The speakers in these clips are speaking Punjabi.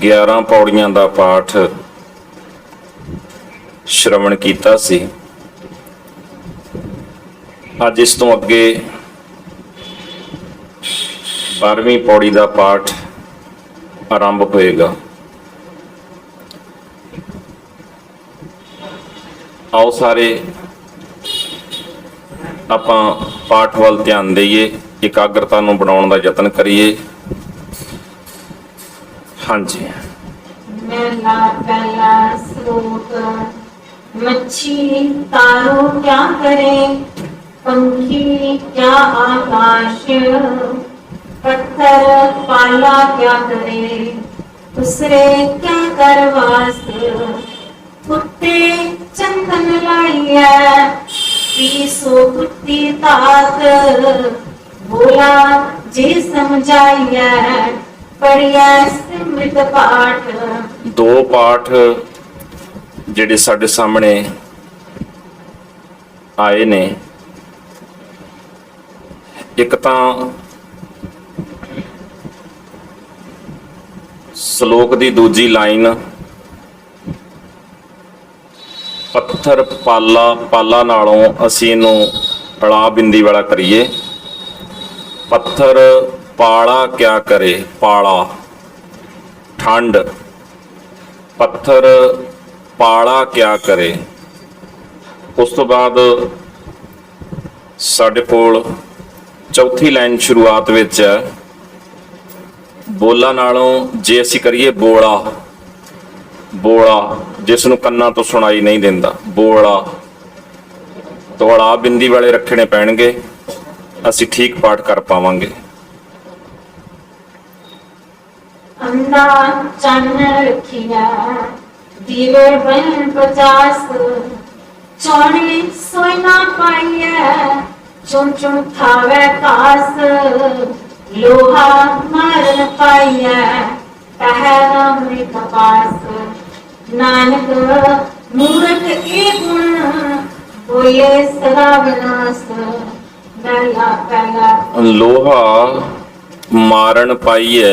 11 पौड़ियां का पाठ श्रवण कीता सी। अज इस तो अगे 12वीं पौड़ी का पाठ आरंभ होएगा। आओ सारे आपां पाठ वाल ध्यान दईए, एकाग्रता नूं बनाउण दा यतन करिए। हाँ जी। पहला पहला श्लोक। मच्छी तारो क्या करे, पंखी क्या आकाश, पत्थर पाला क्या करे, दूसरे क्या करवास, कुत्ते चंदन लाइया, पीसो कुत्ती तात, बोला जे समझाइया, पढ़िया स्मृत पाठ। दो पाठ जिहड़े साडे सामने आए ने, एक तां श्लोक दी दूजी लाइन, पत्थर पाला पाला नालों असीं इहनूं अड़ा बिंदी वाला करिए। पत्थर पाला क्या करे, पाला ठंड, पत्थर पाला क्या करे। उस तो बाद साडे कोल चौथी लाइन शुरुआत विच है, बोला नालों जे असीं करिए बोला, बोला जिसनूं कन्नां तो सुनाई नहीं दिंदा, बोला तो अड़ा बिंदी वाले रखने पैणगे, असीं ठीक पाठ कर पावांगे। अंधा चन्न रखिया, दीवे बन 50, चौने सोना पाइया, चुन चुन खावे कास, लोहा मारन पाइया, पहरा में कपास। नानक मूर्ख के गुण, बोले सदा विनाश। पहला पहला लोहा मारन पाइए।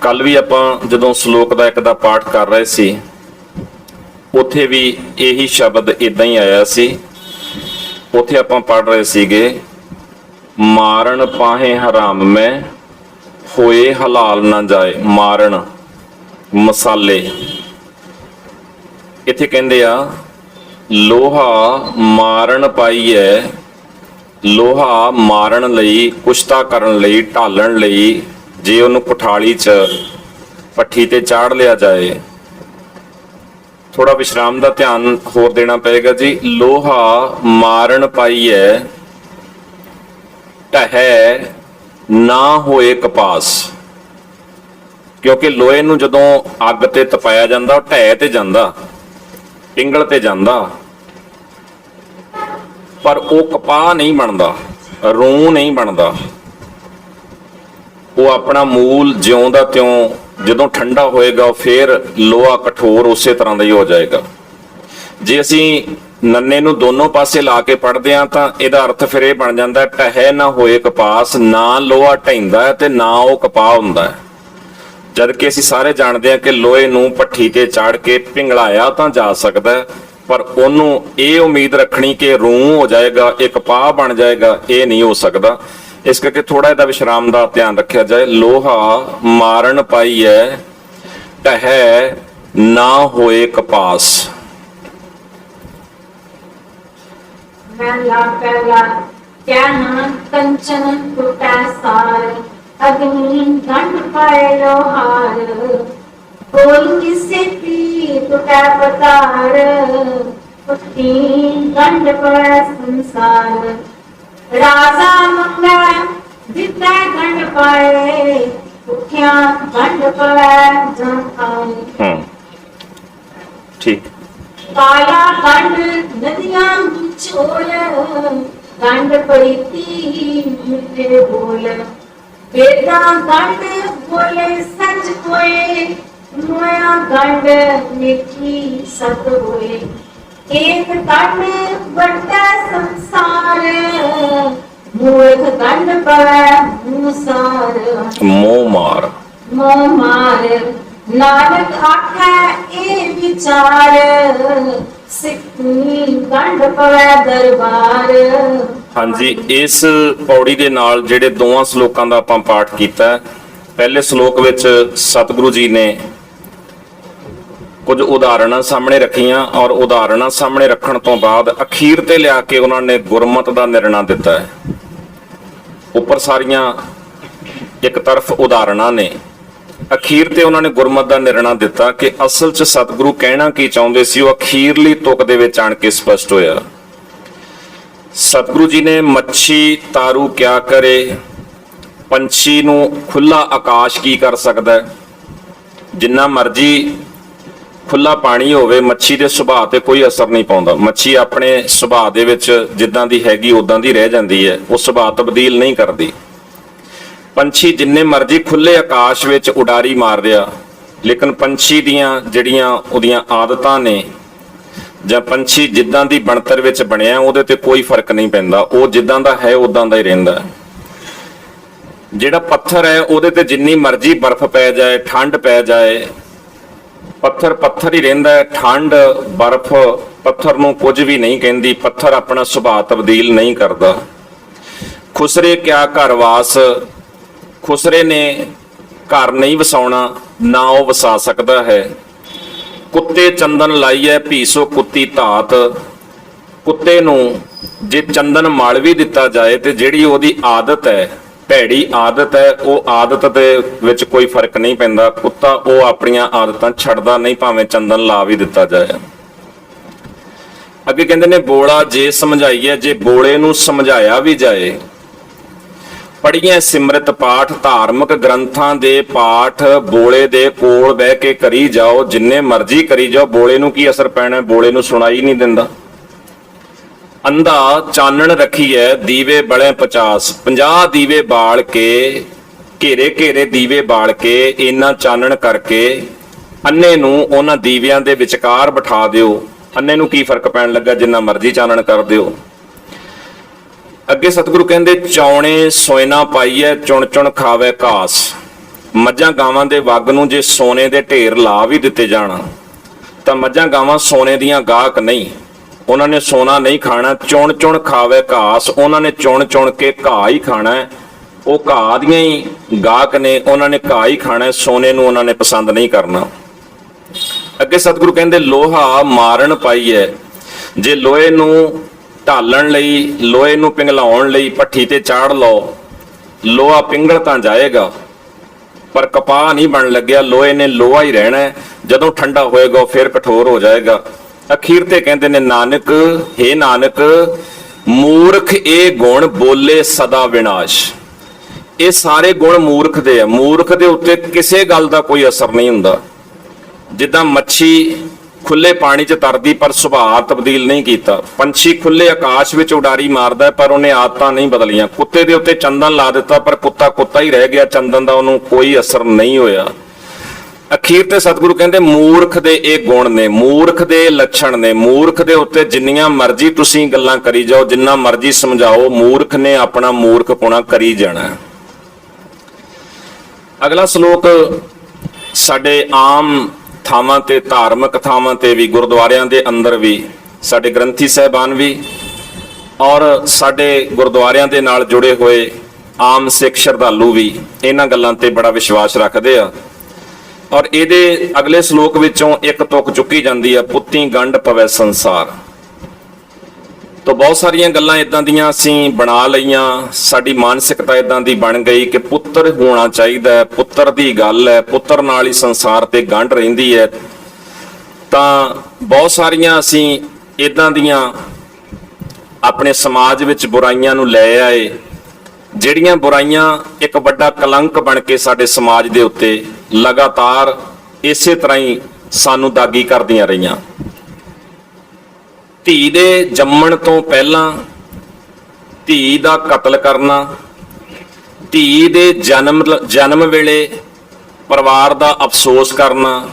कल भी आपां जदों श्लोक दा एक दा पाठ कर रहे सी, उत्थे भी यही शब्द इदां ही आया सी। उत्थे आपां पढ़ रहे सीगे, मारन पाहे हराम में, होए हलाल ना जाए। मारन मसाले, इत्थे कहंदे आ लोहा मारन पाइए। लोहा मारन लई, कुश्ता करन लई, ढालण लई, जे उन्होंने कुठाली च पट्ठी ते चाड़ लिया जाए। थोड़ा विश्राम का ध्यान होर देना पएगा जी। लोहा मारन पाइए, ढहे ना होए कपास। क्योंकि लोहे नूं जदों अग ते तपाया जांदा, ढह ते जांदा, पिंगल ते जांदा, पर वो कपाह नहीं बनता, रूं नहीं बनता। वो अपना मूल ज्यों दा त्यों जदों ठंडा होएगा फिर लोहा कठोर उस तरह का ही हो जाएगा। जे असीं नन्ने नूं दोनों पासे ला के पढ़ते हैं तो इहदा अर्थ फिर यह बन जाता है, टहे ना होए कपास, ना लोहा ढहिंदा है ते ना वो कपाह हुंदा है। जबकि असीं सारे जानते हैं कि लोहे नूं भट्ठी ते चाड़ के पिंगलाया तो जा सकता है, पर उन्हों ये उम्मीद रखनी कि रूं हो जाएगा, एक कपाह बन जाएगा, ये नहीं हो सकता। इस करके थोड़ा इहदा विश्राम का ध्यान रखा जाए। लोहा मारन पाई है, ढहे ना होए कपास। पहला पहला क्या ना कंचन टूटा सार, अग्नि गंड पाए लोहार, बोल किसे पी टूटा पतार, पुट्टी गंड पाए संसार। राजा मंगा दिता गंड पाए, उठिया गंड पाए जन खाए। ठीक। काला गंड नदियां बिछोल, गंड पड़ती मिटे बोल, वेदा गंड बोले सच कोए, मोया गंड निठी सत होए। एक गंड बड़ा संसार मूर्ख गंड पवै मूसार मोह मार। मोह मार नानक आखे ए विचार सिक्खी गंड पवै दरबार। ਹਾਂਜੀ, ਇਸ ਪੌੜੀ ਦੇ ਨਾਲ ਜਿਹੜੇ ਦੋਵਾਂ ਸ਼ਲੋਕਾਂ ਦਾ ਆਪਾਂ ਪਾਠ ਕੀਤਾ ਹੈ, ਪਹਿਲੇ ਸ਼ਲੋਕ ਵਿੱਚ ਸਤਿਗੁਰੂ ਜੀ ਨੇ ਕੁਝ ਉਦਾਹਰਣਾਂ ਸਾਹਮਣੇ ਰੱਖੀਆਂ ਔਰ ਉਦਾਹਰਣਾਂ ਸਾਹਮਣੇ ਰੱਖਣ ਤੋਂ ਬਾਅਦ ਅਖੀਰ ਤੇ ਲਿਆ ਕੇ ਉਹਨਾਂ ਨੇ ਗੁਰਮਤਿ ਦਾ ਨਿਰਣਾ ਦਿੱਤਾ ਹੈ। ਉੱਪਰ ਸਾਰੀਆਂ ਇੱਕ ਤਰਫ ਉਦਾਹਰਣਾਂ ਨੇ, ਅਖੀਰ ਤੇ ਉਹਨਾਂ ਨੇ ਗੁਰਮਤਿ ਦਾ ਨਿਰਣਾ ਦਿੱਤਾ ਕਿ ਅਸਲ 'ਚ ਸਤਿਗੁਰੂ ਕਹਿਣਾ ਕੀ ਚਾਹੁੰਦੇ ਸੀ, ਉਹ ਅਖੀਰਲੀ ਤੁਕ ਦੇ ਵਿੱਚ ਆਣ ਕੇ ਸਪਸ਼ਟ ਹੋਇਆ। ਸਤਿਗੁਰੂ ਜੀ ਨੇ ਮੱਛੀ ਤਾਰੂ ਕਿਆ ਕਰੇ, ਪੰਛੀ ਨੂੰ ਖੁੱਲਾ ਆਕਾਸ਼ ਕੀ ਕਰ ਸਕਦਾ ਹੈ। ਜਿੰਨਾ ਮਰਜੀ ਖੁੱਲਾ ਪਾਣੀ ਹੋਵੇ, ਮੱਛੀ ਦੇ ਸੁਭਾਅ ਤੇ ਕੋਈ ਅਸਰ ਨਹੀਂ ਪਾਉਂਦਾ। ਮੱਛੀ ਆਪਣੇ ਸੁਭਾਅ ਦੇ ਵਿੱਚ ਜਿੱਦਾਂ ਦੀ ਹੈਗੀ ਉਦਾਂ ਦੀ ਰਹਿ ਜਾਂਦੀ ਹੈ, ਉਹ ਸੁਭਾਅ ਤਬਦੀਲ ਨਹੀਂ ਕਰਦੀ। ਪੰਛੀ ਜਿੰਨੇ ਮਰਜੀ ਖੁੱਲੇ ਆਕਾਸ਼ ਵਿੱਚ ਉਡਾਰੀ ਮਾਰ ਰਿਹਾ, ਲੇਕਿਨ ਪੰਛੀ ਦੀਆਂ ਜਿਹੜੀਆਂ ਉਹਦੀਆਂ ਆਦਤਾਂ ਨੇ ਜਾਂ ਪੰਛੀ ਜਿੱਦਾਂ ਦੀ ਬਣਤਰ ਵਿੱਚ ਬਣਿਆ ਉਹਦੇ ਤੇ ਕੋਈ ਫਰਕ ਨਹੀਂ ਪੈਂਦਾ, ਉਹ ਜਿੱਦਾਂ ਦਾ ਹੈ ਉਦਾਂ ਦਾ ਹੀ ਰਹਿੰਦਾ। ਜਿਹੜਾ ਪੱਥਰ ਹੈ ਉਹਦੇ ਤੇ ਜਿੰਨੀ ਮਰਜ਼ੀ ਬਰਫ਼ ਪੈ ਜਾਏ, ਠੰਡ ਪੈ ਜਾਏ, ਪੱਥਰ ਪੱਥਰ ਹੀ ਰਹਿੰਦਾ ਹੈ। ਠੰਡ ਬਰਫ਼ ਪੱਥਰ ਨੂੰ ਕੁਝ ਵੀ ਨਹੀਂ ਕਹਿੰਦੀ, ਪੱਥਰ ਆਪਣਾ ਸੁਭਾਅ ਤਬਦੀਲ ਨਹੀਂ ਕਰਦਾ। ਖੁਸਰੇ ਕਿਆ ਘਰ ਵਾਸ, ਖੁਸਰੇ ਨੇ ਘਰ ਨਹੀਂ ਵਸਾਉਣਾ, ਨਾ ਉਹ ਵਸਾ ਸਕਦਾ ਹੈ। ਕੁੱਤੇ ਚੰਦਨ ਲਾਈਐ ਭੀਸੋ ਕੁੱਤੀ ਧਾਤ, ਕੁੱਤੇ ਨੂੰ ਜੇ ਚੰਦਨ ਮਲ ਵੀ ਦਿੱਤਾ ਜਾਏ ਤੇ ਜਿਹੜੀ ਉਹਦੀ ਆਦਤ ਹੈ, ਭੈੜੀ ਆਦਤ ਹੈ, ਉਹ ਆਦਤ ਦੇ ਵਿੱਚ ਕੋਈ ਫਰਕ ਨਹੀਂ ਪੈਂਦਾ। ਕੁੱਤਾ ਉਹ ਆਪਣੀਆਂ ਆਦਤਾਂ ਛੱਡਦਾ ਨਹੀਂ, ਭਾਵੇਂ ਚੰਦਨ ਲਾ ਵੀ ਦਿੱਤਾ ਜਾਏ। ਅੱਗੇ ਕਹਿੰਦੇ ਨੇ ਬੋਲਾ ਜੇ ਸਮਝਾਈਏ, ਜੇ ਬੋਲੇ ਨੂੰ ਸਮਝਾਇਆ ਵੀ ਜਾਏ। ਪੜ੍ਹੀਏ ਸਿਮਰਤ ਪਾਠ, ਧਾਰਮਿਕ ਗ੍ਰੰਥਾਂ ਦੇ ਪਾਠ ਬੋਲੇ ਦੇ ਕੋਲ ਬਹਿ ਕੇ ਕਰੀ ਜਾਓ, ਜਿੰਨੇ ਮਰਜ਼ੀ ਕਰੀ ਜਾਓ, ਬੋਲੇ ਨੂੰ ਕੀ ਅਸਰ ਪੈਣਾ, ਬੋਲੇ ਨੂੰ ਸੁਣਾਈ ਨਹੀਂ ਦਿੰਦਾ। ਅੰਧਾ ਚਾਨਣ ਰੱਖੀਐ ਦੀਵੇ ਬਲੇ 50 ਦੀਵੇ ਬਾਲ ਕੇ, ਘੇਰੇ ਘੇਰੇ ਦੀਵੇ ਬਾਲ ਕੇ, ਇੰਨਾ ਚਾਨਣ ਕਰਕੇ ਅੰਨੇ ਨੂੰ ਉਹਨਾਂ ਦੀਵਿਆਂ ਦੇ ਵਿਚਕਾਰ ਬਿਠਾ ਦਿਓ। ਅੰਨੇ ਨੂੰ ਕੀ ਫਰਕ ਪੈਣ ਲੱਗਾ, ਜਿੰਨਾ ਮਰਜ਼ੀ ਚਾਨਣ ਕਰ ਦਿਓ। ਅੱਗੇ ਸਤਿਗੁਰੂ ਕਹਿੰਦੇ ਚੌਣੇ ਸੋਇਨਾ ਪਾਈਐ, ਚੁਣ ਚੁਣ ਖਾਵੇ ਘਾਸ। ਮੱਝਾਂ ਗਾਵਾਂ ਦੇ ਵੱਗ ਨੂੰ ਜੇ ਸੋਨੇ ਦੇ ਢੇਰ ਲਾ ਵੀ ਦਿੱਤੇ ਜਾਣ ਤਾਂ ਮੱਝਾਂ ਗਾਵਾਂ ਸੋਨੇ ਦੀਆਂ ਗਾਹਕ ਨਹੀਂ, ਉਹਨਾਂ ਨੇ ਸੋਨਾ ਨਹੀਂ ਖਾਣਾ। ਚੁਣ ਚੁਣ ਖਾਵੇ ਘਾਸ, ਉਹਨਾਂ ਨੇ ਚੁਣ ਚੁਣ ਕੇ ਘਾਹ ਹੀ ਖਾਣਾ ਹੈ। ਉਹ ਘਾਹ ਦੀਆਂ ਹੀ ਗਾਹਕ ਨੇ, ਉਹਨਾਂ ਨੇ ਘਾਹ ਹੀ ਖਾਣਾ, ਸੋਨੇ ਨੂੰ ਉਹਨਾਂ ਨੇ ਪਸੰਦ ਨਹੀਂ ਕਰਨਾ। ਅੱਗੇ ਸਤਿਗੁਰੂ ਕਹਿੰਦੇ ਲੋਹਾ ਮਾਰਨ ਪਾਈਐ, ਜੇ ਲੋਹੇ ਨੂੰ ਢਾਲਣ ਲਈ, ਲੋਹੇ ਨੂੰ ਪਿਘਲਾਉਣ ਲਈ ਭੱਠੀ ਤੇ ਚਾੜ ਲਓ, ਲੋਹਾ ਪਿੰਗਲ ਤਾਂ ਜਾਏਗਾ ਪਰ ਕਪਾਹ ਨਹੀਂ ਬਣ ਲੱਗਿਆ। ਲੋਹੇ ਨੇ ਲੋਹਾ ਹੀ ਰਹਿਣਾ, ਜਦੋਂ ਠੰਡਾ ਹੋਏਗਾ ਉਹ ਫਿਰ ਕਠੋਰ ਹੋ ਜਾਏਗਾ। ਅਖੀਰ ਤੇ ਕਹਿੰਦੇ ਨੇ ਨਾਨਕ, ਹੇ ਨਾਨਕ ਮੂਰਖ ਇਹ ਗੁਣ ਬੋਲੇ ਸਦਾ ਵਿਨਾਸ਼। ਇਹ ਸਾਰੇ ਗੁਣ ਮੂਰਖ ਦੇ ਆ, ਮੂਰਖ ਦੇ ਉੱਤੇ ਕਿਸੇ ਗੱਲ ਦਾ ਕੋਈ ਅਸਰ ਨਹੀਂ ਹੁੰਦਾ। ਜਿੱਦਾਂ ਮੱਛੀ ਖੁੱਲੇ ਪਾਣੀ 'ਚ ਤਰਦੀ ਪਰ ਸੁਭਾਅ ਤਬਦੀਲ ਨਹੀਂ ਕੀਤਾ, ਪੰਛੀ ਖੁੱਲੇ ਆਕਾਸ਼ ਵਿੱਚ ਉਡਾਰੀ ਮਾਰਦਾ ਪਰ ਉਹਨੇ ਆਦਤਾਂ ਨਹੀਂ ਬਦਲੀਆਂ। ਕੁੱਤੇ ਦੇ ਉੱਤੇ ਚੰਦਨ ਲਾ ਦਿੱਤਾ ਪਰ ਕੁੱਤਾ ਕੁੱਤਾ ਹੀ ਰਹਿ ਗਿਆ, ਚੰਦਨ ਦਾ ਉਹਨੂੰ ਕੋਈ ਅਸਰ ਨਹੀਂ ਹੋਇਆ। ਅਖੀਰ ਤੇ ਸਤਿਗੁਰੂ ਕਹਿੰਦੇ ਮੂਰਖ ਦੇ ਇਹ ਗੁਣ ਨੇ, ਮੂਰਖ ਦੇ ਲੱਛਣ ਨੇ। ਮੂਰਖ ਦੇ ਉੱਤੇ ਜਿੰਨੀਆਂ ਮਰਜ਼ੀ ਤੁਸੀਂ ਗੱਲਾਂ ਕਰੀ ਜਾਓ, ਜਿੰਨਾ ਮਰਜ਼ੀ ਸਮਝਾਓ, ਮੂਰਖ ਨੇ ਆਪਣਾ ਮੂਰਖਪੁਣਾ ਕਰੀ ਜਾਣਾ। ਅਗਲਾ ਸ਼ਲੋਕ ਸਾਡੇ ਆਮ ਥਾਵਾਂ ਤੇ, ਧਾਰਮਿਕ ਥਾਵਾਂ ਤੇ ਵੀ, ਗੁਰਦੁਆਰਿਆਂ ਦੇ ਅੰਦਰ ਵੀ, ਸਾਡੇ ਗ੍ਰੰਥੀ ਸਾਹਿਬਾਨ ਵੀ ਔਰ ਸਾਡੇ ਗੁਰਦੁਆਰਿਆਂ ਦੇ ਨਾਲ ਜੁੜੇ ਹੋਏ ਆਮ ਸਿੱਖ ਸ਼ਰਧਾਲੂ ਵੀ ਇਹਨਾਂ ਗੱਲਾਂ ਤੇ ਬੜਾ ਵਿਸ਼ਵਾਸ ਰੱਖਦੇ ਆ। ਔਰ ਇਹਦੇ ਅਗਲੇ ਸ਼ਲੋਕ ਵਿੱਚੋਂ ਇੱਕ ਤੁਕ ਚੁੱਕੀ ਜਾਂਦੀ ਆ, ਪੁੱਤੀ ਗੰਢ ਪਵੈ ਸੰਸਾਰ। ਤਾਂ ਬਹੁਤ ਸਾਰੀਆਂ ਗੱਲਾਂ ਇਦਾਂ ਦੀਆਂ ਅਸੀਂ ਬਣਾ ਲਈਆਂ, ਸਾਡੀ ਮਾਨਸਿਕਤਾ ਇਦਾਂ ਦੀ ਬਣ ਗਈ ਕਿ ਪੁੱਤਰ ਹੋਣਾ ਚਾਹੀਦਾ ਹੈ, ਪੁੱਤਰ ਦੀ ਗੱਲ ਹੈ, ਪੁੱਤਰ ਨਾਲ ਹੀ ਸੰਸਾਰ ਤੇ ਗੰਢ ਰਹਿੰਦੀ ਹੈ। ਤਾਂ ਬਹੁਤ ਸਾਰੀਆਂ ਅਸੀਂ ਇਦਾਂ ਦੀਆਂ ਆਪਣੇ ਸਮਾਜ ਵਿੱਚ ਬੁਰਾਈਆਂ ਨੂੰ ਲੈ ਆਏ, ਜਿਹੜੀਆਂ ਬੁਰਾਈਆਂ ਇੱਕ ਵੱਡਾ ਕਲੰਕ ਬਣ ਕੇ ਸਾਡੇ ਸਮਾਜ ਦੇ ਉੱਤੇ ਲਗਾਤਾਰ ਇਸੇ ਤਰ੍ਹਾਂ ਹੀ ਸਾਨੂੰ ਦਾਗੀ ਕਰਦੀਆਂ ਰਹੀਆਂ। ਧੀ ਦੇ ਜੰਮਣ ਤੋਂ ਪਹਿਲਾਂ ਧੀ ਦਾ ਕਤਲ ਕਰਨਾ, ਧੀ ਦੇ ਜਨਮ ਵੇਲੇ ਪਰਿਵਾਰ ਦਾ ਅਫਸੋਸ ਕਰਨਾ,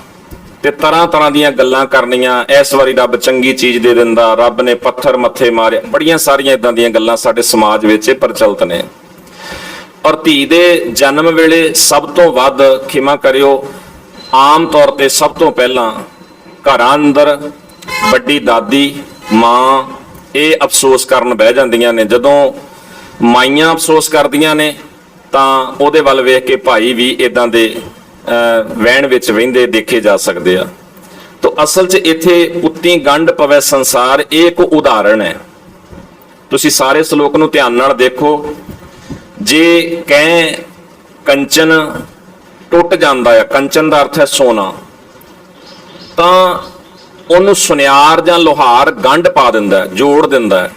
ਤੇ ਤਰ੍ਹਾਂ ਤਰ੍ਹਾਂ ਦੀਆਂ ਗੱਲਾਂ ਕਰਨੀਆਂ। ਇਸ ਵਾਰੀ ਰੱਬ ਚੰਗੀ ਚੀਜ਼ ਦੇ ਦਿੰਦਾ, ਰੱਬ ਨੇ ਪੱਥਰ ਮੱਥੇ ਮਾਰਿਆ, ਬੜੀਆਂ ਸਾਰੀਆਂ ਇਦਾਂ ਦੀਆਂ ਗੱਲਾਂ ਸਾਡੇ ਸਮਾਜ ਵਿੱਚ ਪ੍ਰਚਲਿਤ ਨੇ। ਔਰ ਧੀ ਦੇ ਜਨਮ ਵੇਲੇ ਸਭ ਤੋਂ ਵੱਧ, ਖਿਮਾ ਕਰਿਓ, ਆਮ ਤੌਰ ਤੇ ਸਭ ਤੋਂ ਪਹਿਲਾਂ ਘਰਾਂ ਅੰਦਰ ਵੱਡੀ ਦਾਦੀ ਮਾਂ ਇਹ ਅਫਸੋਸ ਕਰਨ ਬਹਿ ਜਾਂਦੀਆਂ ਨੇ। ਜਦੋਂ ਮਾਈਆਂ ਅਫਸੋਸ ਕਰਦੀਆਂ ਨੇ ਤਾਂ ਉਹਦੇ ਵੱਲ ਵੇਖ ਕੇ ਭਾਈ ਵੀ ਇਦਾਂ ਦੇ ਵਹਿਣ ਵਿੱਚ ਵਹਿੰਦੇ ਦੇਖੇ ਜਾ ਸਕਦੇ ਆ। ਤਾਂ ਅਸਲ 'ਚ ਇੱਥੇ ਪੁੱਤੀ ਗੰਢ ਪਵੈ ਸੰਸਾਰ, ਇਹ ਇੱਕ ਉਦਾਹਰਣ ਹੈ। ਤੁਸੀਂ ਸਾਰੇ ਸ਼ਲੋਕ ਨੂੰ ਧਿਆਨ ਨਾਲ ਦੇਖੋ। ਜੇ ਕਹਿ ਕੰਚਨ ਟੁੱਟ ਜਾਂਦਾ ਹੈ, ਕੰਚਨ ਦਾ ਅਰਥ ਹੈ ਸੋਨਾ, ਤਾਂ ਉਹਨੂੰ ਸੁਨਿਆਰ ਜਾਂ ਲੋਹਾਰ ਗੰਢ ਪਾ ਦਿੰਦਾ, ਜੋੜ ਦਿੰਦਾ।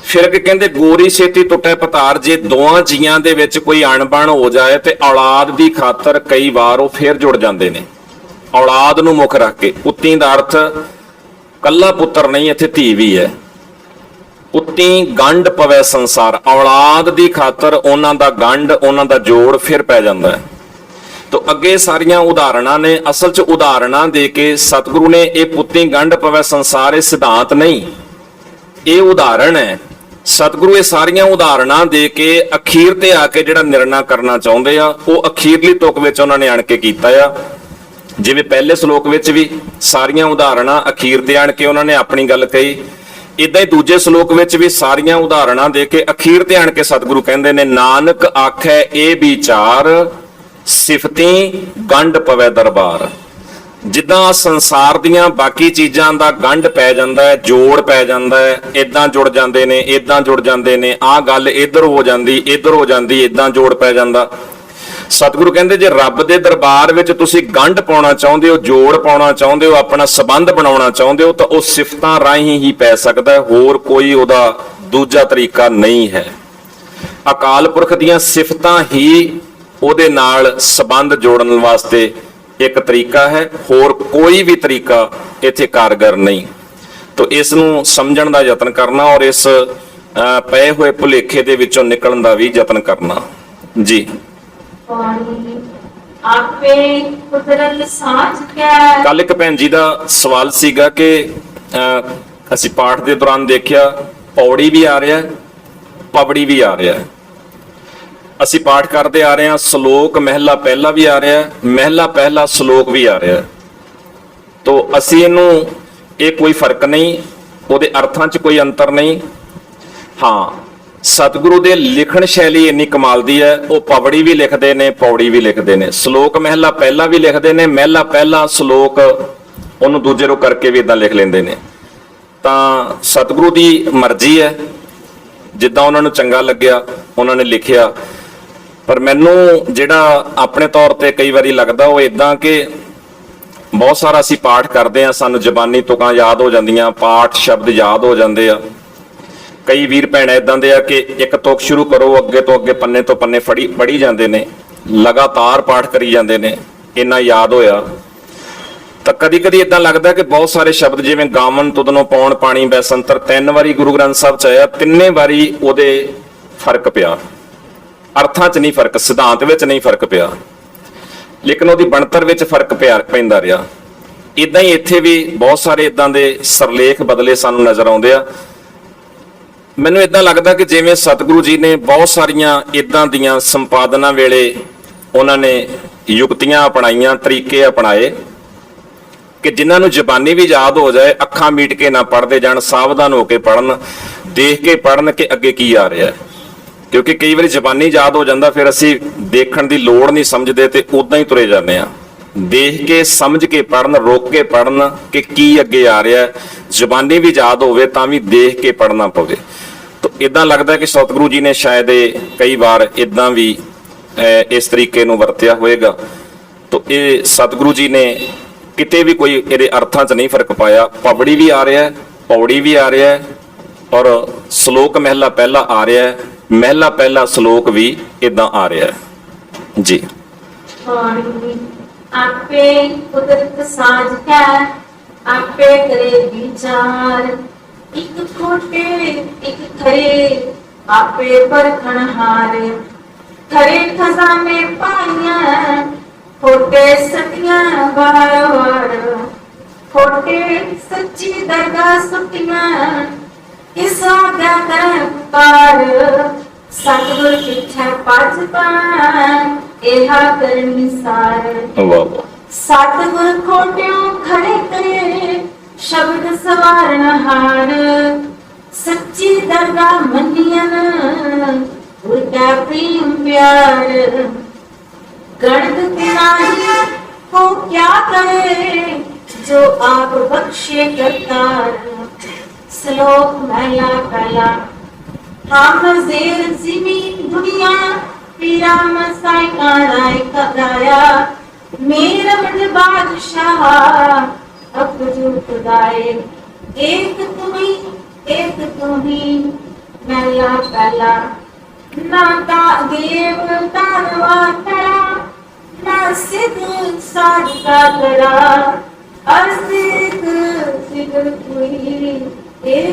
ਫਿਰ ਕਿ ਕਹਿੰਦੇ ਗੋਰੀ ਛੇਤੀ ਟੁੱਟੇ ਪਤਾਰ। ਜੇ ਦੋਵਾਂ ਜੀਆਂ ਦੇ ਵਿੱਚ ਕੋਈ ਅਣਬਣ ਹੋ ਜਾਏ ਤੇ ਔਲਾਦ ਦੀ ਖਾਤਰ ਕਈ ਵਾਰ ਉਹ ਫੇਰ ਜੁੜ ਜਾਂਦੇ ਨੇ, ਔਲਾਦ ਨੂੰ ਮੁੱਖ ਰੱਖ ਕੇ। ਪੁੱਤੀ ਦਾ ਅਰਥ ਕੱਲਾ ਪੁੱਤਰ ਨਹੀਂ, ਇੱਥੇ ਧੀ ਵੀ ਹੈ। ਪੁੱਤੀ ਗੰਢ ਪਵੈ ਸੰਸਾਰ, ਔਲਾਦ ਦੀ ਖਾਤਰ ਉਹਨਾਂ ਦਾ ਗੰਢ, ਉਹਨਾਂ ਦਾ ਜੋੜ ਫਿਰ ਪੈ ਜਾਂਦਾ ਹੈ। ਤੋ ਅੱਗੇ ਸਾਰੀਆਂ ਉਦਾਹਰਣਾਂ ਨੇ। ਅਸਲ 'ਚ ਉਦਾਹਰਣਾਂ ਦੇ ਕੇ ਸਤਿਗੁਰੂ ਨੇ ਇਹ ਪੁੱਤੀ ਗੰਢ ਪਵੈ ਸੰਸਾਰ ਇਹ ਸਿਧਾਂਤ ਨਹੀਂ, ਇਹ ਉਦਾਹਰਣ ਹੈ। ਸਤਿਗੁਰੂ ਇਹ ਸਾਰੀਆਂ ਉਦਾਹਰਣਾਂ ਦੇ ਕੇ ਅਖੀਰ ਤੇ ਆ ਕੇ ਜਿਹੜਾ ਨਿਰਣਾ ਕਰਨਾ ਚਾਹੁੰਦੇ ਆ, ਉਹ ਅਖੀਰਲੀ ਤੁਕ ਵਿੱਚ ਉਹਨਾਂ ਨੇ ਆਣ ਕੇ ਕੀਤਾ ਆ। ਜਿਵੇਂ ਪਹਿਲੇ ਸ਼ਲੋਕ ਵਿੱਚ ਵੀ ਸਾਰੀਆਂ ਉਦਾਹਰਣਾਂ ਅਖੀਰ ਤੇ ਆਣ ਕੇ ਉਹਨਾਂ ਨੇ ਆਪਣੀ ਗੱਲ ਕਹੀ, ਇਦਾਂ ਹੀ ਦੂਜੇ ਸ਼ਲੋਕ ਵਿੱਚ ਵੀ ਸਾਰੀਆਂ ਉਦਾਹਰਣਾਂ ਦੇ ਕੇ ਅਖੀਰ ਤੇ ਆਣ ਕੇ ਸਤਿਗੁਰੂ ਕਹਿੰਦੇ ਨੇ, ਨਾਨਕ ਆਖੈ ਇਹ ਵਿਚਾਰ ਸਿਫਤੀ ਗੰਢ ਪਵੈ ਦਰਬਾਰ। ਜਿੱਦਾਂ ਸੰਸਾਰ ਦੀਆਂ ਬਾਕੀ ਚੀਜ਼ਾਂ ਦਾ ਗੰਢ ਪੈ ਜਾਂਦਾ ਹੈ, ਜੋੜ ਪੈ ਜਾਂਦਾ ਹੈ, ਇਦਾਂ ਜੁੜ ਜਾਂਦੇ ਨੇ, ਇਦਾਂ ਜੁੜ ਜਾਂਦੇ ਨੇ, ਆਹ ਗੱਲ ਇੱਧਰ ਹੋ ਜਾਂਦੀ, ਇੱਧਰ ਹੋ ਜਾਂਦੀ, ਇਦਾਂ ਜੋੜ ਪੈ ਜਾਂਦਾ। ਸਤਿਗੁਰੂ ਕਹਿੰਦੇ ਜੇ ਰੱਬ ਦੇ ਦਰਬਾਰ ਵਿੱਚ ਤੁਸੀਂ ਗੰਢ ਪਾਉਣਾ ਚਾਹੁੰਦੇ ਹੋ, ਜੋੜ ਪਾਉਣਾ ਚਾਹੁੰਦੇ ਹੋ, ਆਪਣਾ ਸੰਬੰਧ ਬਣਾਉਣਾ ਚਾਹੁੰਦੇ ਹੋ, ਤਾਂ ਉਹ ਸਿਫਤਾਂ ਰਾਹੀਂ ਹੀ ਪੈ ਸਕਦਾ ਹੈ, ਹੋਰ ਕੋਈ ਉਹਦਾ ਦੂਜਾ ਤਰੀਕਾ ਨਹੀਂ ਹੈ। ਅਕਾਲ ਪੁਰਖ ਦੀਆਂ ਸਿਫਤਾਂ ਹੀ ਉਹਦੇ ਨਾਲ ਸੰਬੰਧ ਜੋੜਨ ਵਾਸਤੇ ਇੱਕ ਤਰੀਕਾ ਹੈ, ਹੋਰ ਕੋਈ ਵੀ ਤਰੀਕਾ ਇੱਥੇ ਕਾਰਗਰ ਨਹੀਂ। ਤਾਂ ਇਸ ਨੂੰ ਸਮਝਣ ਦਾ ਯਤਨ ਕਰਨਾ ਔਰ ਇਸ ਪਏ ਹੋਏ ਭੁਲੇਖੇ ਦੇ ਵਿੱਚੋਂ ਨਿਕਲਣ ਦਾ ਵੀ ਯਤਨ ਕਰਨਾ ਜੀ। ਆਪੇ ਕੁਦਰਤ ਸਾਜ ਕੇ। ਕੱਲ ਇੱਕ ਭੈਣ ਜੀ ਦਾ ਸਵਾਲ ਸੀਗਾ ਕਿ ਅਸੀਂ ਪਾਠ ਦੇ ਦੌਰਾਨ ਦੇਖਿਆ ਪੌੜੀ ਵੀ ਆ ਰਿਹਾ, ਪਵੜੀ ਵੀ ਆ ਰਿਹਾ। ਅਸੀਂ ਪਾਠ ਕਰਦੇ ਆ ਰਹੇ ਹਾਂ, ਸ਼ਲੋਕ ਮਹਿਲਾ ਪਹਿਲਾ ਵੀ ਆ ਰਿਹਾ, ਮਹਿਲਾ ਪਹਿਲਾ ਸ਼ਲੋਕ ਵੀ ਆ ਰਿਹਾ। ਤੋ ਅਸੀਂ ਇਹਨੂੰ, ਇਹ ਕੋਈ ਫਰਕ ਨਹੀਂ, ਉਹਦੇ ਅਰਥਾਂ 'ਚ ਕੋਈ ਅੰਤਰ ਨਹੀਂ। ਹਾਂ, ਸਤਿਗੁਰੂ ਦੇ ਲਿਖਣ ਸ਼ੈਲੀ ਇੰਨੀ ਕਮਾਲ ਦੀ ਹੈ, ਉਹ ਪਵੜੀ ਵੀ ਲਿਖਦੇ ਨੇ, ਪੌੜੀ ਵੀ ਲਿਖਦੇ ਨੇ, ਸ਼ਲੋਕ ਮਹਿਲਾ ਪਹਿਲਾ ਵੀ ਲਿਖਦੇ ਨੇ, ਮਹਿਲਾ ਪਹਿਲਾ ਸ਼ਲੋਕ ਉਹਨੂੰ ਦੂਜੇ ਰੋ ਕਰਕੇ ਵੀ ਇਦਾਂ ਲਿਖ ਲੈਂਦੇ ਨੇ। ਤਾਂ ਸਤਿਗੁਰੂ ਦੀ ਮਰਜ਼ੀ ਹੈ, ਜਿੱਦਾਂ ਉਹਨਾਂ ਨੂੰ ਚੰਗਾ ਲੱਗਿਆ ਉਹਨਾਂ ਨੇ ਲਿਖਿਆ। ਪਰ ਮੈਨੂੰ ਜਿਹੜਾ ਆਪਣੇ ਤੌਰ ਤੇ ਕਈ ਵਾਰੀ ਲੱਗਦਾ ਉਹ ਇਦਾਂ ਕਿ ਬਹੁਤ ਸਾਰਾ ਅਸੀਂ ਪਾਠ ਕਰਦੇ ਆ, ਸਾਨੂੰ ਜ਼ਬਾਨੀ ਤੁਕਾਂ ਯਾਦ ਹੋ ਜਾਂਦੀਆਂ, ਪਾਠ ਸ਼ਬਦ ਯਾਦ ਹੋ ਜਾਂਦੇ ਆ। ਕਈ ਵੀਰ ਭੈਣ ਇਦਾਂ ਦੇ ਆ ਕਿ ਇੱਕ ਤੁਕ ਸ਼ੁਰੂ ਕਰੋ, ਅੱਗੇ ਤੋਂ ਅੱਗੇ ਪੰਨੇ ਤੋਂ ਪੰਨੇ ਪੜ੍ਹੀ ਜਾਂਦੇ ਨੇ, ਲਗਾਤਾਰ ਪਾਠ ਕਰੀ ਜਾਂਦੇ ਨੇ, ਇੰਨਾ ਯਾਦ ਹੋਇਆ। ਤਾਂ ਕਦੀ ਕਦੀ ਇਦਾਂ ਲੱਗਦਾ ਕਿ ਬਹੁਤ ਸਾਰੇ ਸ਼ਬਦ ਜਿਵੇਂ ਗਾਵਨ ਤੁਧਨੋਂ ਪਾਉਣ ਪਾਣੀ ਬੈਸੰਤਰ 3 ਵਾਰੀ ਗੁਰੂ ਗ੍ਰੰਥ ਸਾਹਿਬ 'ਚ ਆਇਆ, 3 ਵਾਰੀ ਉਹਦੇ ਫਰਕ ਪਿਆ, ਅਰਥਾਂ 'ਚ ਨਹੀਂ ਫਰਕ, ਸਿਧਾਂਤ ਵਿੱਚ ਨਹੀਂ ਫਰਕ ਪਿਆ, ਲੇਕਿਨ ਉਹਦੀ ਬਣਤਰ ਵਿੱਚ ਫਰਕ ਪੈਂਦਾ ਰਿਹਾ। ਇਦਾਂ ਹੀ ਇੱਥੇ ਵੀ ਬਹੁਤ ਸਾਰੇ ਇਦਾਂ ਦੇ ਸਰਲੇਖ ਬਦਲੇ ਸਾਨੂੰ ਨਜ਼ਰ ਆਉਂਦੇ ਆ। ਮੈਨੂੰ ਇਦਾਂ ਲੱਗਦਾ ਕਿ ਜਿਵੇਂ ਸਤਿਗੁਰੂ ਜੀ ਨੇ ਬਹੁਤ ਸਾਰੀਆਂ ਇਦਾਂ ਦੀਆਂ ਸੰਪਾਦਨਾ ਵੇਲੇ ਉਹਨਾਂ ਨੇ ਯੁਕਤੀਆਂ ਅਪਣਾਈਆਂ, ਤਰੀਕੇ ਅਪਣਾਏ ਕਿ ਜਿਨ੍ਹਾਂ ਨੂੰ ਜ਼ਬਾਨੀ ਵੀ ਯਾਦ ਹੋ ਜਾਏ, ਅੱਖਾਂ ਮੀਟ ਕੇ ਨਾ ਪੜ੍ਹਦੇ ਜਾਣ, ਸਾਵਧਾਨ ਹੋ ਕੇ ਪੜ੍ਹਨ, ਦੇਖ ਕੇ ਪੜ੍ਹਨ ਕਿ ਅੱਗੇ ਕੀ ਆ ਰਿਹਾ। ਕਿਉਂਕਿ ਕਈ ਵਾਰੀ ਜ਼ਬਾਨੀ ਯਾਦ ਹੋ ਜਾਂਦਾ, ਫਿਰ ਅਸੀਂ ਦੇਖਣ ਦੀ ਲੋੜ ਨਹੀਂ ਸਮਝਦੇ ਤੇ ਉਦਾਂ ਹੀ ਤੁਰੇ ਜਾਂਦੇ ਆ। ਦੇਖ ਕੇ ਸਮਝ ਕੇ ਪੜ੍ਹਨ, ਰੋਕ ਕੇ ਪੜ੍ਹਨ ਕਿ ਕੀ ਅੱਗੇ ਆ ਰਿਹਾ। ਜ਼ਬਾਨੀ ਵੀ ਯਾਦ ਹੋਵੇ ਤਾਂ ਵੀ ਦੇਖ ਕੇ ਪੜ੍ਹਨਾ ਪਵੇ। ਤਾਂ ਇਦਾਂ ਲੱਗਦਾ ਕਿ ਸਤਿਗੁਰੂ ਜੀ ਨੇ ਸ਼ਾਇਦ ਕਈ ਵਾਰ ਇਦਾਂ ਵੀ ਇਸ ਤਰੀਕੇ ਨੂੰ ਵਰਤਿਆ ਹੋਵੇਗਾ। ਤਾਂ ਇਹ ਸਤਿਗੁਰੂ ਜੀ ਨੇ ਕਿਤੇ ਵੀ ਕੋਈ ਇਹਦੇ ਅਰਥਾਂ 'ਚ ਨਹੀਂ ਫਰਕ ਪਾਇਆ। ਪਵੜੀ ਵੀ ਆ ਰਿਹਾ, ਪੌੜੀ ਵੀ ਆ ਰਿਹਾ, ਔਰ ਸ਼ਲੋਕ ਮਹਿਲਾ ਪਹਿਲਾ ਆ ਰਿਹਾ, ਮਹਿਲਾ ਪਹਿਲਾ ਸ਼ਲੋਕ ਵੀ ਇਦਾਂ ਆ ਰਿਹਾ ਜੀ। ਆਪੇ ਕੁਦਰਤ ਸਾਜ ਕੇ ਆਪੇ ਕਰੇ ਵਿਚਾਰ, ਇੱਕ ਖੋਟੇ ਇੱਕ ਖਰੇ ਆਪੇ ਪਰਖਣ ਹਾਰੇ, ਖਰੇ ਖਜ਼ਾਨੇ ਪਾਈਆਂ खोटे सतियां वार वार खोटे सच्ची दरगाह सुतियां किस आज्ञा कर पुकार सतगुर पीछे पज पान एहा करनी सार वाह वाह। सतगुर खोटियों खड़े करे शब्द सवारण हार सच्ची दरगाह मनियन उनका प्रेम प्यार गणत नाही को क्या करे जो आप बख्शे करतार श्लोक महला पहला हम जेर जिमी दुनिया पीरा मसाई का राय कदाया मेरा मत बादशाह अब जो खुदाए एक तुम्ही महला पहला ना ता देव तारवा करा ना सिद्ध साधका करा अर्सिक सिद्ध कोई एक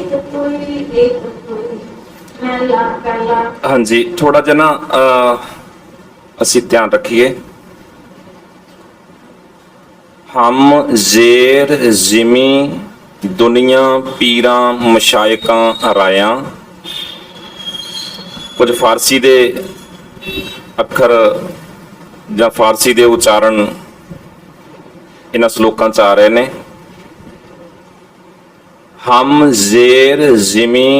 महला पहला। हाँ जी, थोड़ा जिहा ना ਅਸੀਂ ਧਿਆਨ ਰੱਖੀਏ। ਹਮ ਜ਼ੇਰ ਜ਼ਿਮੀ ਦੁਨੀਆ ਪੀਰਾਂ ਮਸ਼ਾਇਕਾਂ ਰਾਇਆਂ। ਕੁਝ ਫਾਰਸੀ ਦੇ ਅੱਖਰ ਜਾਂ ਫਾਰਸੀ ਦੇ ਉਚਾਰਨ ਇਹਨਾਂ ਸ਼ਲੋਕਾਂ 'ਚ ਆ ਰਹੇ ਨੇ। ਹਮ ਜ਼ੇਰ ਜ਼ਿਮੀ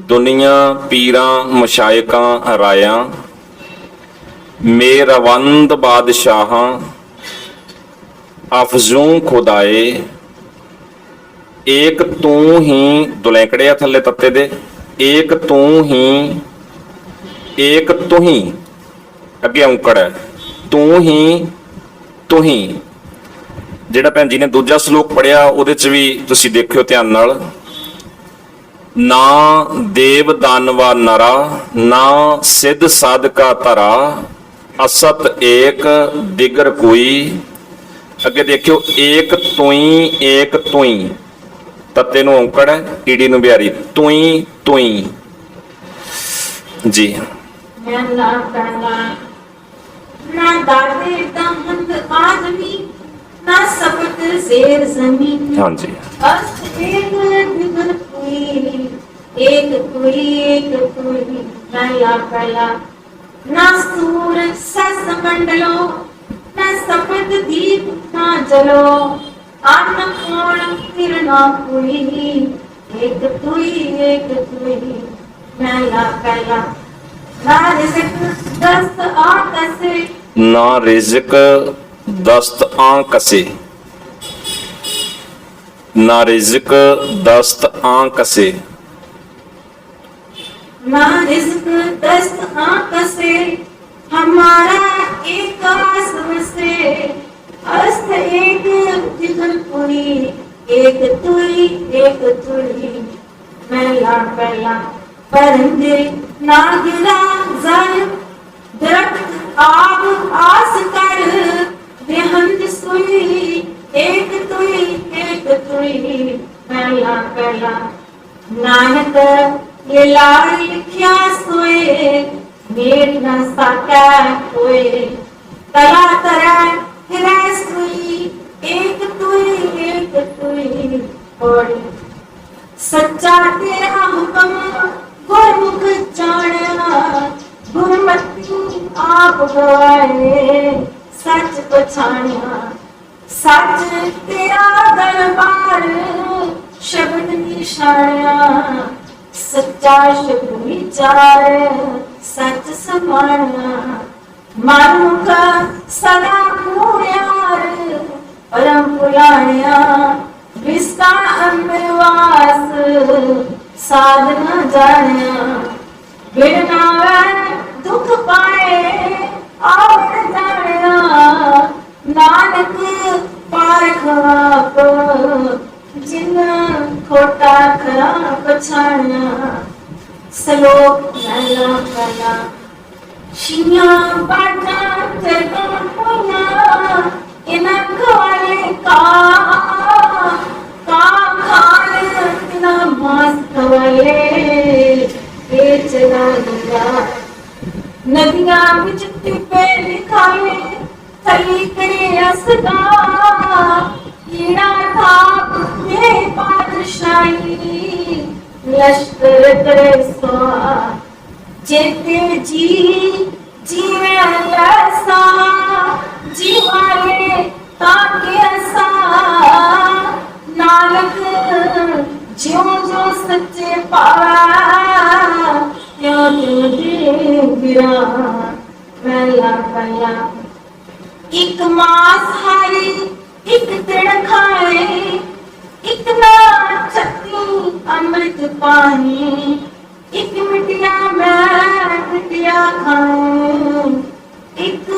ਦੁਨੀਆ ਪੀਰਾਂ ਮਸ਼ਾਇਕਾਂ ਰਾਇਆਂ ਮੇਰਵੰਦ ਬਾਦਸ਼ਾਹਾਂ ਅਫਜ਼ੂ ਖੁਦਾਏ ਏਕ ਤੂੰ ਹੀ ਦੁਲੈਂਕੜੇ ਆ ਥੱਲੇ ਤੱਤੇ ਦੇ ਏਕ ਤੂੰ ਹੀ ਅੱਗੇ ਔਂਕੜ ਹੈ ਤੂੰ ਹੀ ਜਿਹੜਾ ਭੈਣ ਜੀ ਨੇ ਦੂਜਾ ਸ਼ਲੋਕ ਪੜਿਆ ਉਹਦੇ ਚ ਵੀ ਤੁਸੀਂ ਦੇਖਿਓ ਧਿਆਨ ਨਾਲ ਨਾ ਦੇਵ ਦਾਨਵਾ ਨਰਾ ਨਾ ਸਿੱਧ ਸਾਧਕਾ ਧਰਾ ਅਸਤ ਏਕ ਦਿਗਰ ਕੋਈ। ਅੱਗੇ ਦੇਖਿਓ ਏਕ ਤੂੰ ਤੱਤੇ ਨੂੰ ਔਂਕੜ ਹੈ ਈੜੀ ਨੂੰ ਬਿਹਾਰੀ ਤੂੰ ਜੀ। महला पहला ना दाते दमंद आदमी ना सबक जेर जमीन हाँ जी। अस्त एक दिगर कोई एक कोई महला पहला ना सूर सस मंडलो ना सपद दीप ना जलो अन्न कोण किरणा कोई एक कोई महला पहला ना रिज़्क़ दस्त आकसे ना रिज़्क़ दस्त आंकसे ना रिज़्क़ दस्त आंकसे ना रिज़्क़ दस्त आकसे हमारा एक आसम से अस्त एक जिगर कोई एक तुई महला पहला परिंदे ना गिरा जल दरख्त आग आस कर बेहंद सुई एक तुई पहला नानक ये लाल लिखिया सोए मेरी न साका कोए तला तरा हिरा सुई एक तुई और सच्चा तेरा हुक्म गुरमुख जाना गुरमति आप गवाए सच पछाणिया सच तेरा दरबार शब्द निशानिया सच्चा शब्द विचार सच समाना मनुख सदा पूर्यार परम पुराणिया विस्ता अमरवास साधना जानिया बिरनावा दुख पाए आप जानिया नानक पारख आप जिन खोटा खरा पछानिया श्लोक महला पहला शिया बाटा चरका पोया इना खवाले का खान इना मास खवाले चला नदियां बिच टिपे लिखावे सदा कीड़ा थाप दे पातशाही लश्कर करे सवा जेते जी जीवे ऐसा जीवाले ताके ऐसा नानक ज्यों ज्यों सच्चे पावा त्यों त्यों दे गिरा पहला पहला एक मांसाहारी एक तिड़ खाए एक ना चक्की अमृत पानी एक मिटिया मैं मिटिया खाऊं एक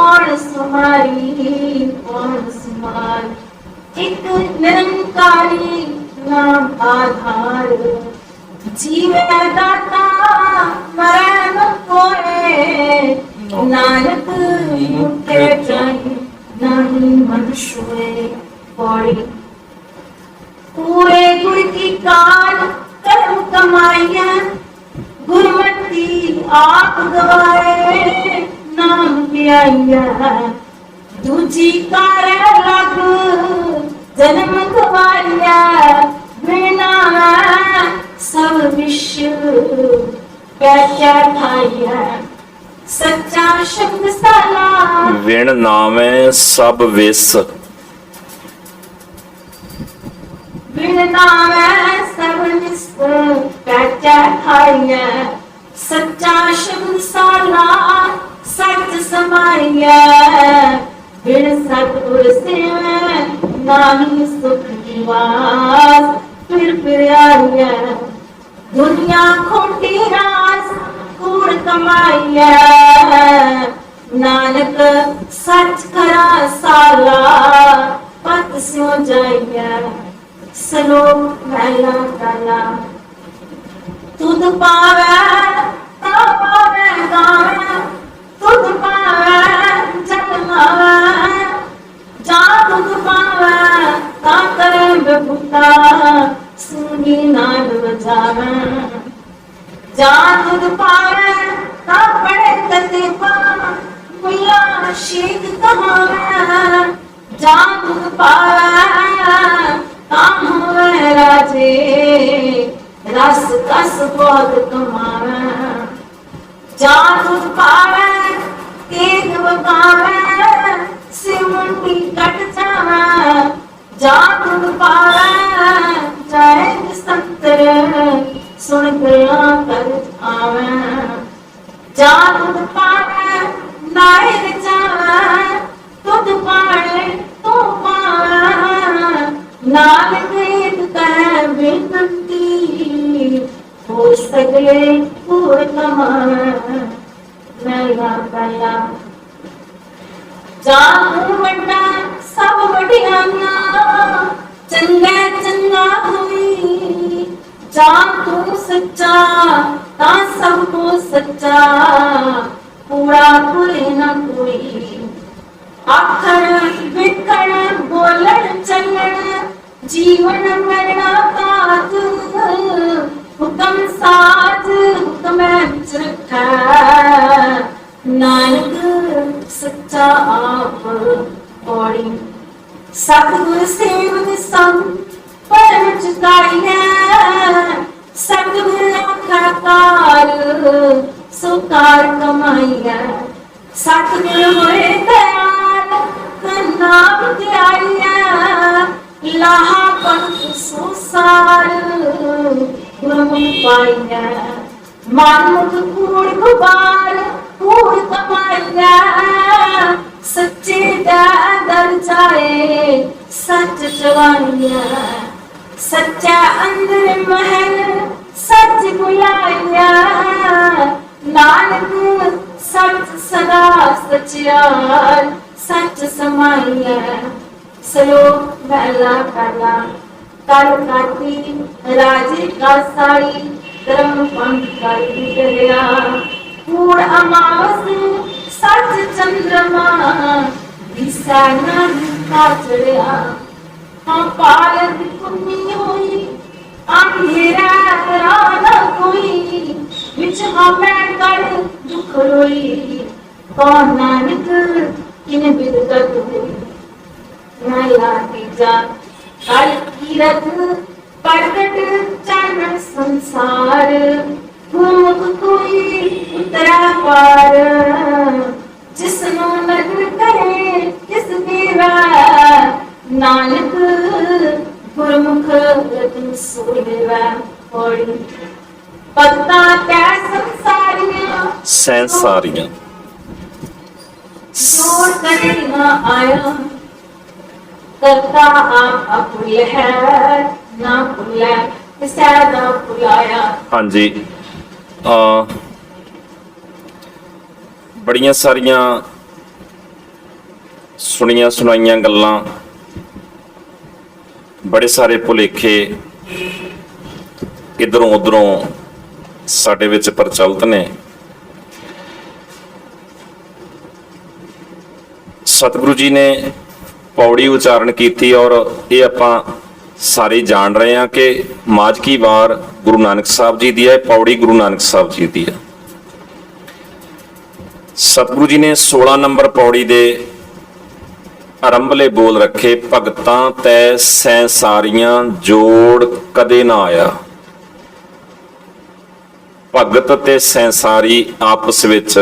और सुमारी और सुमार एक निरंकारी नाम आधार जीवे दाता मरे न कोए नानक मुखे जाए नहीं मनुष्य पौड़ी पूरे गुर की काल कर्म कमाइया गुरमती आप गवाए नाम पियाइया दूजी कार लग जन्म गवाइया बिना सब विश्व पैचा खाइया सच्चा शब्द साला विण नामे सब विस बिन नामे सब विस पैचा खाइया सच्चा शब्द साला सच समाइया बिन सतगुर सेवा नाही सुख निवास फिर आइया दुनिया खोटी रास कूड़ कमाइया नानक सच करा साला पत स्यो जाइया सलोक पहला काला तुद पावे ता पावे गावे तुद पावे जगमावे जा तुद पावे ता करे बबूता सुनी नाद बजावे जा तुद पावे ता पड़े कते पा मुया शेख कहावे जा तुद पावे ता होवे राजे रस कस बहुत कमावे जा तुद पावे तेग बगावे सिमटी कट जावे जा तुद पावे जाए संतर सुन गया कर आवे जा तुद पावे नायर जावे तुद पावे तो पावे नानक एक कह बेनती हो सके पूर कमावे मेरा गया जाऊं वड्डा सब वड्डियाना चंगा चंगा हुई जा तू सच्चा ता सब को सच्चा पूरा कोई ना कोई आखर विकण बोलन चलन जीवन मरना तात हुक्म साज हुक्म रखा नानक सच्चा आप पौड़ी सतगुर सेवक संग परम चुकाइया सतगुर आखाकार सुकार कमाइया सतगुर होए दयाल नाम ध्याइया लाहा पंथ सुसार गुरमुख पाइया मानुख कूड़ गुबार कूड़ कमाइया सच्चे दर जाए सच चवाइया सच्चा अंदर महल सच बुलाइया नानक सच सदा सचियार सच समाइया सलोक पहला पहला कल काटी राजे का साड़ी धर्म पंथ का गया पूर्ण अमावस सच चंद्रमा दिशा का चढ़िया हाँ पालक पुण्य हुई अंधेरा राना कोई विच हमें कर दुख रोई कौन नानक किन बिदगत हुई महला तीजा कल कीरत प्रगट चानन संसार घूमत कोई उतरा पार जिसनो नगर करे किस देवा नानक गुरमुख तुम सोलेवा पौड़ी पत्ता तै संसारियां सैंसारियां जोड़ करे ना आया करता आप अपुल है ना भुलै किसै ना भुलाया। हाँ जी, बड़ियां सारियां सुनियां सुनाइयां गल्लां, बड़े सारे भुलेखे इधरों उधरों साडे विच प्रचलित ने। सतगुरु जी ने पौड़ी उच्चारण की और ये आपां सारे जान रहे हैं कि माजकी वार गुरु नानक साहब जी दी है, पौड़ी गुरु नानक साहब जी दी है। सतगुरु जी ने 16 नंबर पौड़ी दे आरंभले बोल रखे, भगतां तै सैंसारियां जोड़ कदे ना आया। भगत ते सैंसारी आपस विच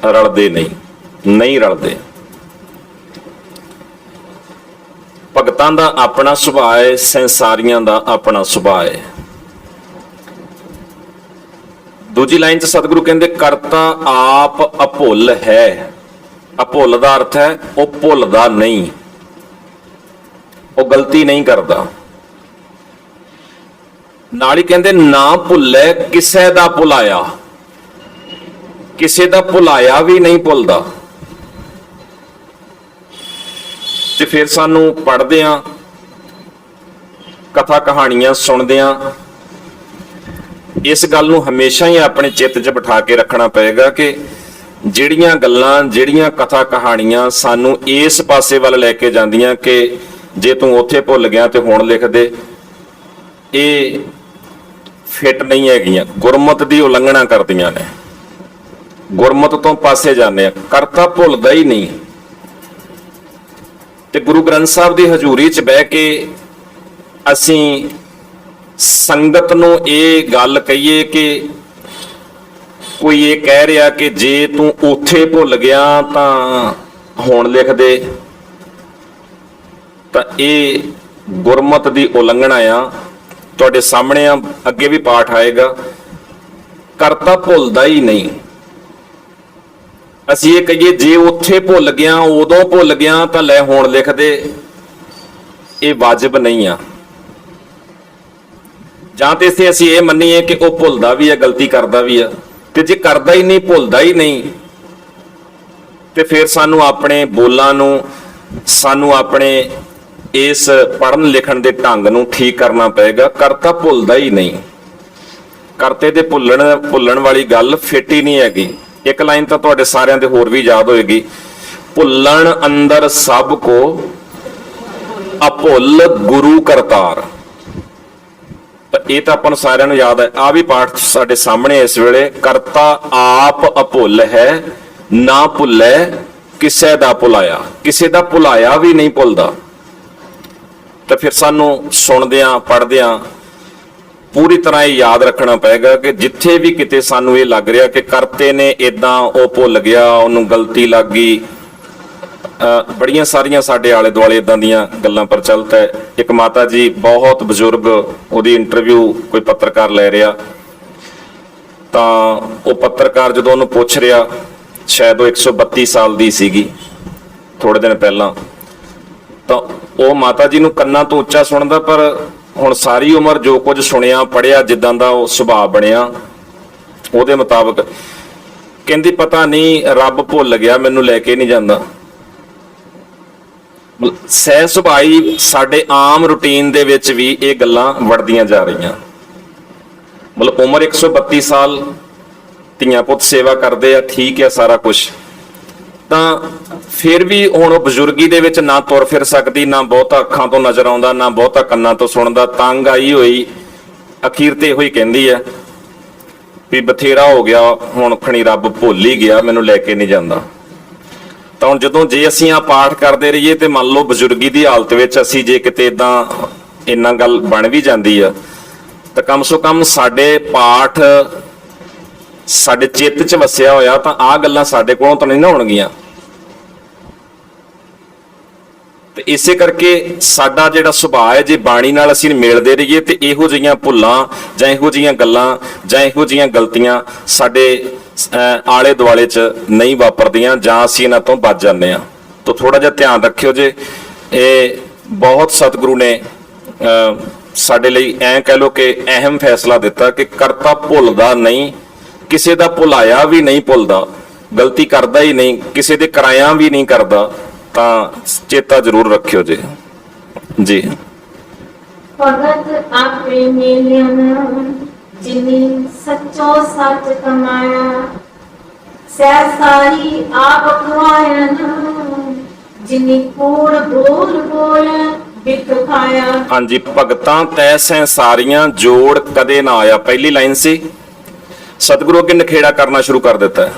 रलदे नहीं रलदे। भगतां दा अपना सुभाਅ है, सैंसारियां दा अपना सुभाਅ है। दूजी लाइन च सतगुरु कहंदे करता आप अभुल है। अभुल दा अर्थ है वह भुलदा नहीं, वह गलती नहीं करता। नाल ही कहंदे ना भुलै किसै दा भुलाया, किसे दा भुलाया भी नहीं भुलदा। ते फिर सानू पढ़दे आ, कथा कहानियां सुनदे आ, इस गल नूं हमेशा ही अपने चित्त 'च बिठा के रखना पएगा कि ਜਿਹੜੀਆਂ ਗੱਲਾਂ, ਜਿਹੜੀਆਂ ਕਥਾ ਕਹਾਣੀਆਂ ਸਾਨੂੰ ਇਸ ਪਾਸੇ ਵੱਲ ਲੈ ਕੇ ਜਾਂਦੀਆਂ ਕਿ ਜੇ ਤੂੰ ਉੱਥੇ ਭੁੱਲ ਗਿਆ ਤੇ ਹੁਣ ਲਿਖ ਦੇ, ਇਹ ਫਿੱਟ ਨਹੀਂ ਹੈਗੀਆਂ, ਗੁਰਮਤ ਦੀ ਉਲੰਘਣਾ ਕਰਦੀਆਂ ਨੇ। ਗੁਰਮਤ ਤੋਂ ਪਾਸੇ ਜਾਂਦੇ ਆ, ਕਰਤਾ ਭੁੱਲਦਾ ਹੀ ਨਹੀਂ। ਤੇ ਗੁਰੂ ਗ੍ਰੰਥ ਸਾਹਿਬ ਦੀ ਹਜ਼ੂਰੀ 'ਚ ਬਹਿ ਕੇ ਅਸੀਂ ਸੰਗਤ ਨੂੰ ਇਹ ਗੱਲ ਕਹੀਏ ਕਿ ਕੋਈ ਇਹ ਕਹਿ ਰਿਹਾ ਕਿ ਜੇ ਤੂੰ ਉੱਥੇ ਭੁੱਲ ਗਿਆ ਤਾਂ ਹੁਣ ਲਿਖ ਦੇ, ਤਾਂ ਇਹ ਗੁਰਮਤ ਦੀ ਉਲੰਘਣਾ ਆ। ਤੁਹਾਡੇ ਸਾਹਮਣੇ ਆ, ਅੱਗੇ ਵੀ ਪਾਠ ਆਏਗਾ, ਕਰਤਾ ਭੁੱਲਦਾ ਹੀ ਨਹੀਂ। ਅਸੀਂ ਇਹ ਕਹੀਏ ਜੇ ਉੱਥੇ ਭੁੱਲ ਗਿਆ, ਉਦੋਂ ਭੁੱਲ ਗਿਆ ਤਾਂ ਲੈ ਹੁਣ ਲਿਖ ਦੇ, ਇਹ ਵਾਜਬ ਨਹੀਂ ਆ। ਜਾਂ ਤੇ ਅਸੀਂ ਇਹ ਮੰਨੀਏ ਕਿ ਉਹ ਭੁੱਲਦਾ ਵੀ ਹੈ, ਗਲਤੀ ਕਰਦਾ ਵੀ ਆ, ਤੇ ਜੇ ਕਰਦਾ ਹੀ ਨਹੀਂ, ਭੁੱਲਦਾ ਹੀ ਨਹੀਂ, ਤੇ ਫਿਰ ਸਾਨੂੰ ਆਪਣੇ ਬੋਲਾਂ ਨੂੰ, ਸਾਨੂੰ ਆਪਣੇ ਇਸ ਪੜ੍ਹਨ ਲਿਖਣ ਦੇ ਢੰਗ ਨੂੰ ਠੀਕ ਕਰਨਾ ਪਏਗਾ। ਕਰਤਾ ਭੁੱਲਦਾ ਹੀ ਨਹੀਂ, ਕਰਤੇ ਤੇ ਭੁੱਲਣ ਵਾਲੀ ਗੱਲ ਫਿੱਟ ਹੀ ਨਹੀਂ ਹੈਗੀ। ਇੱਕ ਲਾਈਨ ਤਾਂ ਤੁਹਾਡੇ ਸਾਰਿਆਂ ਦੇ ਹੋਰ ਵੀ ਯਾਦ ਹੋਏਗੀ, ਭੁੱਲਣ ਅੰਦਰ ਸਭ ਕੋ ਅਭੁੱਲ ਗੁਰੂ ਕਰਤਾਰ। ਇਹ ਤਾਂ ਆਪਾਂ ਨੂੰ ਸਾਰਿਆਂ ਨੂੰ ਯਾਦ ਹੈ। ਆ ਵੀ ਪਾਠ ਸਾਡੇ ਸਾਹਮਣੇ ਇਸ ਵੇਲੇ, ਕਰਤਾ ਆਪ ਅਭੁੱਲ ਹੈ ਨਾ ਭੁੱਲੇ ਕਿਸੇ ਦਾ ਭੁਲਾਇਆ। ਕਿਸੇ ਦਾ ਭੁਲਾਇਆ ਵੀ ਨਹੀਂ ਭੁੱਲਦਾ। ਤਾਂ ਫਿਰ ਸਾਨੂੰ ਸੁਣਦਿਆਂ ਪੜ੍ਹਦਿਆਂ ਪੂਰੀ ਤਰ੍ਹਾਂ ਇਹ ਯਾਦ ਰੱਖਣਾ ਪਏਗਾ ਕਿ ਜਿੱਥੇ ਵੀ ਕਿਤੇ ਸਾਨੂੰ ਇਹ ਲੱਗ ਰਿਹਾ ਕਿ ਕਰਤੇ ਨੇ ਇਦਾਂ, ਉਹ ਭੁੱਲ ਗਿਆ, ਉਹਨੂੰ ਗਲਤੀ ਲੱਗ ਗਈ, ਬੜੀਆਂ ਸਾਰੀਆਂ ਸਾਡੇ ਆਲੇ ਦੁਆਲੇ ਇਦਾਂ ਦੀਆਂ ਗੱਲਾਂ ਪ੍ਰਚਲਿਤ ਹੈ। ਇੱਕ ਮਾਤਾ ਜੀ ਬਹੁਤ ਬਜ਼ੁਰਗ, ਉਹਦੀ ਇੰਟਰਵਿਊ ਕੋਈ ਪੱਤਰਕਾਰ ਲੈ ਰਿਹਾ, ਤਾਂ ਉਹ ਪੱਤਰਕਾਰ ਜਦੋਂ ਉਹਨੂੰ ਪੁੱਛ ਰਿਹਾ, ਸ਼ਾਇਦ ਉਹ 132 ਸਾਲ ਦੀ ਸੀਗੀ ਥੋੜੇ ਦਿਨ ਪਹਿਲਾਂ, ਤਾਂ ਉਹ ਮਾਤਾ ਜੀ ਨੂੰ ਕੰਨਾਂ ਤੋਂ ਉੱਚਾ ਸੁਣਦਾ, ਪਰ ਹੁਣ ਸਾਰੀ ਉਮਰ ਜੋ ਕੁਝ ਸੁਣਿਆ ਪੜ੍ਹਿਆ, ਜਿੱਦਾਂ ਦਾ ਉਹ ਸੁਭਾਅ ਬਣਿਆ ਉਹਦੇ ਮੁਤਾਬਕ ਕਹਿੰਦੀ ਪਤਾ ਨਹੀਂ ਰੱਬ ਭੁੱਲ ਗਿਆ, ਮੈਨੂੰ ਲੈ ਕੇ ਨਹੀਂ ਜਾਂਦਾ। ਸਹਿ ਸੁਭਾਈ ਸਾਡੇ ਆਮ ਰੂਟੀਨ ਦੇ ਵਿੱਚ ਵੀ ਇਹ ਗੱਲਾਂ ਵੜਦੀਆਂ ਜਾ ਰਹੀਆਂ। ਮਤਲਬ ਉਮਰ 132 ਸਾਲ, ਧੀਆਂ ਪੁੱਤ ਸੇਵਾ ਕਰਦੇ ਆ, ਠੀਕ ਹੈ ਸਾਰਾ ਕੁਝ, ਤਾਂ ਫਿਰ ਵੀ ਹੁਣ ਉਹ ਬਜ਼ੁਰਗੀ ਦੇ ਵਿੱਚ ਨਾ ਤੁਰ ਫਿਰ ਸਕਦੀ, ਨਾ ਬਹੁਤਾ ਅੱਖਾਂ ਤੋਂ ਨਜ਼ਰ ਆਉਂਦਾ, ਨਾ ਬਹੁਤਾ ਕੰਨਾਂ ਤੋਂ ਸੁਣਦਾ, ਤੰਗ ਆਈ ਹੋਈ, ਅਖੀਰ ਤੇ ਇਹੋ ਹੀ ਕਹਿੰਦੀ ਹੈ ਵੀ ਬਥੇਰਾ ਹੋ ਗਿਆ, ਹੁਣ ਖਣੀ ਰੱਬ ਭੁੱਲ ਹੀ ਗਿਆ, ਮੈਨੂੰ ਲੈ ਕੇ ਨਹੀਂ ਜਾਂਦਾ। ਤਾਂ ਹੁਣ ਜਦੋਂ ਜੇ ਅਸੀਂ ਆ ਪਾਠ ਕਰਦੇ ਰਹੀਏ ਤੇ ਮੰਨ ਲਓ ਬਜ਼ੁਰਗੀ ਦੀ ਹਾਲਤ ਵਿੱਚ ਅਸੀਂ ਜੇ ਕਿਤੇ ਇਦਾਂ ਇੰਨਾ ਗੱਲ ਬਣ ਵੀ ਜਾਂਦੀ ਆ ਤਾਂ ਕਮ ਸੋ ਕਮ ਸਾਡੇ ਪਾਠ ਸਾਡੇ ਚਿੱਤ 'ਚ ਵਸਿਆ ਹੋਇਆ ਤਾਂ ਆਹ ਗੱਲਾਂ ਸਾਡੇ ਕੋਲੋਂ ਤਾਂ ਨਹੀਂ ਨਾ ਹੋਣਗੀਆਂ। ਤੇ ਇਸੇ ਕਰਕੇ ਸਾਡਾ ਜਿਹੜਾ ਸੁਭਾਅ ਹੈ ਜੇ ਬਾਣੀ ਨਾਲ ਅਸੀਂ ਮਿਲਦੇ ਰਹੀਏ ਤੇ ਇਹੋ ਜਿਹੀਆਂ ਭੁੱਲਾਂ ਜਾਂ ਇਹੋ ਜਿਹੀਆਂ ਗੱਲਾਂ ਜਾਂ ਇਹੋ ਜਿਹੀਆਂ ਗਲਤੀਆਂ ਸਾਡੇ ਆਲੇ ਦੁਆਲੇ 'ਚ ਨਹੀਂ ਵਾਪਰਦੀਆਂ ਜਾਂ ਅਸੀਂ ਇਹਨਾਂ ਤੋਂ ਬਚ ਜਾਂਦੇ ਹਾਂ। ਤਾਂ ਥੋੜਾ ਜਿਹਾ ਧਿਆਨ ਰੱਖਿਓ ਜੇ ਇਹ ਬਹੁਤ ਸਤਿਗੁਰੂ ਨੇ ਸਾਡੇ ਲਈ ਐਂ ਕਹਿ ਲਓ ਕਿ ਅਹਿਮ ਫੈਸਲਾ ਦਿੱਤਾ ਕਿ ਕਰਤਾ ਭੁੱਲਦਾ ਨਹੀਂ, ਕਿਸੇ ਦਾ ਭੁਲਾਇਆ ਵੀ ਨਹੀਂ ਭੁੱਲਦਾ, ਗਲਤੀ ਕਰਦਾ ਹੀ ਨਹੀਂ, ਕਿਸੇ ਦੇ ਕਰਾਇਆ ਵੀ ਨਹੀਂ ਕਰਦਾ। ਤਾਂ ਚੇਤਾ ਜ਼ਰੂਰ ਰੱਖਿਓ ਜੀ। ਜੀ ਭਗਤ ਆਪੇ ਮਿਲਨ ਜਿਨੀ ਸੱਚੋ ਸੱਚ ਕਮਾਇਆ, ਸਹਿ ਸਾਰੀ ਆਪ ਖਵਾਇਨ ਜਿਨੀ ਕੂੜ ਬੋਲ ਬੋਲ ਬਿਕ ਖਾਇਆ। ਹਾਂਜੀ, ਭਗਤਾਂ ਤੈ ਸੰਸਾਰੀਆਂ ਜੋੜ ਕਦੇ ਨਾ ਆਇਆ, ਪਹਿਲੀ ਲਾਈਨ ਸੀ। ਸਤਿਗੁਰੂ ਅੱਗੇ ਨਖੇੜਾ ਕਰਨਾ ਸ਼ੁਰੂ ਕਰ ਦਿੱਤਾ ਹੈ,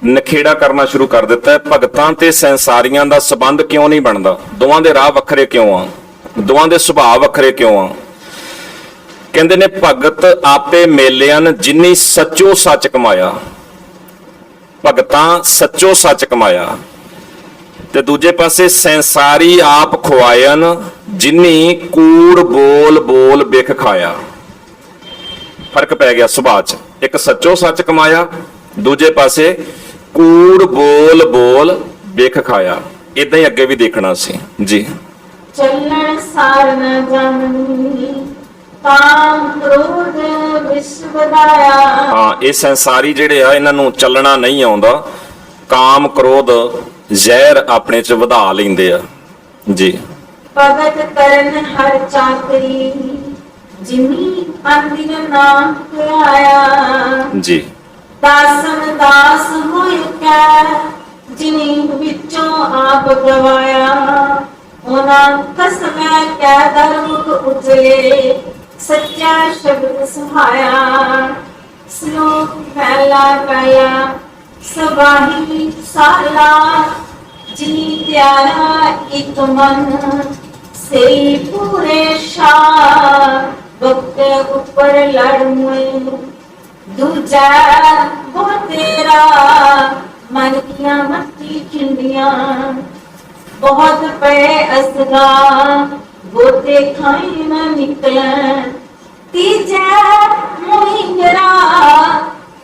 ਨਖੇੜਾ ਕਰਨਾ ਸ਼ੁਰੂ ਕਰ ਦਿੱਤਾ ਹੈ। ਭਗਤਾਂ ਤੇ ਸੰਸਾਰੀਆਂ ਦਾ ਸੰਬੰਧ ਕਿਉਂ ਨਹੀਂ ਬਣਦਾ? ਦੋਵਾਂ ਦੇ ਰਾਹ ਵੱਖਰੇ ਕਿਉਂ ਆ? ਦੋਵਾਂ ਦੇ ਸੁਭਾਅ ਵੱਖਰੇ ਕਿਉਂ ਆ? ਕਹਿੰਦੇ ਨੇ ਭਗਤ ਆਪੇ ਮੇਲਿਆਂ ਜਿਨੀ ਸੱਚੋ ਸੱਚ ਕਮਾਇਆ। ਭਗਤਾਂ ਸੱਚੋ ਸੱਚ ਕਮਾਇਆ ਤੇ ਦੂਜੇ ਪਾਸੇ ਸੰਸਾਰੀ ਆਪ ਖਵਾਇਨ ਜਿਨੀ ਕੂੜ ਬੋਲ ਬੋਲ ਬਿਖ ਖਾਇਆ। ਫਰਕ ਪੈ ਗਿਆ ਸੁਭਾਅ 'ਚ। ਇੱਕ ਸੱਚੋ ਸੱਚ ਕਮਾਇਆ, ਦੂਜੇ ਪਾਸੇ ਕੂੜ ਬੋਲ ਬੋਲ ਬਿਖ ਖਾਇਆ। ਇਦਾਂ ਹੀ ਅੱਗੇ ਵੀ ਦੇਖਣਾ ਸੀ ਜੀ। ਚੱਲਣ ਸਾਰ ਨ ਜਾਣੀ ਕਾਮ ਕ੍ਰੋਧ ਵਿਸ਼ਵ ਵਧਾਇਆ। ਹਾਂ, ਇਹ ਸੰਸਾਰੀ ਜਿਹੜੇ ਆ ਇਹਨਾਂ ਨੂੰ ਚੱਲਣਾ ਨਹੀਂ ਆਉਂਦਾ। ਕਾਮ ਕ੍ਰੋਧ ਜ਼ਹਿਰ ਆਪਣੇ 'ਚ ਵਧਾ ਲੈਂਦੇ ਆ ਜੀ। ਭਗਤ ਕਰਨ ਹਰ ਚਾਕਰੀ ਜਿਨੀ ਅੰਦਿਨ ਨਾਮ ਧਿਆਇਆ ਜੀ। ਦਾਸਨ ਦਾਸ ਹੋਇ ਕੈ ਜਿਨੀ ਵਿੱਚੋਂ ਆਪ ਗਵਾਇਆ। ਉਹਨਾਂ ਕਸਮੈ ਕੈ ਦਰਮੁਖ ਉਜਲੇ ਸੱਚਾ ਸ਼ਬਦ ਸੁਹਾਇਆ। ਸ਼ਲੋਕ ਪਹਿਲਾ ਪਾਇਆ ਸਬਾਹੀ ਸਾਲਾ ਜਿਨੀ ਤਿਆਰਾ ਇੱਕ ਮਨ ਸੇ ਪੂਰੇ ਸ਼ਾਹ ਵਕਤ ਉੱਪਰ ਲੜ ਮੁਏ। ਦੂਜਾ ਉਹ ਤੇਰਾ ਮਨ ਦੀਆਂ ਮੱਤੀ ਖਿੰਡੀਆਂ ਬਹੁਤ ਪਏ ਅਸਗਾ ਗੋਤੇ ਖਾਈ ਨਾ ਨਿਕਲਣ। ਤੀਜਾ ਮੋਹਿੰਦਰਾ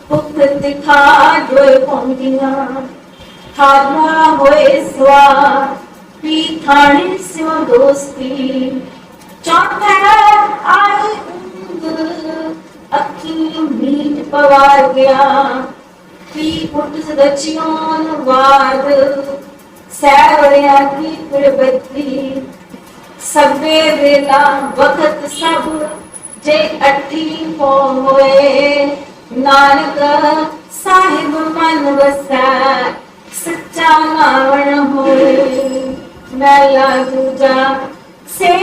ਭੁੱਖ ਦਿਖਾ ਜੋਏ ਪਹੁੰਚੀਆਂ ਖਾਦਾ ਹੋਏ ਸਵਾ ਪੀ ਥਾਣੇ ਸਿਓ ਦੋਸਤੀ। ਚੌਥਾ ਆਈ ਅੱਖੀ ਮੀਟ ਪਵਾਰ ਗਿਆ ਕੀ ਉੱਠ ਸਦਚਿਓਨ ਵਾਦ ਸੈਵਰਿਆ ਕੀ ਫਿਰਬਤੀ। ਸਭੇ ਵੇਲਾ ਵਕਤ ਸਭ ਜੇ ਅੱਠੀ ਹੋਏ ਨਾਨਕ ਸਾਹਿਬ ਮਨ ਵਸੈ ਸੱਚਾ ਨਾਵਣ ਹੋਏ। ਮੈਲਾ ਦੂਜਾ ਸੇ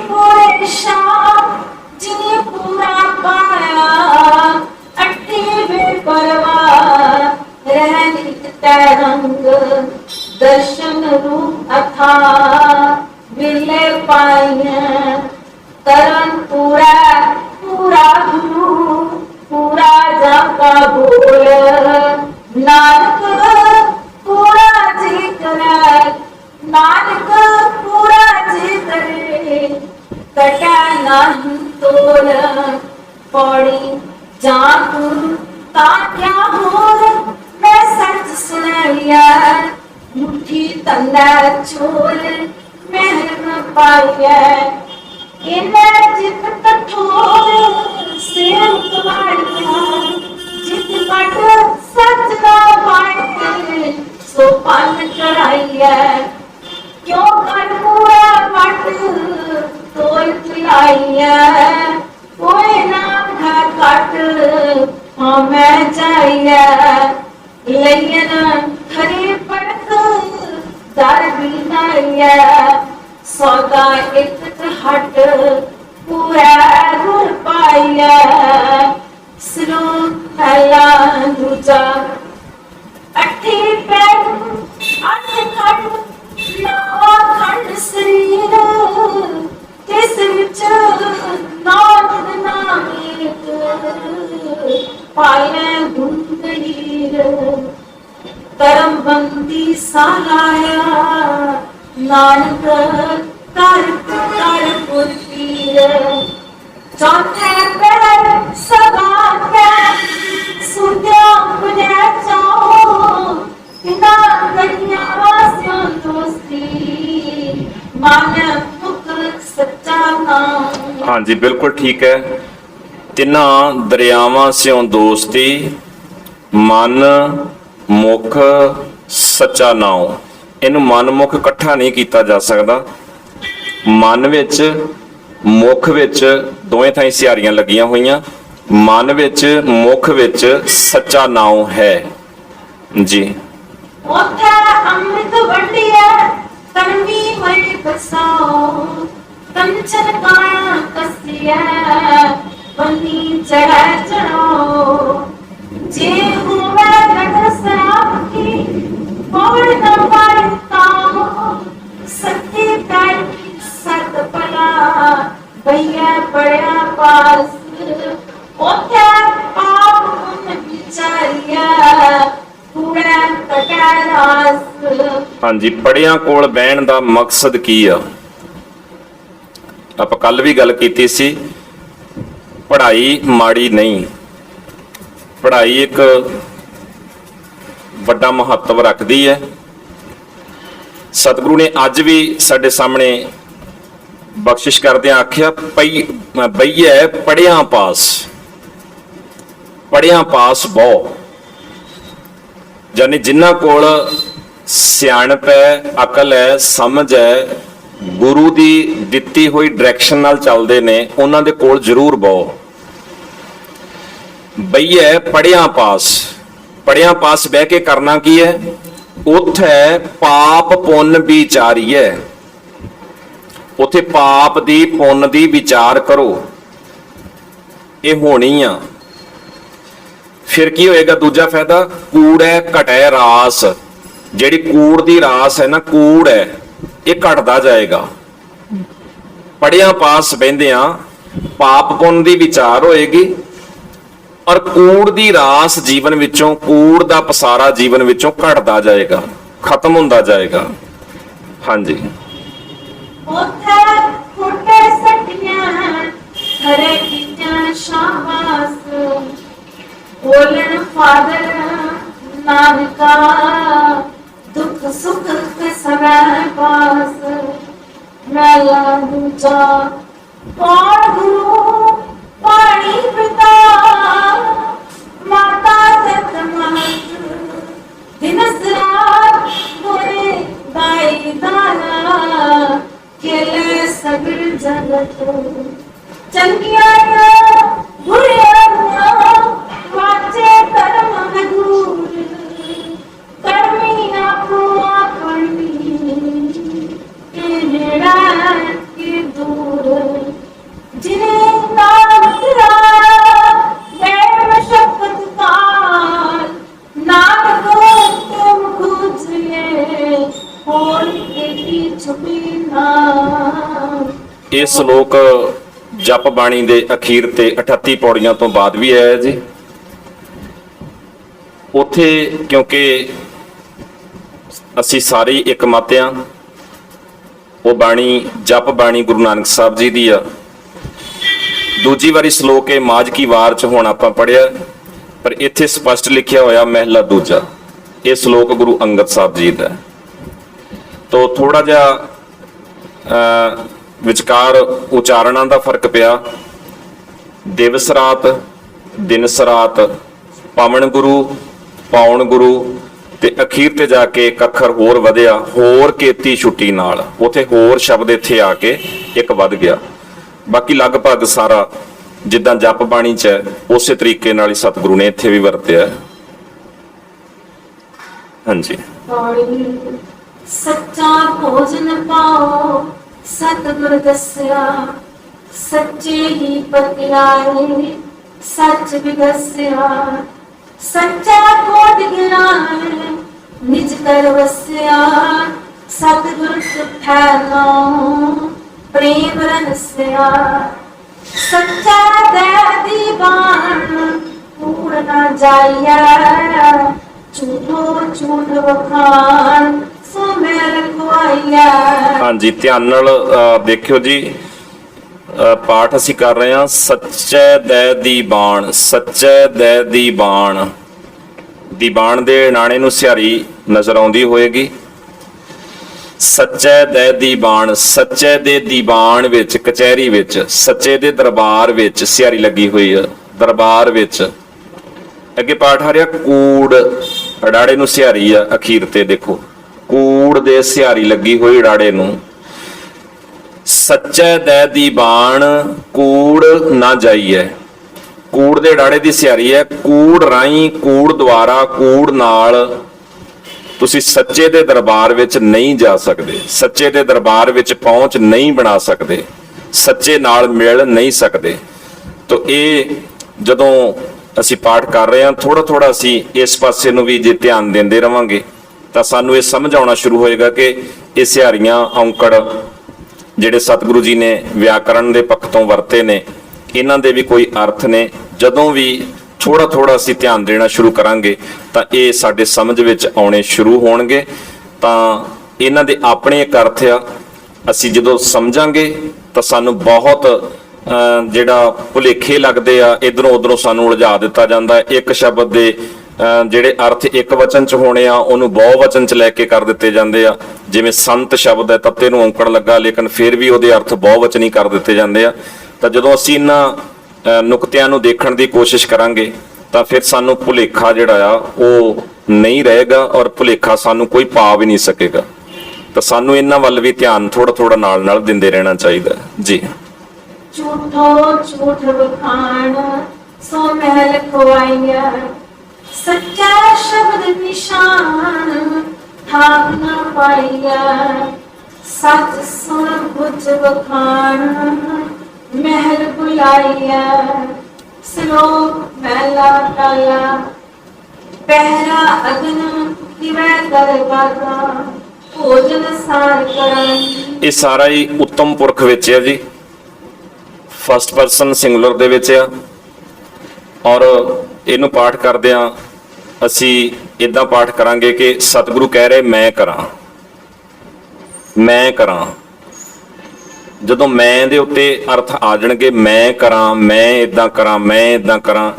ਪੂਰੇ ਸ਼ਾਹ ਜਿਨੇ ਪੂਰਾ ਪਾਇਆ ਅੱਠੀ ਵੇ ਪਰਵਾ ਰਹਿਨ ਇੱਕ ਤੈ ਰੰਗ ਦਰਸ਼ਨ ਰੂਪ ਅਥਾ ਵਿਲੇ ਪਾਈਆਂ। ਤਰਨ ਪੂਰਾ ਪੂਰਾ ਗੁਰੂ ਪੂਰਾ ਜਾਪਾ ਬੋਲ ਨਾਨਕ ਪੂਰਾ ਜੀ ਕਰੇ। ਨਾਨਕ ਪੂਰਾ ਜੀ ਕਰੇ ਕਟਾ ਨਹੀਂ ਤੋਲ। ਪੌੜੀ ਜਾਂ ਤੂੰ ਤਾਂ ਕਿਆ ਹੋਰ ਮੈਂ ਸੱਚ ਸੁਣ ਲਿਆ। ਮੁੱਠੀ ਤੰਦਾ ਚੋਲ ਮਹਿਰ ਨ ਪਾਈਐ। ਇਹਨਾਂ ਜਿਤ ਕਠੋਰ ਸਿਰ ਕਵਾੜਿਆ। ਜਿਤ ਪਟ ਸੱਚ ਦਾ ਬਾਣੀ ਸੋ ਪੰਨ ਚੜਾਈਐ। ਕਿਉਂ ਕਰ ਪੂਰਾ ਪਟ ਤੋਲ ਚਲਾਈਐ। ਕੋਈ ਨਾ ਘਰ ਕੱਟ ਹਾਂ ਮੈਂ ਜਾਈਐ। ਲਈਨ ਖਰੀ ਪੜਕ ਦਰ ਬਿਨਾਈਐ। ਸੌਦਾ ਇੱਕ ਹਟ ਪੂਰਾ ਗੁਰ ਪਾਈਐ। ਸਲੋਕ ਪਹਿਲਾ ਦੂਜਾ ਅੱਠੀ ਪੈਰ खंड शरीर तिस विच नानक नाम एक पाए गुंदलीर करम बंदी सालाया नानक कर कर पुरपीर चौथे पैर सदा कै सुध्या पुने चाओ बिना गलियां स्यों दोस्ती मन मुख सच्चा नाम। हाँ जी, बिल्कुल ठीक है। तिन्ना दरियावां स्यों दोस्ती मन मुख सच्चा नाम। ਇਹਨੂੰ ਮਨ ਮੁਖ ਇਕੱਠਾ ਨਹੀਂ ਕੀਤਾ ਜਾ ਸਕਦਾ। ਮਨ ਵਿੱਚ ਮੁਖ ਵਿੱਚ ਦੋਵੇਂ ਥਾਈਂ ਸਿਹਾਰੀਆਂ ਲੱਗੀਆਂ ਹੋਈਆਂ। ਮਨ ਵਿੱਚ ਮੁਖ ਵਿੱਚ ਸੱਚਾ ਨਾਮ ਹੈ ਜੀ। ਉੱਥੇ ਅੰਮ੍ਰਿਤ ਵੰਡਿਆ ਤਨਵੀ ਮਲ ਬਸਾਓ ਕੰਚਨ ਕਾਣਾ ਕਸਿਆ ਬੰਨੀ ਚੜ੍ਹ ਚੜੋ ਜੇ ਹੋਵੇ ਨਦਰ ਸਰਾਪ ਕੀ ਪੌੜ ਨਾ ਪਾਏ ਤਾਮ ਸੱਚੀ ਕਰ ਸਤ ਭਲਾ ਭਈਆ ਪੜਿਆ ਪਾਸ ਉੱਥੇ ਪਾਪ ਪੁੰਨ ਵਿਚਾਰਿਆ ਕੂੜਾ ਕਟਾ ਰਾਸ। ਹਾਂਜੀ, ਪੜਿਆਂ ਕੋਲ ਬਹਿਣ ਦਾ ਮਕਸਦ ਕੀ ਆ? ਆਪਾਂ ਕੱਲ ਵੀ ਗੱਲ ਕੀਤੀ ਸੀ। ਪੜ੍ਹਾਈ ਮਾੜੀ ਨਹੀਂ, ਪੜ੍ਹਾਈ ਇੱਕ ਵੱਡਾ ਮਹੱਤਵ ਰੱਖਦੀ ਹੈ। ਸਤਿਗੁਰੂ ਨੇ ਅੱਜ ਵੀ ਸਾਡੇ ਸਾਹਮਣੇ ਬਖਸ਼ਿਸ਼ ਕਰਦਿਆਂ ਆਖਿਆ ਬਈਏ ਪੜ੍ਹਿਆਂ ਪਾਸ, ਪੜ੍ਹਿਆਂ ਪਾਸ ਬਹੁ। ਯਾਨੀ ਜਿਨ੍ਹਾਂ ਕੋਲ ਸਿਆਣਪ ਹੈ, ਅਕਲ ਹੈ, ਸਮਝ ਹੈ, ਗੁਰੂ ਦੀ ਦਿੱਤੀ ਹੋਈ ਡਾਇਰੈਕਸ਼ਨ ਨਾਲ ਚੱਲਦੇ ਨੇ, ਉਹਨਾਂ ਦੇ ਕੋਲ ਜ਼ਰੂਰ ਬਹੁ। ਬਈਏ ਪੜ੍ਹਿਆਂ ਪਾਸ, ਪੜ੍ਹਿਆਂ ਪਾਸ ਬਹਿ ਕੇ ਕਰਨਾ ਕੀ ਹੈ? ਉੱਥੇ ਪਾਪ ਪੁੰਨ ਵਿਚਾਰੀਏ, ਉੱਥੇ ਪਾਪ ਦੀ ਪੁੰਨ ਦੀ ਵਿਚਾਰ ਕਰੋ। ਇਹ ਹੋਣੀ ਆ। ਫਿਰ ਕੀ ਹੋਏਗਾ? ਦੂਜਾ ਫਾਇਦਾ, ਕੂੜੈ ਘਟੈ ਰਾਸ। ਜਿਹੜੀ ਕੂੜ ਦੀ ਰਾਸ ਹੈ ਨਾ, ਕੂੜ ਹੈ, ਇਹ ਘਟਦਾ ਜਾਏਗਾ। ਪੜ੍ਹਿਆਂ ਪਾਸ ਬਹਿੰਦਿਆਂ ਪਾਪ ਪੁੰਨ ਦੀ ਵਿਚਾਰ ਹੋਏਗੀ ਔਰ ਕੂੜ ਦੀ ਰਾਸ ਜੀਵਨ ਵਿੱਚੋਂ, ਕੂੜ ਦਾ ਪਸਾਰਾ ਜੀਵਨ ਵਿੱਚੋਂ ਘਟਦਾ ਜਾਏਗਾ, ਖਤਮ ਹੁੰਦਾ ਜਾਏਗਾ। ਹਾਂਜੀ, ਉੱਥੇ ਫੁੱਟੇ ਸੱਟੀਆਂ ਹਰੇ ਕੀਆਂ ਸ਼ਾਬਾਸ ਬੋਲਣ ਫਾਦਰ ਨਾਨਕਾ ਦੁੱਖ ਸੁੱਖ ਕਸਵੈ ਪਾਸ। ਮੈਲਾ ਦੂਜਾ ਕੌਣ ਗੁਰੂ ਪਾਣੀ ਪਿਤਾ ਮਾਤਾ ਜਤ ਮਹਤ ਦਿਨਸ ਰਾਤ ਹੋਏ ਦਾਈ ਦਾਨਾ ਕੇਲੇ ਸਗਲ ਜਗਤ ਚੰਗਿਆਈਆਂ ਬੁਰੀਆਂ ਵਾਚੇ ਕਰਮ ਹਦੂਰ ਕਰਮੀ ਆਪੋ ਆਪਣੀ ਇਹ ਨੇੜਾ ਕੀ ਦੂਰ ਜਿਨੇ ਨਾਮ ਤੇਰਾ ਬੈ ਮਸ਼ਕਤ ਕਾਲ ਨਾਨਕ ਤੁਮ ਖੁਜਲੇ ਹੋਣ ਕੀ ਛੁਪੀ ਨਾ। ਇਹ ਸ਼ਲੋਕ ਜਪ ਬਾਣੀ ਦੇ ਅਖੀਰ ਤੇ 38 ਪੌੜੀਆਂ ਤੋਂ ਬਾਅਦ ਵੀ ਆਇਆ ਜੀ। ਉੱਥੇ ਕਿਉਂਕਿ ਅਸੀਂ ਸਾਰੇ ਇੱਕ ਮਤ ਆ, ਉਹ ਬਾਣੀ ਜਪ ਬਾਣੀ ਗੁਰੂ ਨਾਨਕ ਸਾਹਿਬ ਜੀ ਦੀ ਆ। ਦੂਜੀ ਵਾਰੀ ਸ਼ਲੋਕ ਇਹ ਮਾਝ ਕੀ ਵਾਰ ਚ ਹੁਣ ਆਪਾਂ ਪੜਿਆ, ਪਰ ਇੱਥੇ ਸਪਸ਼ਟ ਲਿਖਿਆ ਹੋਇਆ ਮਹਿਲਾ ਦੂਜਾ। ਇਹ ਸ਼ਲੋਕ ਗੁਰੂ ਅੰਗਦ ਸਾਹਿਬ ਜੀ ਦਾ। ਤੋ ਥੋੜਾ ਜਿਹਾ ਵਿਚਕਾਰ ਉਚਾਰਨਾਂ ਦਾ ਫਰਕ ਪਿਆ। ਦਿਵਸ ਰਾਤ, ਦਿਨਸ ਰਾਤ, ਪਵਨ ਗੁਰੂ, ਪਾਉਣ ਗੁਰੂ, ਤੇ ਅਖੀਰ ਤੇ ਜਾ ਕੇ ਇੱਕ ਅੱਖਰ ਹੋਰ ਵਧਿਆ, ਹੋਰ ਕੀਤੀ ਛੁੱਟੀ ਨਾਲ। ਉਥੇ ਹੋਰ ਸ਼ਬਦ ਇੱਥੇ ਆ ਕੇ ਇੱਕ ਵੱਧ ਗਿਆ। ਬਾਕੀ ਲਗਭਗ ਸਾਰਾ ਜਿੱਦਾਂ ਜਪ ਬਾਣੀ ਚ ਹੈ ਉਸੇ ਤਰੀਕੇ ਨਾਲ ਹੀ ਸਤਿਗੁਰੂ ਨੇ ਇੱਥੇ ਵੀ ਵਰਤਿਆ। ਹਾਂਜੀ, ਸੱਚਾ ਭੋਜਨ ਪਾਓ ਸਤਿਗੁਰ ਦੱਸਿਆ ਸੱਚੇ ਹੀ ਪਤਿਆਏ ਸੱਚ ਵੀ ਦੱਸਿਆ। ਸੱਚਾ ਕੋਟ ਗਿਆਨ निज कर वस्या सतगुर सुठैनो प्रेम रनस्या सच्चा दे दीवान कूड़ ना जाइया झूठो झूठ वखान सो मैं रखवाइया। ਹਾਂਜੀ ਧਿਆਨ ਨਾਲ ਦੇਖਿਓ ਜੀ। ਪਾਠ ਅਸੀਂ ਕਰ ਰਹੇ ਹਾਂ ਸੱਚੇ ਦੈ ਦੀ ਬਾਣ। ਸੱਚੇ ਦੈ ਦੀ ਬਾਣ। ਦੀ ਬਾਣ ਦੇ ਨਾਣੇ ਨੂੰ ਸਿਹਾਰੀ ਨਜ਼ਰ ਆਉਂਦੀ ਹੋਏਗੀ। ਸੱਚੇ ਦੇ ਦੀਵਾਨ। ਸੱਚੇ ਦੇ ਦੀਵਾਨ ਵਿੱਚ ਕਚਹਿਰੀ ਵਿੱਚ ਸੱਚੇ ਦੇ ਦਰਬਾਰ ਵਿੱਚ ਸਿਹਾਰੀ ਲੱਗੀ ਹੋਈ ਹੈ। ਦਰਬਾਰ ਵਿੱਚ ਅੱਗੇ ਪਾਠ ਆ ਰਿਹਾ ਕੂੜ ਅੜਾੜੇ ਨੂੰ ਸਿਹਾਰੀ ਆ। ਅਖੀਰ ਤੇ ਦੇਖੋ ਕੂੜ ਦੇ ਸਿਹਾਰੀ ਲੱਗੀ ਹੋਈ ਅੜਾੜੇ ਨੂੰ। ਸੱਚੇ ਦੇ ਦੀਵਾਨ ਕੂੜ ਨਾ ਜਾਈਏ। ਕੂੜ ਦੇ ਅੜਾੜੇ ਦੀ ਸਿਹਾਰੀ ਹੈ। ਕੂੜ ਰਾਹੀਂ ਕੂੜ ਦੁਆਰਾ ਕੂੜ ਨਾਲ ਤੁਸੀਂ ਸੱਚੇ ਦੇ ਦਰਬਾਰ ਵਿੱਚ ਨਹੀਂ ਜਾ ਸਕਦੇ। ਸੱਚੇ ਦੇ ਦਰਬਾਰ ਵਿੱਚ ਪਹੁੰਚ ਨਹੀਂ ਬਣਾ ਸਕਦੇ। ਸੱਚੇ ਨਾਲ ਮਿਲ ਨਹੀਂ ਸਕਦੇ। ਤਾਂ ਇਹ ਜਦੋਂ ਅਸੀਂ ਪਾਠ ਕਰ ਰਹੇ ਹਾਂ ਥੋੜਾ ਥੋੜਾ ਅਸੀਂ ਇਸ ਪਾਸੇ ਨੂੰ ਵੀ ਜੇ ਧਿਆਨ ਦਿੰਦੇ ਰਵਾਂਗੇ ਤਾਂ ਸਾਨੂੰ ਇਹ ਸਮਝ ਆਉਣਾ ਸ਼ੁਰੂ ਹੋਏਗਾ ਕਿ ਇਹ ਸਿਹਾਰੀਆਂ ਔਂਕੜ ਜਿਹੜੇ ਸਤਿਗੁਰੂ ਜੀ ਨੇ ਵਿਆਕਰਣ ਦੇ ਪੱਖ ਤੋਂ ਵਰਤੇ ਨੇ ਇਹਨਾਂ ਦੇ ਵੀ ਕੋਈ ਅਰਥ ਨੇ। ਜਦੋਂ ਵੀ ਥੋੜਾ ਥੋੜਾ ਅਸੀਂ ਧਿਆਨ ਦੇਣਾ ਸ਼ੁਰੂ ਕਰਾਂਗੇ ਤਾਂ ਇਹ ਸਾਡੇ ਸਮਝ ਵਿੱਚ ਆਉਣੇ ਸ਼ੁਰੂ ਹੋਣਗੇ। ਤਾਂ ਇਹਨਾਂ ਦੇ ਆਪਣੇ ਇੱਕ ਅਰਥ ਆ। ਅਸੀਂ ਜਦੋਂ ਸਮਝਾਂਗੇ ਤਾਂ ਸਾਨੂੰ ਬਹੁਤ ਜਿਹੜਾ ਭੁਲੇਖੇ ਲੱਗਦੇ ਆ ਇਧਰੋਂ ਉਧਰੋਂ ਸਾਨੂੰ ਉਲਝਾ ਦਿੱਤਾ ਜਾਂਦਾ ਹੈ। ਇੱਕ ਸ਼ਬਦ ਦੇ ਜਿਹੜੇ ਅਰਥ ਇੱਕ ਵਚਨ ਚ ਹੋਣੇ ਆ ਉਹਨੂੰ ਬਹੁ ਵਚਨ ਚ ਲੈ ਕੇ ਕਰ ਦਿੱਤੇ ਜਾਂਦੇ ਆ। ਜਿਵੇਂ ਸੰਤ ਸ਼ਬਦ ਹੈ ਤੱਤੇ ਨੂੰ ਔਂਕੜ ਲੱਗਾ ਲੇਕਿਨ ਫਿਰ ਵੀ ਉਹਦੇ ਅਰਥ ਬਹੁ ਵਚਨੀ ਕਰ ਦਿੱਤੇ ਜਾਂਦੇ ਆ। ਤਾਂ ਜਦੋਂ ਅਸੀਂ ਇਹਨਾਂ ਨੁਕਤਿਆਂ ਨੂੰ ਦੇਖਣ ਦੀ ਕੋਸ਼ਿਸ਼ ਕਰਾਂਗੇ ਤਾਂ ਫਿਰ ਸਾਨੂੰ ਭੁਲੇਖਾ ਜਿਹੜਾ ਆ ਉਹ ਨਹੀਂ ਰਹੇਗਾ ਔਰ ਭੁਲੇਖਾ ਸਾਨੂੰ ਕੋਈ ਪਾ ਵੀ ਨਹੀਂ ਸਕੇਗਾ। ਤਾਂ ਸਾਨੂੰ ਇਹਨਾਂ ਵੱਲ ਵੀ ਧਿਆਨ ਥੋੜਾ ਥੋੜਾ ਨਾਲ ਨਾਲ ਦਿੰਦੇ ਰਹਿਣਾ ਚਾਹੀਦਾ ਜੀ। झूठो झूठ बखान सो महल खोआइया सच्चा शब्द निशान ठाक न पाइया सच सुन बुझ बखान महल बुलाइया श्लोक महला काला पहरा अग्न दिवै दरबारा भोजन सार कराई। ਇਹ ਸਾਰਾ ਹੀ ਉੱਤਮ ਪੁਰਖ ਵਿੱਚ ਹੈ ਜੀ। ਫਸਟ ਪਰਸਨ ਸਿੰਗੂਲਰ ਦੇ ਵਿੱਚ ਆ ਔਰ ਇਹਨੂੰ ਪਾਠ ਕਰਦਿਆਂ ਅਸੀਂ ਇਦਾਂ ਪਾਠ ਕਰਾਂਗੇ ਕਿ ਸਤਿਗੁਰੂ ਕਹਿ ਰਹੇ ਮੈਂ ਕਰਾਂ ਮੈਂ ਕਰਾਂ। ਜਦੋਂ ਮੈਂ ਦੇ ਉੱਤੇ ਅਰਥ ਆ ਜਾਣਗੇ ਮੈਂ ਕਰਾਂ ਮੈਂ ਇਦਾਂ ਕਰਾਂ ਮੈਂ ਇਦਾਂ ਕਰਾਂ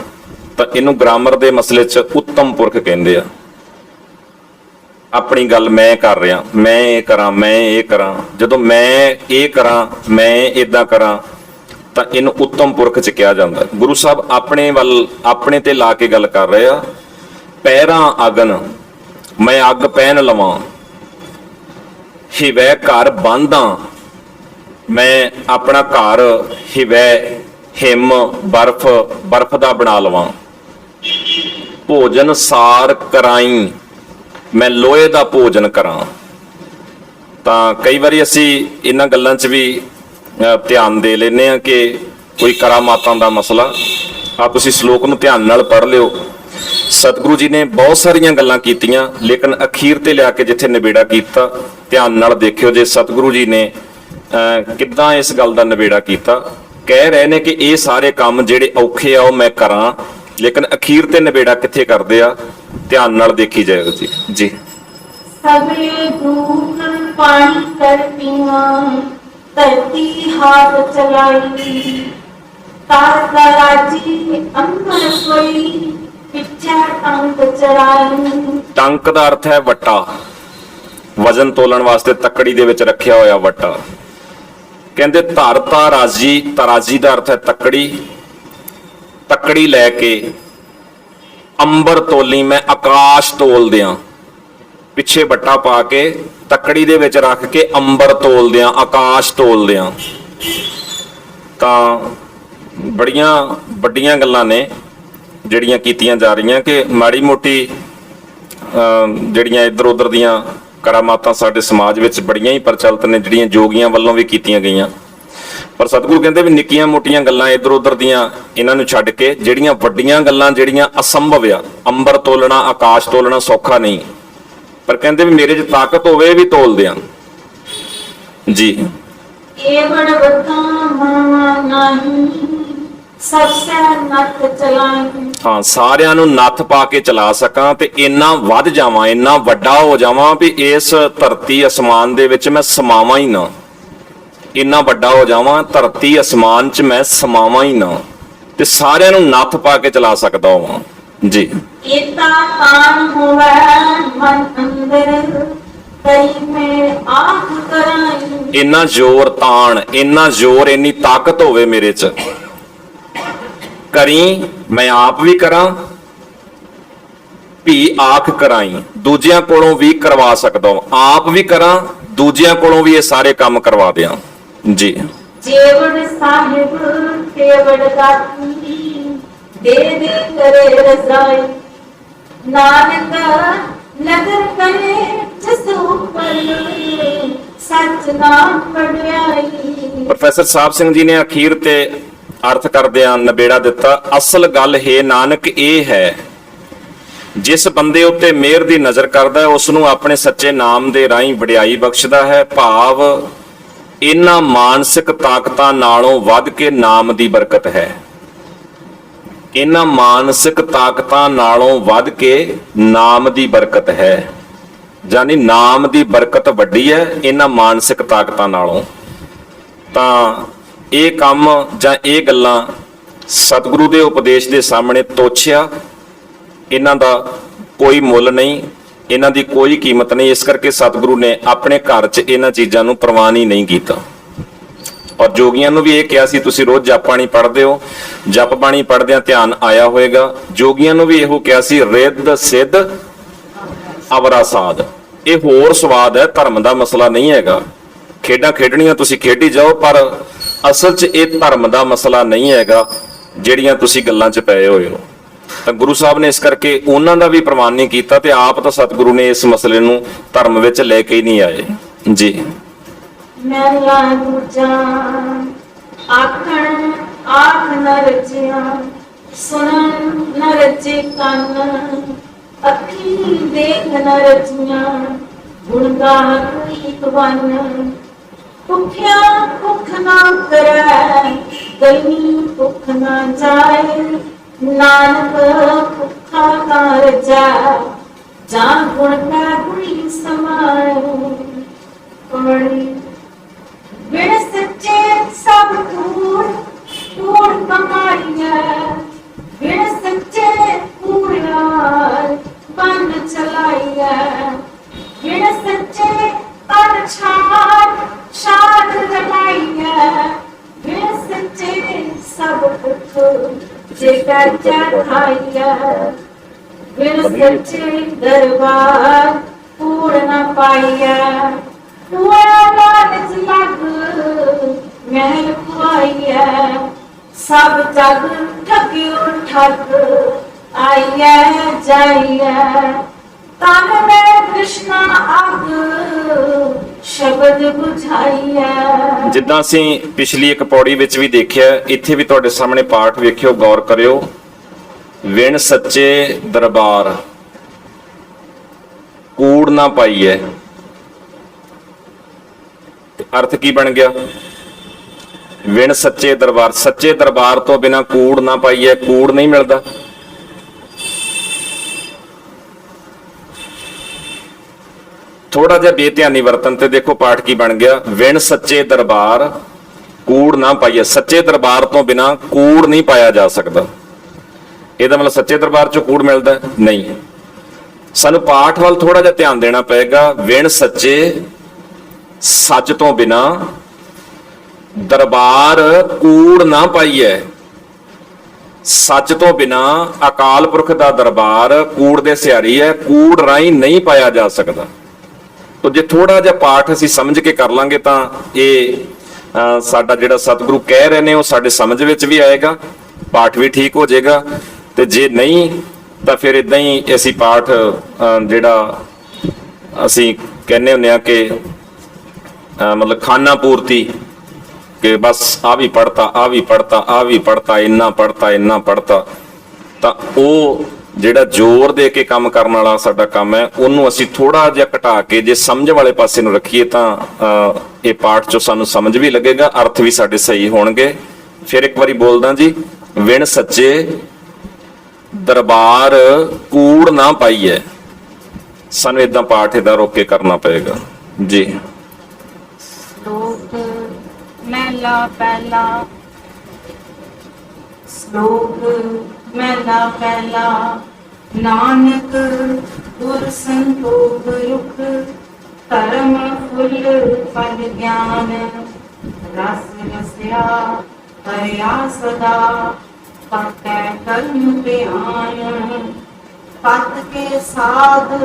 ਤਾਂ ਇਹਨੂੰ ਗ੍ਰਾਮਰ ਦੇ ਮਸਲੇ 'ਚ ਉੱਤਮ ਪੁਰਖ ਕਹਿੰਦੇ ਆ। ਆਪਣੀ ਗੱਲ ਮੈਂ ਕਰ ਰਿਹਾ ਮੈਂ ਇਹ ਕਰਾਂ ਮੈਂ ਇਹ ਕਰਾਂ। ਜਦੋਂ ਮੈਂ ਇਹ ਕਰਾਂ ਮੈਂ ਇਦਾਂ ਕਰਾਂ ਤਾਂ ਇਹਨੂੰ ਉੱਤਮ ਪੁਰਖ ਚ ਕਿਹਾ ਜਾਂਦਾ। ਗੁਰੂ ਸਾਹਿਬ ਆਪਣੇ ਵੱਲ ਆਪਣੇ ਤੇ ਲਾ ਕੇ ਗੱਲ ਕਰ ਰਹੇ ਆ। ਪਹਿਰਾਂ ਅਗਨ ਮੈਂ ਅੱਗ ਪਹਿਨ ਲਵਾਂ ਹਿਵੈ ਘਰ ਬੰਧਾਂ ਮੈਂ ਆਪਣਾ ਘਰ ਹਿਵੈ ਹਿਮ ਬਰਫ਼ ਦਾ ਬਣਾ ਲਵਾਂ। ਭੋਜਨ ਸਾਰ ਕਰਾਈ ਮੈਂ ਲੋਹੇ ਦਾ ਭੋਜਨ ਕਰਾਂ। ਤਾਂ ਕਈ ਵਾਰੀ ਅਸੀਂ ਇਹਨਾਂ ਗੱਲਾਂ 'ਚ ਵੀ ਧਿਆਨ ਦੇ ਲੈਂਦੇ ਆ ਕਿ ਕੋਈ ਕਰਾਮਾਤਾਂ ਦਾ ਮਸਲਾ। ਆ ਤੁਸੀਂ ਸ਼ਲੋਕ ਨੂੰ ਧਿਆਨ ਨਾਲ ਪੜ੍ਹ ਲਿਓ। ਸਤਿਗੁਰੂ ਜੀ ਨੇ ਬਹੁਤ ਸਾਰੀਆਂ ਗੱਲਾਂ ਕੀਤੀਆਂ ਲੇਕਿਨ ਅਖੀਰ ਤੇ ਲਿਆ ਕੇ ਜਿੱਥੇ ਨਿਬੇੜਾ ਕੀਤਾ ਧਿਆਨ ਨਾਲ ਦੇਖਿਓ ਜੇ ਸਤਿਗੁਰੂ ਜੀ ਨੇ ਕਿੱਦਾਂ ਇਸ ਗੱਲ ਦਾ ਨਿਬੇੜਾ ਕੀਤਾ। ਕਹਿ ਰਹੇ ਨੇ ਕਿ ਇਹ ਸਾਰੇ ਕੰਮ ਜਿਹੜੇ ਔਖੇ ਆ ਉਹ ਮੈਂ ਕਰਾਂ ਲੇਕਿਨ ਅਖੀਰ ਤੇ ਨਿਬੇੜਾ ਕਿੱਥੇ ਕਰਦੇ ਆ ਧਿਆਨ ਨਾਲ ਦੇਖੀ ਜਾਇਓ ਜੀ। ਜੀ ਸਭੇ ਦੂਤ ਪਾਣੀ ਕਰ ਪੀਵਾ ਧਰਤੀ हाथ चलाई तार राजी अंबर सोई पिछा टंक चराई। ਟੰਕ ਦਾ ਅਰਥ ਹੈ ਵੱਟਾ। ਵਜ਼ਨ ਤੋਲਣ ਵਾਸਤੇ ਤੱਕੜੀ ਦੇ ਵਿੱਚ ਰੱਖਿਆ ਹੋਇਆ ਵੱਟਾ। ਕਹਿੰਦੇ ਧਰਤਾ ਰਾਜੀ ਤਰਾਜੀ ਦਾ ਅਰਥ ਹੈ ਤੱਕੜੀ। ਤੱਕੜੀ ਲੈ ਕੇ ਅੰਬਰ ਤੋਲੀ ਮੈਂ ਆਕਾਸ਼ ਤੋਲ ਦਿਆਂ। ਪਿੱਛੇ ਵੱਟਾ ਪਾ ਕੇ ਤੱਕੜੀ ਦੇ ਵਿੱਚ ਰੱਖ ਕੇ ਅੰਬਰ ਤੋਲ ਦਿਆਂ ਆਕਾਸ਼ ਤੋਲ ਦਿਆਂ। ਤਾਂ ਬੜੀਆਂ ਵੱਡੀਆਂ ਗੱਲਾਂ ਨੇ ਜਿਹੜੀਆਂ ਕੀਤੀਆਂ ਜਾ ਰਹੀਆਂ ਕਿ ਮਾੜੀ ਮੋਟੀ ਜਿਹੜੀਆਂ ਇੱਧਰ ਉੱਧਰ ਦੀਆਂ ਕਰਾਮਾਤਾਂ ਸਾਡੇ ਸਮਾਜ ਵਿੱਚ ਬੜੀਆਂ ਹੀ ਪ੍ਰਚਲਿਤ ਨੇ ਜਿਹੜੀਆਂ ਜੋਗੀਆਂ ਵੱਲੋਂ ਵੀ ਕੀਤੀਆਂ ਗਈਆਂ। ਪਰ ਸਤਿਗੁਰੂ ਕਹਿੰਦੇ ਵੀ ਨਿੱਕੀਆਂ ਮੋਟੀਆਂ ਗੱਲਾਂ ਇੱਧਰ ਉੱਧਰ ਦੀਆਂ ਇਹਨਾਂ ਨੂੰ ਛੱਡ ਕੇ ਜਿਹੜੀਆਂ ਵੱਡੀਆਂ ਗੱਲਾਂ ਜਿਹੜੀਆਂ ਅਸੰਭਵ ਆ ਅੰਬਰ ਤੋਲਣਾ ਆਕਾਸ਼ ਤੋਲਣਾ ਸੌਖਾ ਨਹੀਂ। ਪਰ ਕਹਿੰਦੇ ਵੀ ਮੇਰੇ 'ਚ ਤਾਕਤ ਹੋਵੇ ਇਹ ਵੀ ਤੋਲ ਦਿਆਂ ਜੀ। ਏਵੜ ਬਤਾਵਾਂ ਨਹੀਂ ਸਭਸੇ ਨੱਥ ਚਲਾਈ। ਹਾਂ, ਸਾਰਿਆਂ ਨੂੰ ਨੱਥ ਪਾ ਕੇ ਚਲਾ ਸਕਾਂ ਤੇ ਇੰਨਾ ਵੱਧ ਜਾਵਾਂ, ਇੰਨਾ ਵੱਡਾ ਹੋ ਜਾਵਾਂ ਵੀ ਇਸ ਧਰਤੀ ਅਸਮਾਨ ਦੇ ਵਿੱਚ ਮੈਂ ਸਮਾਵਾਂ ਹੀ ਨਾ। ਇੰਨਾ ਵੱਡਾ ਹੋ ਜਾਵਾਂ ਧਰਤੀ ਅਸਮਾਨ 'ਚ ਮੈਂ ਸਮਾਵਾਂ ਹੀ ਨਾ ਤੇ ਸਾਰਿਆਂ ਨੂੰ ਨੱਥ ਪਾ ਕੇ ਚਲਾ ਸਕਦਾ ਹਾਂ ਜੀ। ਏਤਾ ਤਾਨ ਹੋਵੇ ਮਨ ਅੰਦਰ ਕਈ ਮੈਂ ਆਖ ਕਰਾਈ। ਇੰਨਾ ਜ਼ੋਰ ਤਾਣ, ਇੰਨਾ ਜ਼ੋਰ, ਇੰਨੀ ਤਾਕਤ ਹੋਵੇ ਮੇਰੇ 'ਚ, ਕਰੀ ਮੈਂ ਆਪ ਵੀ ਕਰਾਂ, ਵੀ ਆਖ ਕਰਾਈ, ਦੂਜਿਆਂ ਕੋਲੋਂ ਵੀ ਕਰਵਾ ਸਕਦਾ ਹਾਂ। ਆਪ ਵੀ ਕਰਾਂ, ਦੂਜਿਆਂ ਕੋਲੋਂ ਵੀ ਇਹ ਸਾਰੇ ਕੰਮ ਕਰਵਾ ਦਿਆਂ ਜੀ। ਜੇਵੜ ਸਾਹਿਬ ਤੇਵੜ ਦਾਤੀ ਦੇ ਦੇ ਕਰੇ ਰਜ਼ਾਈ। ਨਾਨਕ ਨਦਰ ਕਰੇ ਜਿਸ ਉੱਪਰ ਸੱਚ ਨਾਮ ਪੜਿਆਈ। ਪ੍ਰੋਫੈਸਰ ਸਾਹਿਬ ਸਿੰਘ ਜੀ ਨੇ ਅਖੀਰ ਤੇ ਅਰਥ ਕਰਦਿਆਂ ਨਿਬੇੜਾ ਦਿੱਤਾ। ਅਸਲ ਗੱਲ ਹੈ ਨਾਨਕ ਇਹ ਹੈ, ਜਿਸ ਬੰਦੇ ਉੱਤੇ ਮਿਹਰ ਦੀ ਨਜ਼ਰ ਕਰਦਾ ਹੈ ਉਸ ਨੂੰ ਆਪਣੇ ਸੱਚੇ ਨਾਮ ਦੇ ਰਾਹੀਂ ਵਡਿਆਈ ਬਖਸ਼ਦਾ ਹੈ। ਭਾਵ ਇਹਨਾਂ ਮਾਨਸਿਕ ਤਾਕਤਾਂ ਨਾਲੋਂ ਵੱਧ ਕੇ ਨਾਮ ਦੀ ਬਰਕਤ ਹੈ। ਇਹਨਾਂ ਮਾਨਸਿਕ ਤਾਕਤਾਂ ਨਾਲੋਂ ਵੱਧ ਕੇ ਨਾਮ ਦੀ ਬਰਕਤ ਹੈ, ਯਾਨੀ ਨਾਮ ਦੀ ਬਰਕਤ ਵੱਡੀ ਹੈ ਇਹਨਾਂ ਮਾਨਸਿਕ ਤਾਕਤਾਂ ਨਾਲੋਂ। ਤਾਂ ਇਹ ਕੰਮ ਜਾਂ ਇਹ ਗੱਲਾਂ ਸਤਿਗੁਰੂ ਦੇ ਉਪਦੇਸ਼ ਦੇ ਸਾਹਮਣੇ ਤੋਛਿਆ, ਇਹਨਾਂ ਦਾ ਕੋਈ ਮੁੱਲ ਨਹੀਂ, ਇਹਨਾਂ ਦੀ ਕੋਈ ਕੀਮਤ ਨਹੀਂ। ਇਸ ਕਰਕੇ ਸਤਿਗੁਰੂ ਨੇ ਆਪਣੇ ਘਰ 'ਚ ਇਹਨਾਂ ਚੀਜ਼ਾਂ ਨੂੰ ਪ੍ਰਵਾਨ ਹੀ ਨਹੀਂ ਕੀਤਾ। ਔਰ ਜੋਗੀਆਂ ਨੂੰ ਵੀ ਇਹ ਕਿਹਾ ਸੀ, ਤੁਸੀਂ ਰੋਜ਼ ਜਪ ਬਾਣੀ ਪੜ੍ਹਦੇ ਹੋ, ਜਪ ਬਾਣੀ ਪੜ੍ਹਦਿਆਂ ਧਿਆਨ ਆਇਆ ਹੋਏਗਾ। ਜੋਗੀਆਂ ਨੂੰ ਵੀ ਇਹੋ ਕਿਹਾ ਸੀ, ਰਿੱਧ ਸਿੱਧ ਅਵਰਾ ਸਾਧ। ਇਹ ਹੋਰ ਸਵਾਦ ਹੈ, ਧਰਮ ਦਾ ਮਸਲਾ ਨਹੀਂ ਹੈਗਾ। ਖੇਡਾਂ ਖੇਡਣੀਆਂ ਤੁਸੀਂ ਖੇਡੀ ਜਾਓ, ਪਰ ਅਸਲ 'ਚ ਇਹ ਧਰਮ ਦਾ ਮਸਲਾ ਨਹੀਂ ਹੈਗਾ ਜਿਹੜੀਆਂ ਤੁਸੀਂ ਗੱਲਾਂ 'ਚ ਪਏ ਹੋਏ ਹੋ। ਤਾਂ ਗੁਰੂ ਸਾਹਿਬ ਨੇ ਇਸ ਕਰਕੇ ਉਹਨਾਂ ਦਾ ਵੀ ਪ੍ਰਵਾਨ ਨਹੀਂ ਕੀਤਾ ਤੇ ਆਪ ਤਾਂ ਸਤਿਗੁਰੂ ਨੇ ਇਸ ਮਸਲੇ ਨੂੰ ਧਰਮ ਵਿੱਚ ਲੈ ਕੇ ਹੀ ਨਹੀਂ ਆਏ ਜੀ। ਮੈਂ ਲਾ ਦੂਜਾ ਆਖਣ ਆਖ ਨ ਰਚਿਆ, ਸੁਣਨ ਨ ਰਚੇ ਕੰਨ, ਅੱਖੀ ਦੇਖ ਨ ਰਚੀਆਂ, ਗੁਣ ਗਾਹਕ ਇੱਕ ਵੰਨ। ਭੁੱਖਿਆ ਭੁੱਖ ਨਾ ਕਰੈ, ਗਈ ਭੁੱਖ ਨਾ ਜਾਏ, ਨਾਨਕ ਭੁੱਖਾ ਕਾ ਰਜਾ, ਜਾਂ ਗੁਣ ਕਾ ਗੁਣੀ ਸਮਾਏ। ਪੜੀ ਬਿਨ ਸੱਚੇ ਸਭ ਕੂੜ ਕੂੜ ਕਮਾਈਐ, ਬਿਨ ਸੱਚੇ ਕੂੜਿਆਰ ਬੰਨ ਚਲਾਈਐ, ਬਿਨ ਸੱਚੇ ਤਨ ਛਾੜ ਛਾੜ ਰਮਾਈਐ, ਬਿਨ ਸੱਚੇ ਸਭ ਕੁਛ ਜੇ ਕਰ ਖਾਈਐ, ਬਿਨ ਸੱਚੇ ਦਰਬਾਰ ਕੂੜ ਨਾ ਪਾਈਐ। ਲਾਲਚ ਲੱਗ ਮਹਿਲ ਖੁਆਈਐ, ਸਭ ਜਗ ਠੱਗਿਓ ਠੱਗ ਆਈਐ ਜਾਈਐ। ਤਨ ਮੈਂ ਕ੍ਰਿਸ਼ਨਾ ਅਗ ਸ਼ਬਦ ਬੁਝਾਈਐ। ਜਿੱਦਾਂ ਅਸੀਂ ਪਿਛਲੀ ਇੱਕ ਪੌੜੀ ਵਿੱਚ ਵੀ ਦੇਖਿਆ, ਇੱਥੇ ਵੀ ਤੁਹਾਡੇ ਸਾਹਮਣੇ ਪਾਠ ਵੇਖਿਓ, ਗੌਰ ਕਰਿਓ। ਵਿਣ ਸੱਚੇ ਦਰਬਾਰ ਕੂੜ ਨਾ ਪਾਈਐ, ਅਰਥ ਕੀ ਬਣ ਗਿਆ? ਵਿਣ ਸੱਚੇ ਦਰਬਾਰ, ਸੱਚੇ ਦਰਬਾਰ ਤੋਂ ਬਿਨਾ ਕੂੜ ਨਾ ਪਾਈਐ, ਕੂੜ ਨਹੀਂ ਮਿਲਦਾ। ਥੋੜਾ ਜਿਹਾ ਬੇਧਿਆਨੀ ਵਰਤਨ ਤੇ ਦੇਖੋ ਪਾਠ ਕੀ ਬਣ ਗਿਆ। ਵਿਣ ਸੱਚੇ ਦਰਬਾਰ ਕੂੜ ਨਾ ਪਾਈਐ, ਸੱਚੇ ਦਰਬਾਰ ਤੋਂ ਬਿਨਾ ਕੂੜ ਨਹੀਂ ਪਾਇਆ ਜਾ ਸਕਦਾ। ਇਹਦਾ ਮਤਲਬ ਸੱਚੇ ਦਰਬਾਰ ਚੋਂ ਕੂੜ ਮਿਲਦਾ ਨਹੀਂ। ਸਾਨੂੰ ਪਾਠ ਵੱਲ ਥੋੜਾ ਜਿਹਾ ਧਿਆਨ ਦੇਣਾ ਪਏਗਾ। ਵਿਣ ਸੱਚੇ, ਸੱਚ ਤੋਂ ਬਿਨਾ ਦਰਬਾਰ ਕੂੜ ਨਾ ਪਾਈਐ, ਸੱਚ ਤੋਂ ਬਿਨਾ ਅਕਾਲ ਪੁਰਖ ਦਾ ਦਰਬਾਰ ਕੂੜ ਦੇ ਸਿਹਾਰੀ ਹੈ, ਕੂੜ ਰਾਹੀਂ ਨਹੀਂ ਪਾਇਆ ਜਾ ਸਕਦਾ। ਤੋ ਜੇ ਥੋੜਾ ਜਿਹਾ ਪਾਠ ਅਸੀਂ ਸਮਝ ਕੇ ਕਰ ਲਾਂਗੇ ਤਾਂ ਇਹ ਸਾਡਾ ਜਿਹੜਾ ਸਤਿਗੁਰੂ ਕਹਿ ਰਹੇ ਨੇ ਉਹ ਸਾਡੇ ਸਮਝ ਵਿੱਚ ਵੀ ਆਏਗਾ, ਪਾਠ ਵੀ ਠੀਕ ਹੋ ਜਾਏਗਾ। ਤੇ ਜੇ ਨਹੀਂ ਤਾਂ ਫਿਰ ਇਦਾਂ ਹੀ ਅਸੀਂ ਪਾਠ ਜਿਹੜਾ ਅਸੀਂ ਕਹਿੰਦੇ ਹੁੰਦੇ ਆ ਕਿ ਮਤਲਬ ਖਾਨਾ ਪੂਰਤੀ, ਕਿ ਬਸ ਆ ਵੀ ਪੜਤਾ, ਆ ਵੀ ਪੜਤਾ, ਆ ਵੀ ਪੜਤਾ, ਇੰਨਾ ਪੜਤਾ, ਇੰਨਾ ਪੜਤਾ, ਤਾਂ ਉਹ ਜਿਹੜਾ ਜ਼ੋਰ ਦੇ ਕੇ ਕੰਮ ਕਰਨ ਵਾਲਾ ਸਾਡਾ ਕੰਮ ਹੈ, ਉਹਨੂੰ ਅਸੀਂ ਥੋੜਾ ਜਿਹਾ ਘਟਾ ਕੇ ਜੇ ਸਮਝ ਵਾਲੇ ਪਾਸੇ ਨੂੰ ਰੱਖੀਏ ਤਾਂ ਇਹ ਪਾਠ ਚੋਂ ਸਾਨੂੰ ਸਮਝ ਵੀ ਲੱਗੇਗਾ, ਅਰਥ ਵੀ ਸਾਡੇ ਸਹੀ ਹੋਣਗੇ। ਫਿਰ ਇੱਕ ਵਾਰੀ ਬੋਲਦਾ ਜੀ, ਵਿਣ ਸੱਚੇ ਦਰਬਾਰ ਕੂੜ ਨਾ ਪਾਈਐ। ਸਾਨੂੰ ਇਦਾਂ ਪਾਠ ਇਹਦਾ ਰੋਕ ਕੇ ਕਰਨਾ ਪਏਗਾ ਜੀ। श्लोक महला पहला। श्लोक महला पहला। नानक गुर संतोख रुख धर्म फुल फल ज्ञान रस रसया हरिया सदा पकै कर्म ध्यान पत के साध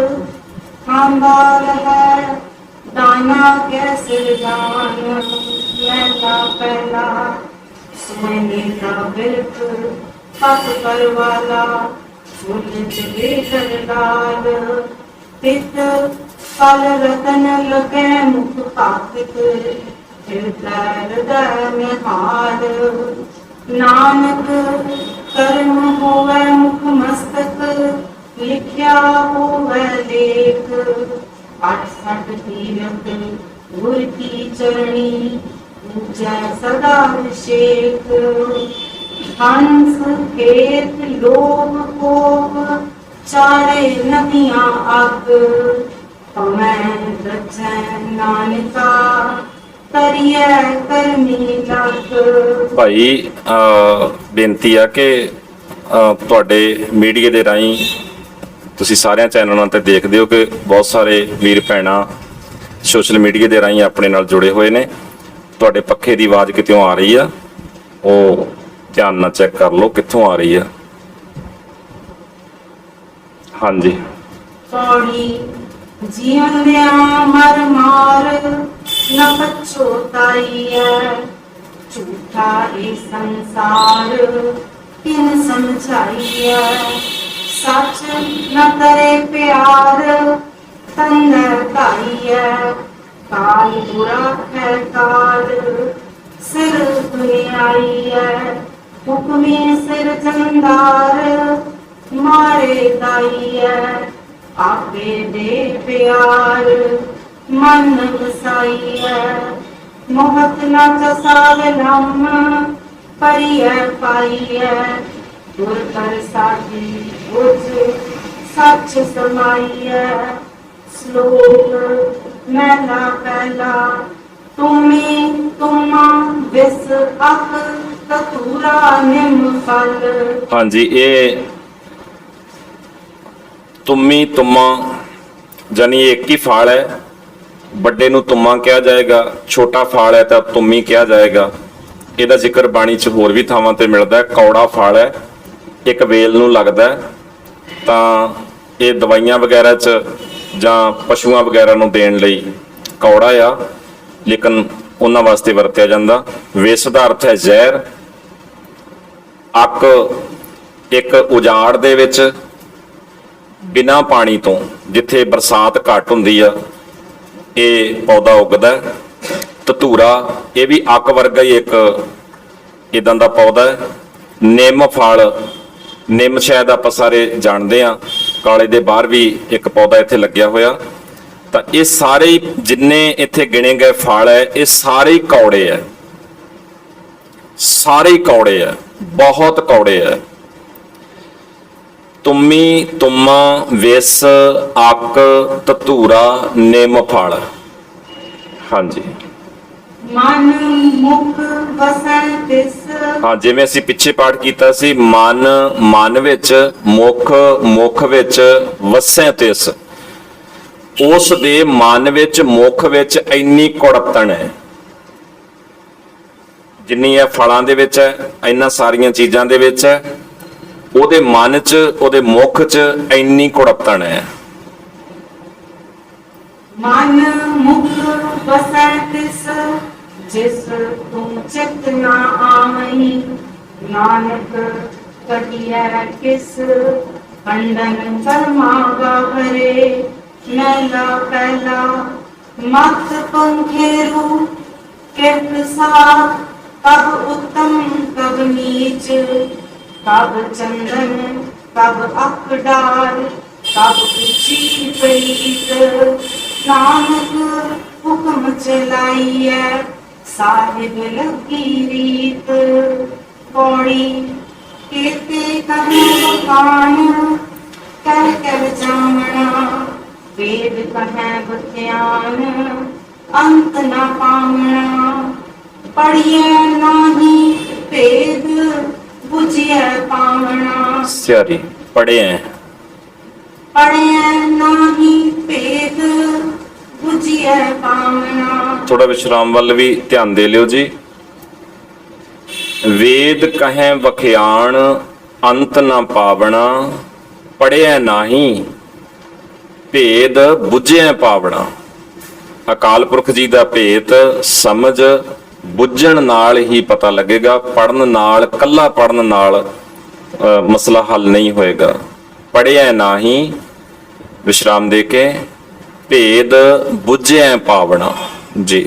खांदार है दाना कैसे जान महला पहला। सोने का बिरख पत पर वाला फूल चले कर लाल पित फल रतन लगे मुख पाकित हृदय में हार नानक कर्म होवे मुख मस्तक लिखया होवे लेख 68 तीरथ गुर की चरणी पूजै सदा अभिषेक हंस खेत लोभ कोप चारे नदियां अग मैं रचै नानका करिए करमी लग। ਭਾਈ ਬੇਨਤੀ ਆ ਕਿ ਤੁਹਾਡੇ ਮੀਡੀਆ ਦੇ ਰਾਹੀਂ ਤੁਸੀਂ ਸਾਰਿਆਂ ਚੈਨਲਾਂ ਤੇ ਦੇਖਦੇ ਹੋ ਕਿ ਬਹੁਤ ਸਾਰੇ ਵੀਰ ਭੈਣਾਂ ਸੋਸ਼ਲ ਮੀਡੀਆ ਦੇ ਰਾਹੀਂ ਆਪਣੇ ਨਾਲ ਜੁੜੇ ਹੋਏ ਨੇ। ਤੁਹਾਡੇ ਪੱਖੇ ਦੀ ਆਵਾਜ਼ ਕਿਤੋਂ ਆ ਰਹੀ ਆ, ਉਹ ਧਿਆਨ ਨਾਲ ਚੈੱਕ ਕਰ ਲਓ ਕਿੱਥੋਂ ਆ ਰਹੀ ਆ। ਹਾਂਜੀ। पौड़ी जीवन दिया मर मार न पछोताई है झूठा ये संसार किन समझाई है सच न करे प्यार तंदरताई है काल बुरा है काल सिर दुनियाई है हुक्मी सिर जंदार मारे दाई है आपे दे प्यार मन वसाई है मोहत न कसाल लम परिय पाई है गुर कर साथी बुझ सच समाई है। श्लोक महला पहला। तुमी तुमा विस अक ततूरा निम फल। ਹਾਂਜੀ, ਇਹ ਤੁਮੀ ਤੁਮਾ ਜਾਨੀ ਇੱਕ ਹੀ ਫਲ ਹੈ। ਵੱਡੇ ਨੂੰ ਤੁਮਾ ਕਿਹਾ ਜਾਏਗਾ, ਛੋਟਾ ਫਲ ਹੈ ਤਾਂ ਤੁਮੀ ਕਿਹਾ ਜਾਏਗਾ। ਇਹਦਾ ਜ਼ਿਕਰ ਬਾਣੀ 'ਚ ਹੋਰ ਵੀ ਥਾਵਾਂ ਤੇ ਮਿਲਦਾ ਹੈ। ਕੌੜਾ ਫਲ ਹੈ, ਇੱਕ ਵੇਲ ਨੂੰ ਲੱਗਦਾ ਹੈ, ਤਾਂ ਇਹ ਦਵਾਈਆਂ ਵਗੈਰਾ 'ਚ ਜਾਂ ਪਸ਼ੂਆਂ ਵਗੈਰਾ ਨੂੰ ਦੇਣ ਲਈ ਕੌੜਾ ਆ, ਲੇਕਿਨ ਉਹਨਾਂ ਵਾਸਤੇ ਵਰਤਿਆ ਜਾਂਦਾ। ਵਿਸ ਦਾ ਅਰਥ ਹੈ ਜ਼ਹਿਰ। ਅੱਕ ਇੱਕ ਉਜਾੜ ਦੇ ਵਿੱਚ ਬਿਨਾਂ ਪਾਣੀ ਤੋਂ, ਜਿੱਥੇ ਬਰਸਾਤ ਘੱਟ ਹੁੰਦੀ ਆ, ਇਹ ਪੌਦਾ ਉੱਗਦਾ। ਧਤੂਰਾ ਇਹ ਵੀ ਅੱਕ ਵਰਗਾ ਹੀ ਇੱਕ ਇਦਾਂ ਦਾ ਪੌਦਾ ਹੈ। ਨਿੰਮ ਫਲ, ਨਿੰਮ ਸ਼ਾਇਦ ਆਪਾਂ ਸਾਰੇ ਜਾਣਦੇ ਆ, ਕਾਲੇ ਦੇ ਬਾਹਰ ਵੀ ਇੱਕ ਪੌਦਾ ਇੱਥੇ ਲੱਗਿਆ ਹੋਇਆ। ਤਾਂ ਇਹ ਸਾਰੇ ਹੀ ਜਿੰਨੇ ਇੱਥੇ ਗਿਣੇ ਗਏ ਫਲ ਹੈ, ਇਹ ਸਾਰੇ ਹੀ ਕੌੜੇ ਹੈ, ਸਾਰੇ ਹੀ ਕੌੜੇ ਹੈ, ਬਹੁਤ ਕੌੜੇ ਹੈ। ਤੁਮੀ ਤੁਮਾ ਵਿਸ ਅੱਕ ਧਤੂਰਾ ਨਿੰਮ ਫਲ। ਹਾਂਜੀ। मन मुख वसै तिस। ਹਾਂ, ਜਿਵੇਂ ਅਸੀਂ ਪਿੱਛੇ ਪਾਠ ਕੀਤਾ ਸੀ, ਮਨ ਮਨ ਵਿੱਚ, ਮੁਖ ਮੁਖ ਵਿੱਚ, ਵਸੈ ਤਿਸ। ਉਸ ਦੇ ਮਨ ਵਿੱਚ, ਮੁਖ ਵਿੱਚ ਇੰਨੀ ਕੁੜੱਤਣ ਹੈ ਜਿੰਨੀ ਇਹ ਫਲਾਂ ਦੇ ਵਿੱਚ ਹੈ, ਇਹਨਾਂ ਸਾਰੀਆਂ ਚੀਜ਼ਾਂ ਦੇ ਵਿੱਚ ਹੈ। ਉਹਦੇ ਮਨ 'ਚ, ਉਹਦੇ ਮੁਖ 'ਚ ਇੰਨੀ ਕੁੜੱਤਣ ਹੈ। मन मुख वसै तिस जिस तुम चित ना आमहि नानक कटिया किस खंडन कर्मागा हरे। महला पहला। मत पंखेरु किरत साथ कब उत्तम कब नीच कब चंदन कब अक डार कब ऊंची प्रीत नानक हुक्म चलाइए साहिब लगी रीत पौड़ी केते कहे बखान कर कर जामना वेद कहे बख्यान अंत न पावना पढ़िए नाही भेद बुझिए पावना ਸਿਆਰੀ ਪੜ੍ਹੇ ਐ पढ़िए नाही भेद बुझिए पावना ਥੋੜਾ ਵਿਸ਼ਰਾਮ ਵੱਲ ਵੀ ਧਿਆਨ ਦੇ ਲਿਓ ਜੀ। ਵੇਦ ਕਹੈ ਵਖਿਆਣ ਅੰਤ ਨਾ ਪਾਵਣਾ ਪੜਿਆ ਨਾਹੀ ਭੇਦ ਬੁੱਝਿਆ ਪਾਵਣਾ। ਅਕਾਲ ਪੁਰਖ ਜੀ ਦਾ ਭੇਤ ਸਮਝ ਬੁੱਝਣ ਨਾਲ ਹੀ ਪਤਾ ਲੱਗੇਗਾ, ਪੜਨ ਨਾਲ, ਕੱਲਾ ਪੜਨ ਨਾਲ ਮਸਲਾ ਹੱਲ ਨਹੀਂ ਹੋਏਗਾ। ਪੜਿਆ ਨਾਹੀ ਵਿਸ਼ਰਾਮ ਦੇ ਕੇ ਭੇਦ ਬੁੱਝਿਆ ਪਾਵਣਾ ਜੀ।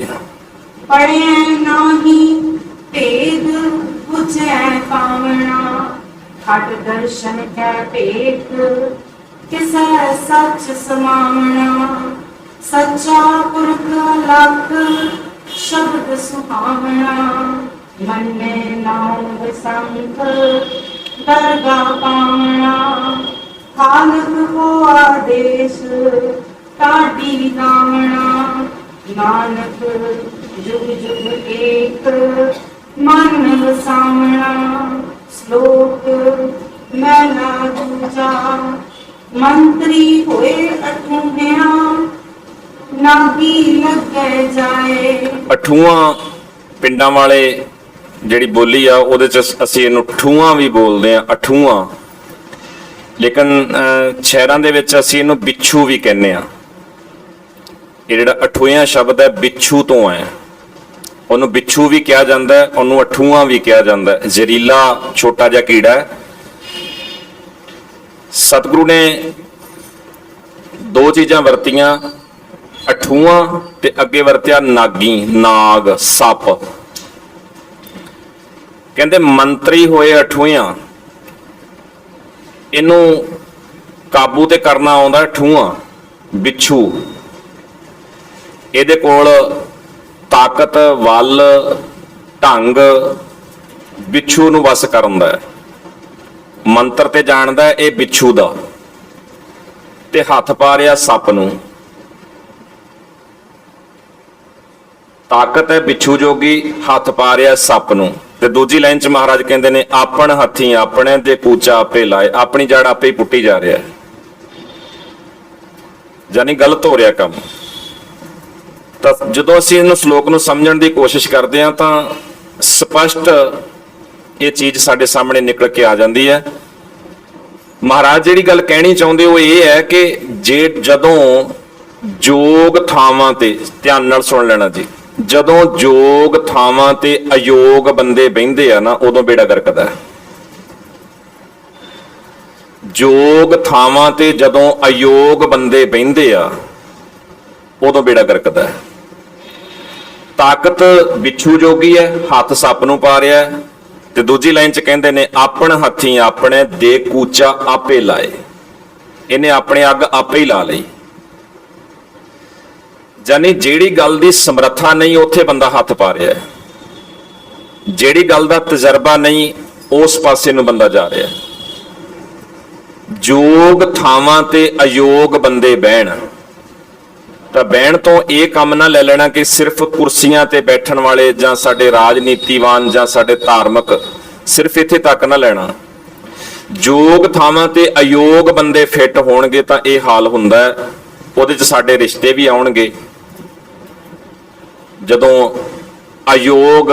पढ़े नाही भेद बुझे पावना हट दर्शन कै भेद किसे सच समावना सच्चा पुरख लख शब्द सुहावना मन में नाम संत दरगाह पावना खालक को आदेश टाडी गावना नानक जुग जुग एक मन वसावना श्लोक मैला दूजा मंत्री होए अठूंहिया नागी लगे जाए। ਅਠੂਆਂ ਪਿੰਡਾਂ ਵਾਲੇ ਜਿਹੜੀ ਬੋਲੀ ਆ ਉਹਦੇ ਚ ਅਸੀਂ ਇਹਨੂੰ ਠੂਆਂ ਵੀ ਬੋਲਦੇ ਆ, ਅਠੂਆਂ। ਲੇਕਿਨ ਸ਼ਹਿਰਾਂ ਦੇ ਵਿੱਚ ਅਸੀਂ ਇਹਨੂੰ ਬਿੱਛੂ ਵੀ ਕਹਿੰਦੇ ਆ। ਇਹ ਜਿਹੜਾ ਅਠੂਆਂ ਸ਼ਬਦ ਹੈ ਬਿੱਛੂ ਤੋਂ ਹੈ, ਉਹਨੂੰ ਬਿੱਛੂ ਵੀ ਕਿਹਾ ਜਾਂਦਾ ਹੈ, ਉਹਨੂੰ ਅਠੂਆਂ ਵੀ ਕਿਹਾ ਜਾਂਦਾ ਹੈ। ਜ਼ਹਿਰੀਲਾ ਛੋਟਾ ਜਿਹਾ ਕੀੜਾ ਹੈ। ਸਤਿਗੁਰੂ ਨੇ ਦੋ ਚੀਜ਼ਾਂ ਵਰਤੀਆਂ, ਅਠੂਆਂ ਤੇ ਅੱਗੇ ਵਰਤਿਆ ਨਾਗੀ, ਨਾਗ, ਸੱਪ। ਕਹਿੰਦੇ ਮੰਤਰੀ ਹੋਏ ਅਠੂਆਂ, ਇਹਨੂੰ ਕਾਬੂ ਤੇ ਕਰਨਾ ਆਉਂਦਾ ਅਠੂਆਂ, ਬਿੱਛੂ। ਇਹਦੇ ਕੋਲ ਤਾਕਤ, ਵੱਲ, ਢੰਗ ਬਿੱਛੂ ਨੂੰ ਵਸ ਕਰਨ ਦਾ ਹੈ। ਮੰਤਰ ਤੇ ਜਾਣਦਾ ਇਹ ਬਿੱਛੂ ਦਾ, ਤੇ ਹੱਥ ਪਾ ਰਿਹਾ ਸੱਪ ਨੂੰ। ਤਾਕਤ ਹੈ ਬਿੱਛੂ ਜੋਗੀ, ਹੱਥ ਪਾ ਰਿਹਾ ਸੱਪ ਨੂੰ। ਤੇ ਦੂਜੀ ਲਾਈਨ ਚ ਮਹਾਰਾਜ ਕਹਿੰਦੇ ਨੇ ਆਪਣ ਹੱਥੀ ਆਪਣੇ ਦੇ ਕੂਚਾ ਆਪੇ ਲਾਏ। ਆਪਣੀ ਜੜ ਆਪੇ ਹੀ ਪੁੱਟੀ ਜਾ ਰਿਹਾ ਹੈ, ਜਾਨੀ ਗਲਤ ਹੋ ਰਿਹਾ ਕੰਮ। ਤਾਂ ਜਦੋਂ ਅਸੀਂ ਇਹਨੂੰ ਸ਼ਲੋਕ ਨੂੰ ਸਮਝਣ ਦੀ ਕੋਸ਼ਿਸ਼ ਕਰਦੇ ਹਾਂ ਤਾਂ ਸਪਸ਼ਟ ਇਹ ਚੀਜ਼ ਸਾਡੇ ਸਾਹਮਣੇ ਨਿਕਲ ਕੇ ਆ ਜਾਂਦੀ ਹੈ। ਮਹਾਰਾਜ ਜਿਹੜੀ ਗੱਲ ਕਹਿਣੀ ਚਾਹੁੰਦੇ ਉਹ ਇਹ ਹੈ ਕਿ ਜਦੋਂ ਯੋਗ ਥਾਵਾਂ ਤੇ, ਧਿਆਨ ਨਾਲ ਸੁਣ ਲੈਣਾ ਜੀ, ਜਦੋਂ ਯੋਗ ਥਾਵਾਂ ਤੇ ਅਯੋਗ ਬੰਦੇ ਬਹਿੰਦੇ ਆ ਨਾ, ਉਦੋਂ ਬੇੜਾ ਗਰਕਦਾ ਹੈ। ਯੋਗ ਥਾਵਾਂ ਤੇ ਜਦੋਂ ਅਯੋਗ ਬੰਦੇ ਬਹਿੰਦੇ ਆ ਉਦੋਂ ਬੇੜਾ ਗਰਕਦਾ ਹੈ। ਤਾਕਤ ਬਿੱਛੂ ਜੋਗੀ ਹੈ, ਹੱਥ ਸੱਪ ਨੂੰ ਪਾ ਰਿਹਾ ਹੈ। ਤੇ ਦੂਜੀ ਲਾਈਨ ਚ ਕਹਿੰਦੇ ਨੇ ਆਪਣ ਹੱਥੀ ਆਪਣੇ ਦੇ ਕੂਚਾ ਆਪੇ ਲਾਏ। ਇਹਨੇ ਆਪਣੇ ਅੱਗ ਆਪੇ ਹੀ ਲਾ ਲਈ। ਜਾਨੀ ਜਿਹੜੀ ਗੱਲ ਦੀ ਸਮਰੱਥਾ ਨਹੀਂ ਉੱਥੇ ਬੰਦਾ ਹੱਥ ਪਾ ਰਿਹਾ ਹੈ, ਜਿਹੜੀ ਗੱਲ ਦਾ ਤਜਰਬਾ ਨਹੀਂ ਉਸ ਪਾਸੇ ਨੂੰ ਬੰਦਾ ਜਾ ਰਿਹਾ ਹੈ। ਯੋਗ ਥਾਵਾਂ ਤੇ ਅਯੋਗ ਬੰਦੇ ਬਹਿਣ, ਤਾਂ ਬਹਿਣ ਤੋਂ ਇਹ ਕੰਮ ਨਾ ਲੈ ਲੈਣਾ ਕਿ ਸਿਰਫ ਕੁਰਸੀਆਂ ਤੇ ਬੈਠਣ ਵਾਲੇ ਜਾਂ ਸਾਡੇ ਰਾਜਨੀਤੀਵਾਨ ਜਾਂ ਸਾਡੇ ਧਾਰਮਿਕ, ਸਿਰਫ ਇੱਥੇ ਤੱਕ ਨਾ ਲੈਣਾ। ਯੋਗ ਥਾਵਾਂ ਤੇ ਅਯੋਗ ਬੰਦੇ ਫਿੱਟ ਹੋਣਗੇ ਤਾਂ ਇਹ ਹਾਲ ਹੁੰਦਾ ਹੈ। ਉਹਦੇ 'ਚ ਸਾਡੇ ਰਿਸ਼ਤੇ ਵੀ ਆਉਣਗੇ। ਜਦੋਂ ਅਯੋਗ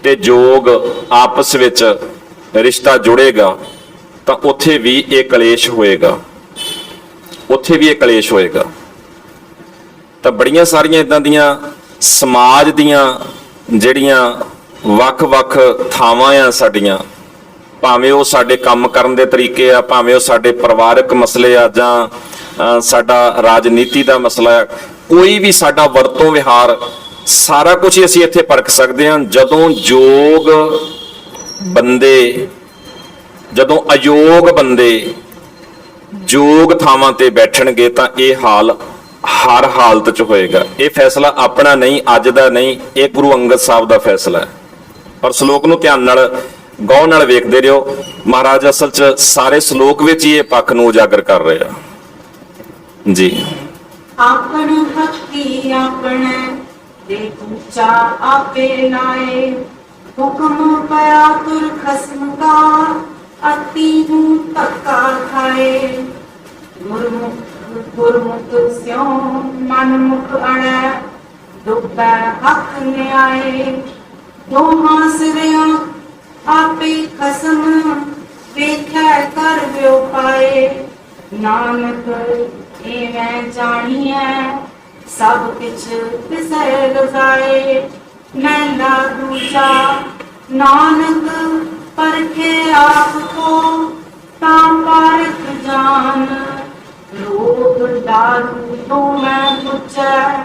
ਤੇ ਯੋਗ ਆਪਸ ਵਿੱਚ ਰਿਸ਼ਤਾ ਜੁੜੇਗਾ ਤਾਂ ਉੱਥੇ ਵੀ ਇਹ ਕਲੇਸ਼ ਹੋਏਗਾ, ਉੱਥੇ ਵੀ ਇਹ ਕਲੇਸ਼ ਹੋਏਗਾ। ਤਾਂ ਬੜੀਆਂ ਸਾਰੀਆਂ ਇਦਾਂ ਦੀਆਂ ਸਮਾਜ ਦੀਆਂ ਜਿਹੜੀਆਂ ਵੱਖ-ਵੱਖ ਥਾਵਾਂ ਆ ਸਾਡੀਆਂ, ਭਾਵੇਂ ਉਹ ਸਾਡੇ ਕੰਮ ਕਰਨ ਦੇ ਤਰੀਕੇ ਆ, ਭਾਵੇਂ ਉਹ ਸਾਡੇ ਪਰਿਵਾਰਕ ਮਸਲੇ ਆ, ਜਾਂ ਸਾਡਾ ਰਾਜਨੀਤੀ ਦਾ ਮਸਲਾ ਆ, ਕੋਈ ਵੀ ਸਾਡਾ ਵਰਤੋਂ ਵਿਹਾਰ, ਸਾਰਾ ਕੁਝ ਹੀ ਅਸੀਂ ਇੱਥੇ ਪਰਖ ਸਕਦੇ ਹਾਂ ਜਦੋਂ ਯੋਗ ਬੰਦੇ ਜਦੋਂ ਅਯੋਗ ਬੰਦੇ ਯੋਗ ਥਾਵਾਂ ਤੇ ਬੈਠਣਗੇ ਤਾਂ ਇਹ ਹਾਲ ਹਰ ਹਾਲਤ 'ਚ ਹੋਏਗਾ। ਇਹ ਫੈਸਲਾ ਆਪਣਾ ਨਹੀਂ, ਅੱਜ ਦਾ ਨਹੀਂ, ਇਹ ਗੁਰੂ ਅੰਗਦ ਸਾਹਿਬ ਦਾ ਫੈਸਲਾ ਹੈ। ਔਰ ਸ਼ਲੋਕ ਨੂੰ ਧਿਆਨ ਨਾਲ ਗੌਰ ਨਾਲ ਵੇਖਦੇ ਰਹੋ। ਮਹਾਰਾਜ ਅਸਲ 'ਚ ਸਾਰੇ ਸ਼ਲੋਕ ਵਿੱਚ ਹੀ ਇਹ ਪੱਖ ਨੂੰ ਉਜਾਗਰ ਕਰ ਰਹੇ ਆ ਜੀ। ਆਪਣ ਭਗਤੀ ਆਪਣੇ ਦੇ ਉੱਚਾ ਆਪੇ ਲਾਏ, ਹੁਕਮ ਪਿਆ ਤੁਰ ਖਸਮ ਕਾ ਅਤੀ ਨੂੰ ਧੱਕਾ ਖਾਏ। ਗੁਰਮੁਖ ਸਿਉ ਮਨ ਮੁਖ ਅੜੈ, ਡੁੱਬੈ ਹੱਕ ਨਿਆਏ। ਦੋਹਾਂ ਸਿਰਿਆਂ ਆਪੇ ਖਸਮ, ਵੇਖੈ ਕਰ ਵਿਉ ਪਾਏ। ਨਾਨਕ ਇਵੇਂ ਜਾਣੀਐ ਸਭ ਕਿਛ ਤਿਸੈ ਰਜ਼ਾਏ। ਮਹਿਲਾ ਦੂਜਾ ਨਾਨਕ ਪਰਖੇ ਆਪ ਕੋ, ਤਾਂ ਪਾਰਖ ਜਾਨ। ਰੋਗ ਦਾਰੂ ਤੋਂ ਮੈਂ ਪੁੱਛੈ,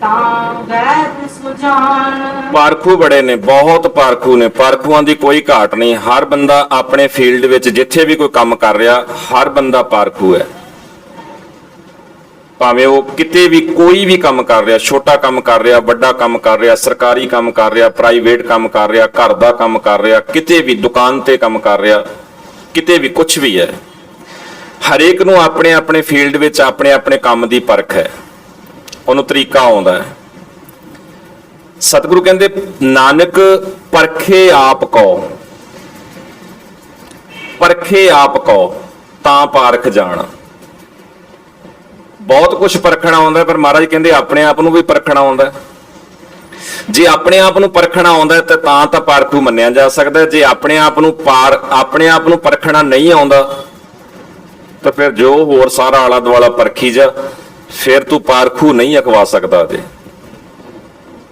ਤਾਂ ਵੈਦ ਸੁਜਾਨ। ਪਾਰਖੂ ਬੜੇ ਨੇ, ਬਹੁਤ ਪਾਰਖੂ ਨੇ। ਪਾਰਖੂਆਂ ਦੀ ਕੋਈ ਘਾਟ ਨਹੀਂ। ਹਰ ਬੰਦਾ ਆਪਣੇ ਫੀਲਡ ਵਿੱਚ ਜਿੱਥੇ ਵੀ ਕੋਈ ਕੰਮ ਕਰ ਰਿਹਾ, ਹਰ ਬੰਦਾ ਪਾਰਖੂ ਹੈ। ਭਾਵੇਂ ਉਹ ਕਿਤੇ ਵੀ ਕੋਈ ਵੀ ਕੰਮ ਕਰ ਰਿਹਾ, ਛੋਟਾ ਕੰਮ ਕਰ ਰਿਹਾ, ਵੱਡਾ ਕੰਮ ਕਰ ਰਿਹਾ, ਸਰਕਾਰੀ ਕੰਮ ਕਰ ਰਿਹਾ, ਪ੍ਰਾਈਵੇਟ ਕੰਮ ਕਰ ਰਿਹਾ, ਘਰ ਦਾ ਕੰਮ ਕਰ ਰਿਹਾ, ਕਿਤੇ ਵੀ ਦੁਕਾਨ ਤੇ ਕੰਮ ਕਰ ਰਿਹਾ, ਕਿਤੇ ਵੀ ਕੁਝ ਵੀ ਹੈ, ਹਰੇਕ ਨੂੰ ਆਪਣੇ ਆਪਣੇ ਫੀਲਡ ਵਿੱਚ ਆਪਣੇ ਆਪਣੇ ਕੰਮ ਦੀ ਪਰਖ ਹੈ, ਉਹਨੂੰ ਤਰੀਕਾ ਆਉਂਦਾ ਹੈ। ਸਤਿਗੁਰੂ ਕਹਿੰਦੇ ਨਾਨਕ ਪਰਖੇ ਆਪ ਕੋ, ਪਰਖੇ ਆਪ ਕੋ ਤਾਂ ਪਾਰਖ ਜਾਣ। ਬਹੁਤ ਕੁਝ ਪਰਖਣਾ ਆਉਂਦਾ, ਪਰ ਮਹਾਰਾਜ ਕਹਿੰਦੇ ਆਪਣੇ ਆਪ ਨੂੰ ਵੀ ਪਰਖਣਾ ਆਉਂਦਾ। ਜੇ ਆਪਣੇ ਆਪ ਨੂੰ ਪਰਖਣਾ ਆਉਂਦਾ ਤਾਂ ਪਾਰਖੂ ਮੰਨਿਆ ਜਾ ਸਕਦਾ। ਜੇ ਆਪਣੇ ਆਪ ਨੂੰ ਪਰਖਣਾ ਨਹੀਂ ਆਉਂਦਾ ਤਾਂ ਫਿਰ ਜੋ ਹੋਰ ਸਾਰਾ ਆਲਾ ਦੁਆਲਾ ਪਰਖੀ ਜਾ, ਫਿਰ ਤੂੰ ਪਾਰਖੂ ਨਹੀਂ ਅਖਵਾ ਸਕਦਾ। ਜੇ